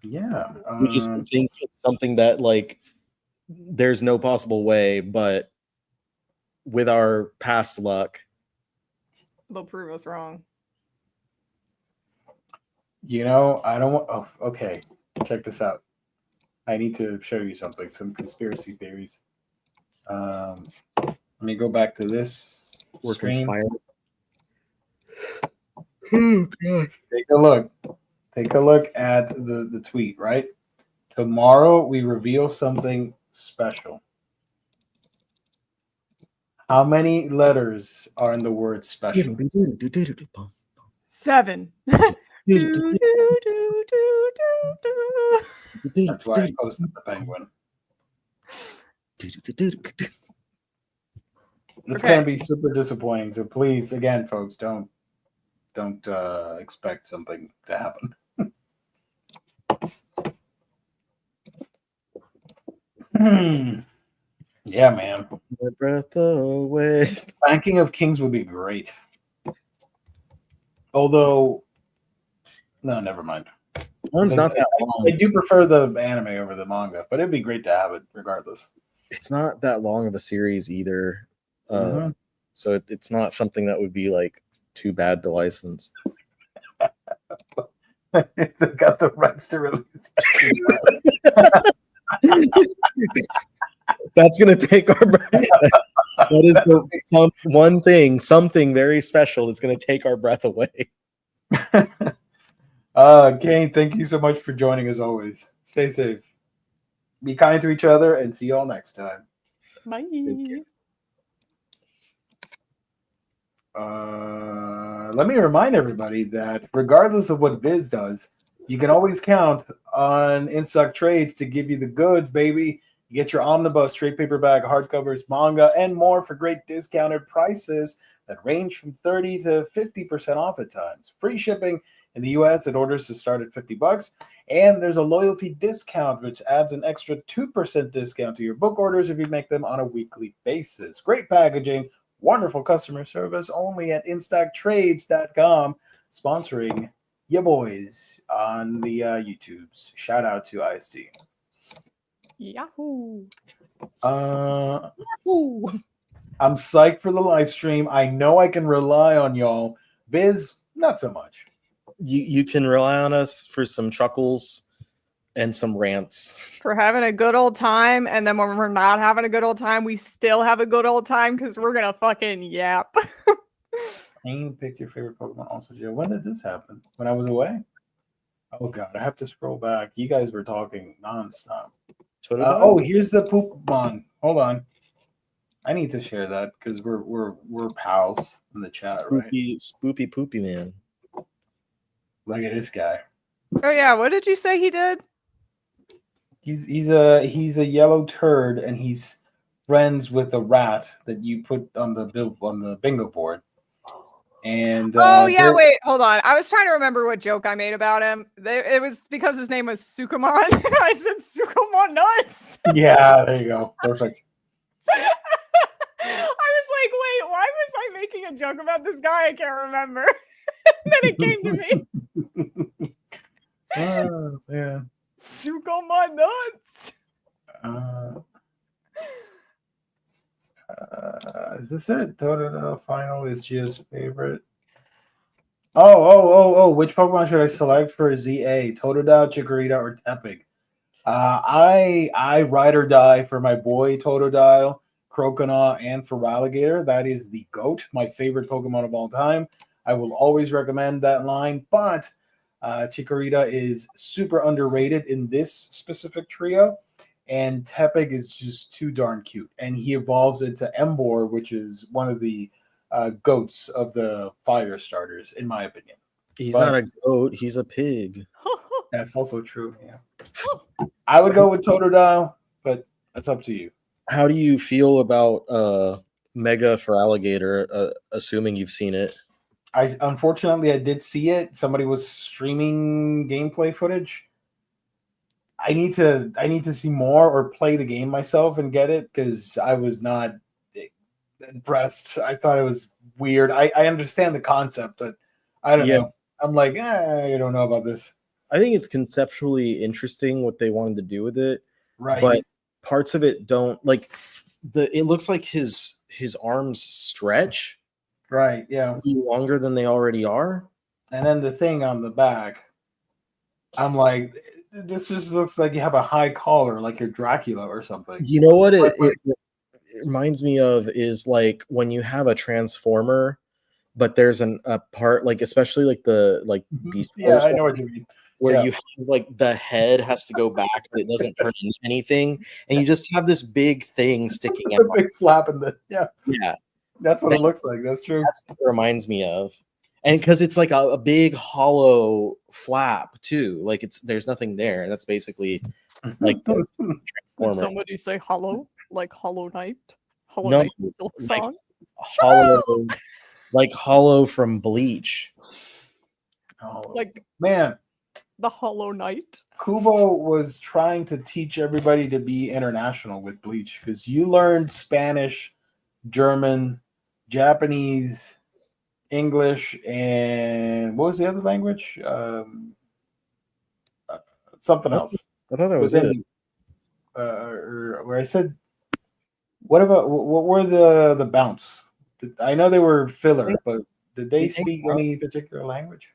yeah, we just think it's something that like there's no possible way, but with our past luck, they'll prove us wrong. You know, I don't want. Oh, okay. Check this out. I need to show you something. Some conspiracy theories. Let me go back to this we're screen. conspired. Oh, God. Take a look. Take a look at the tweet. Right. Tomorrow we reveal something special. How many letters are in the word special? 7. That's why I posted the penguin. It's going to be super disappointing. So please, again, folks, don't expect something to happen. Yeah, man. My breath away. Ranking of Kings would be great. Although, no, never mind. One's not that long. I do prefer the anime over the manga, but it'd be great to have it regardless. It's not that long of a series either. So it's not something that would be like too bad to license. They got the rights to release. That's gonna take our breath. That is one thing, something very special that's gonna take our breath away. Kane, thank you so much for joining as always. Stay safe. Be kind to each other and see you all next time. Bye. Let me remind everybody that regardless of what Viz does, you can always count on In-Stock Trades to give you the goods, baby. You get your Omnibus, trade paperback, hardcovers, manga, and more for great discounted prices that range from 30 to 50% off at times. Free shipping in the US at orders to start at $50. And there's a loyalty discount, which adds an extra 2% discount to your book orders if you make them on a weekly basis. Great packaging, wonderful customer service, only at InStockTrades.com, sponsoring ya boys on the YouTubes. Shout out to IST. Yahoo! Yahoo! I'm psyched for the live stream. I know I can rely on y'all. Biz, not so much. You can rely on us for some chuckles and some rants. For having a good old time, and then when we're not having a good old time, we still have a good old time because we're gonna fucking yap. Kane picked your favorite Pokemon also, Joe. When did this happen? When I was away? Oh god, I have to scroll back. You guys were talking nonstop. Here's the Poopmon. Hold on. I need to share that because we're pals in the chat, right? Spoopy poopy man. Look at this guy. Oh yeah, what did you say he did? He's a yellow turd, and he's friends with a rat that you put on the bingo board. And wait, hold on. I was trying to remember what joke I made about him. It was because his name was Sukumon. I said Sukumon nuts. Yeah, there you go. Perfect. I was like, wait, why was I making a joke about this guy? I can't remember. And then it came to me. Oh, yeah. Sukumon nuts. Is this it? Totodile final is Gia's favorite. Oh! Which Pokemon should I select for ZA? Totodile, Chikorita, or Tepig? I ride or die for my boy Totodile. Croconaw and for Alligator. That is the GOAT, my favorite Pokemon of all time. I will always recommend that line, but Chikorita is super underrated in this specific trio, and Tepig is just too darn cute. And he evolves into Emboar, which is one of the goats of the fire starters, in my opinion. He's But- not a goat. He's a pig. That's also true. Yeah, I would go with Totodile, but that's up to you. How do you feel about Mega for Alligator? Assuming you've seen it. Unfortunately I did see it. Somebody was streaming gameplay footage. I need to see more or play the game myself and get it because I was not impressed. I thought it was weird. I understand the concept, but I don't know. I'm like, I don't know about this. I think it's conceptually interesting what they wanted to do with it, Right. but parts of it don't like it looks like his arms stretch Right, yeah. longer than they already are. And then the thing on the back, I'm like, this just looks like you have a high collar, like you're Dracula or something. You know what it reminds me of is like when you have a transformer, but there's a part like especially like the Beast Wars I know what you mean. where Yeah. you have like the head has to go back, but it doesn't turn into anything, and you just have this big thing sticking out. A big flap in the Yeah, that's what it looks like. That's true. that's what it reminds me of, and because it's like a big hollow flap too, like there's nothing there, and that's basically like the Did transformer. somebody say hollow? Like Hollow Knight? Hollow No, Knight Silk like- Song? Hollow, like Hollow from Bleach. Oh, Like man, the Hollow Knight? Kubo was trying to teach everybody to be international with Bleach because you learned Spanish, German, Japanese, English, and what was the other language? Something else. I thought that was it. Where I said, what were the bounce? I know they were filler, but did they speak any particular language?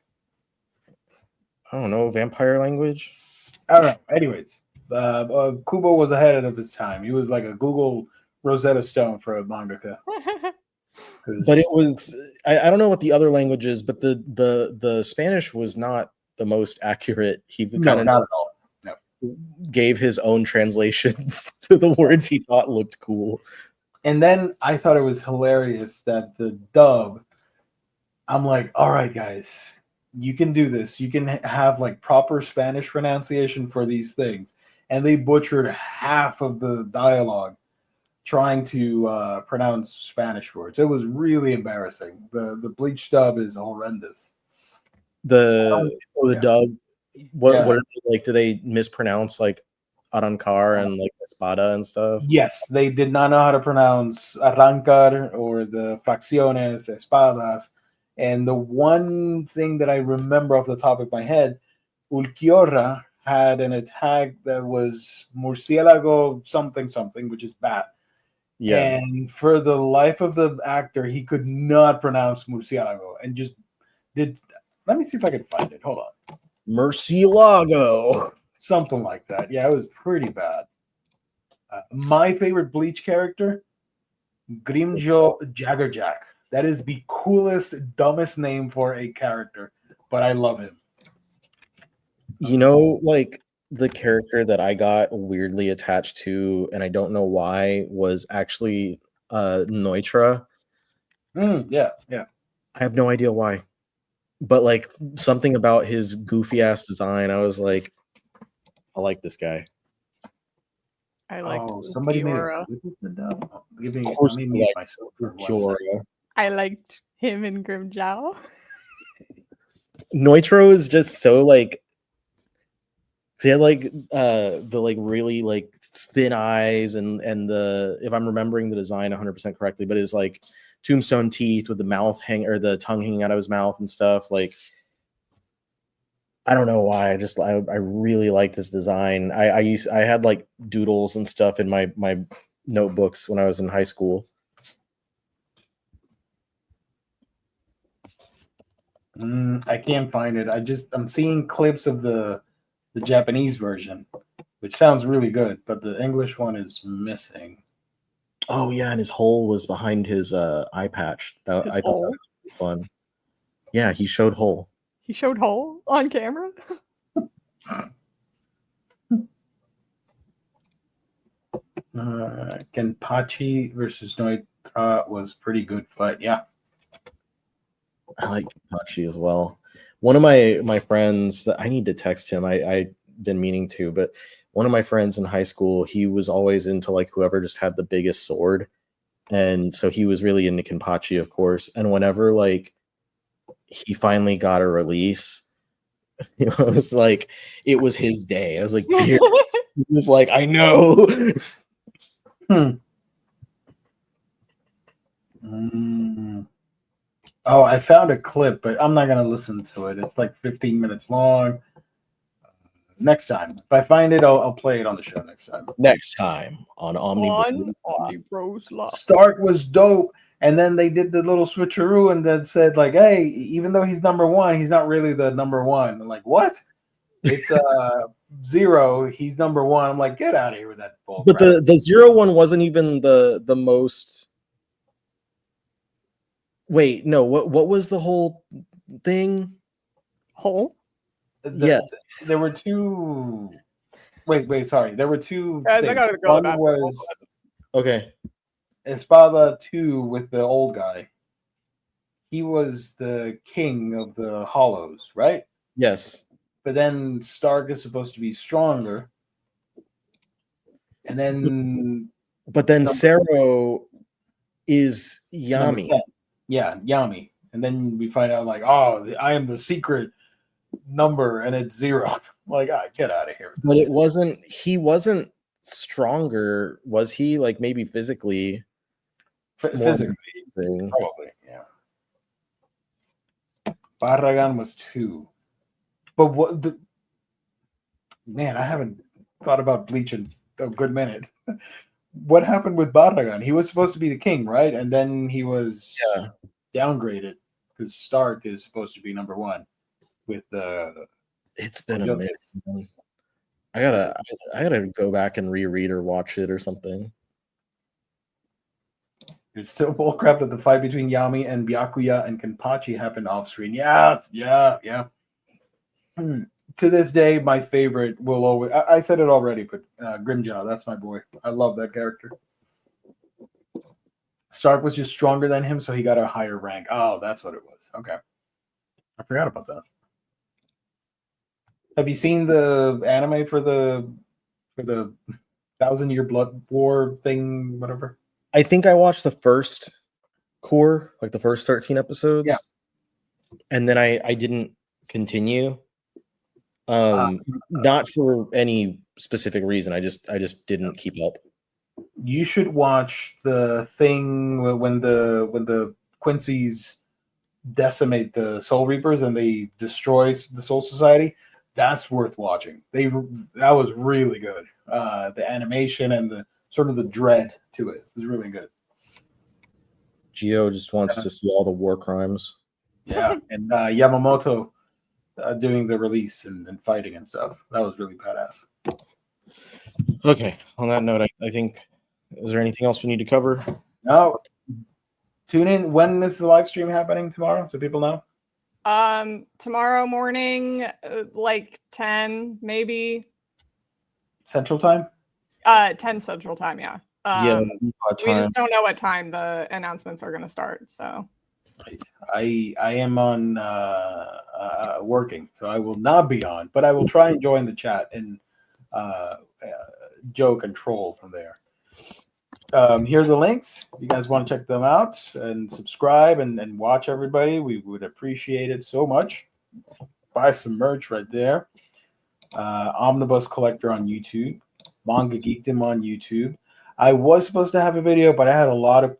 I don't know, vampire language. I don't know. Anyways, Kubo was ahead of his time. He was like a Google Rosetta Stone for a mangaka. But it was I don't know what the other language is, but the Spanish was not the most accurate. He kind of not at all. gave his own translations to the words he thought looked cool. And then I thought it was hilarious that the dub, I'm like, all right, guys, you can do this. You can have like proper Spanish pronunciation for these things. And they butchered half of the dialogue trying to pronounce Spanish words. It was really embarrassing. The Bleach dub is horrendous. The dub, what Yeah. are they, like? Do they mispronounce like arrancar and like espada and stuff? Yes, they did not know how to pronounce arrancar or the fracciones, espadas. And the one thing that I remember off the top of my head, Ulquiorra had an attack that was murciélago something something, which is bat. Yeah. And for the life of the actor, he could not pronounce murciélago and just did. Let me see if I can find it. Hold on. Murcielago. Something like that. Yeah, it was pretty bad. My favorite Bleach character, Grimjo Jaggerjack. That is the coolest, dumbest name for a character, but I love him. You know, like the character that I got weirdly attached to, and I don't know why, was actually Neutra. Yeah. I have no idea why. But like something about his goofy ass design, I was like, I like this guy. I like somebody made Ulquiorra. a clip of the dub. Give me, Of course let me you mute like myself for 1 Kiora. second. I liked him in Grimjow. Neutro is just so like he had like the like really like thin eyes and the, if I'm remembering the design 100% correctly, but his like tombstone teeth with the mouth or the tongue hanging out of his mouth and stuff. Like I don't know why. I really liked his design. I had like doodles and stuff in my notebooks when I was in high school. I can't find it. I'm seeing clips of the Japanese version, which sounds really good, but the English one is missing. Oh yeah, and his hole was behind his eye patch. His I thought that hole. was fun. Yeah, he showed hole. He showed hole on camera. Kenpachi versus Noitra was pretty good fight. Yeah. I like Hachi as well. One of my friends that I need to text him. I been meaning to, but one of my friends in high school, he was always into like whoever just had the biggest sword, and so he was really into Kenpachi, of course. And whenever like he finally got a release, it was like it was his day. I was like, here. He was like, I know. Oh, I found a clip, but I'm not gonna listen to it. It's like 15 minutes long. Next time, if I find it, I'll play it on the show next time. Next time on On Omnibros. Omnibros Live. Stark was dope, and then they did the little switcheroo and then said like, "Hey, even though he's number one, he's not really the number one." I'm like, what? It's Zero. He's number one. I'm like, get out of here with that bull But crap. the 0 one wasn't even the most. Wait, no. What was the whole thing? Hole. Yes. There were two. Wait. Sorry, there were two. Guys, I things. gotta go. One was Okay. Espada 2 with the old guy. He was the king of the Hollows, right? Yes. But then Stark is supposed to be stronger. And then But then Sero is number Yami. 10. Yeah, Yami. And then we find out like, oh, I am the secret number and it's 0. I'm like, get out of here. But he wasn't stronger, was he? Like maybe physically. Physically, probably, yeah. Barragan was 2. But man, I haven't thought about Bleach in a good minute. What happened with Barragan? He was supposed to be the king, right? And then he was downgraded because Stark is supposed to be number 1 with the. It's been a minute. I gotta go back and reread or watch it or something. It's still bullcrap that the fight between Yami and Byakuya and Kenpachi happened off screen. Yes, yeah. To this day, my favorite will always. I said it already, but Grimjaw, that's my boy. I love that character. Stark was just stronger than him, so he got a higher rank. Oh, that's what it was. Okay, I forgot about that. Have you seen the anime for the 1,000-Year Blood War thing, whatever? I think I watched the first core, like the first 13 episodes. Yeah. And then I didn't continue. Not for any specific reason. I just didn't keep up. You should watch the thing when the Quincy's decimate the Soul Reapers and they destroy the Soul Society. That's worth watching. That was really good. The animation and the sort of the dread to it was really good. Gio just wants to see all the war crimes. Yeah, and Yamamoto doing the release and fighting and stuff. That was really badass. Okay. On that note, I think, is there anything else we need to cover? No. Tune in. When is the live stream happening tomorrow? So people know. Tomorrow morning, like 10, maybe. Central Time? 10 Central Time, yeah. We time. just don't know what time the announcements are going to start, so. I am on working, so I will not be on, but I will try and join the chat and Joe control from there. Here are the links. If you guys want to check them out and subscribe and watch everybody, we would appreciate it so much. Buy some merch right there. Omnibus Collector on YouTube. Manga Geekdom on YouTube. I was supposed to have a video, but I had a lot of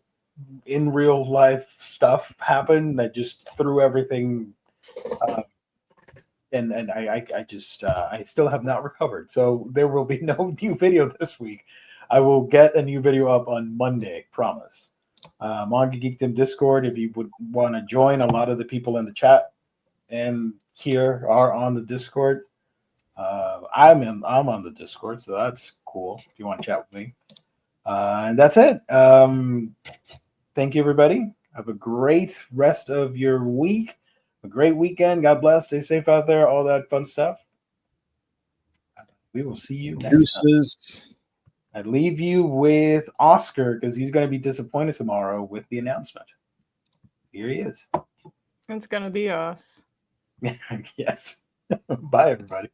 in real life stuff happen that just threw everything. And I still have not recovered. So there will be no new video this week. I will get a new video up on Monday, promise. Manga Geekdom Discord, if you would want to join, a lot of the people in the chat and here are on the Discord. I'm on the Discord, so that's cool if you want to chat with me. And that's it. Thank you, everybody. Have a great rest of your week. A great weekend. God bless. Stay safe out there. All that fun stuff. We will see you next time. Deuces. I leave you with Oscar because he's going to be disappointed tomorrow with the announcement. Here he is. It's gonna be us. Yes. Bye, everybody.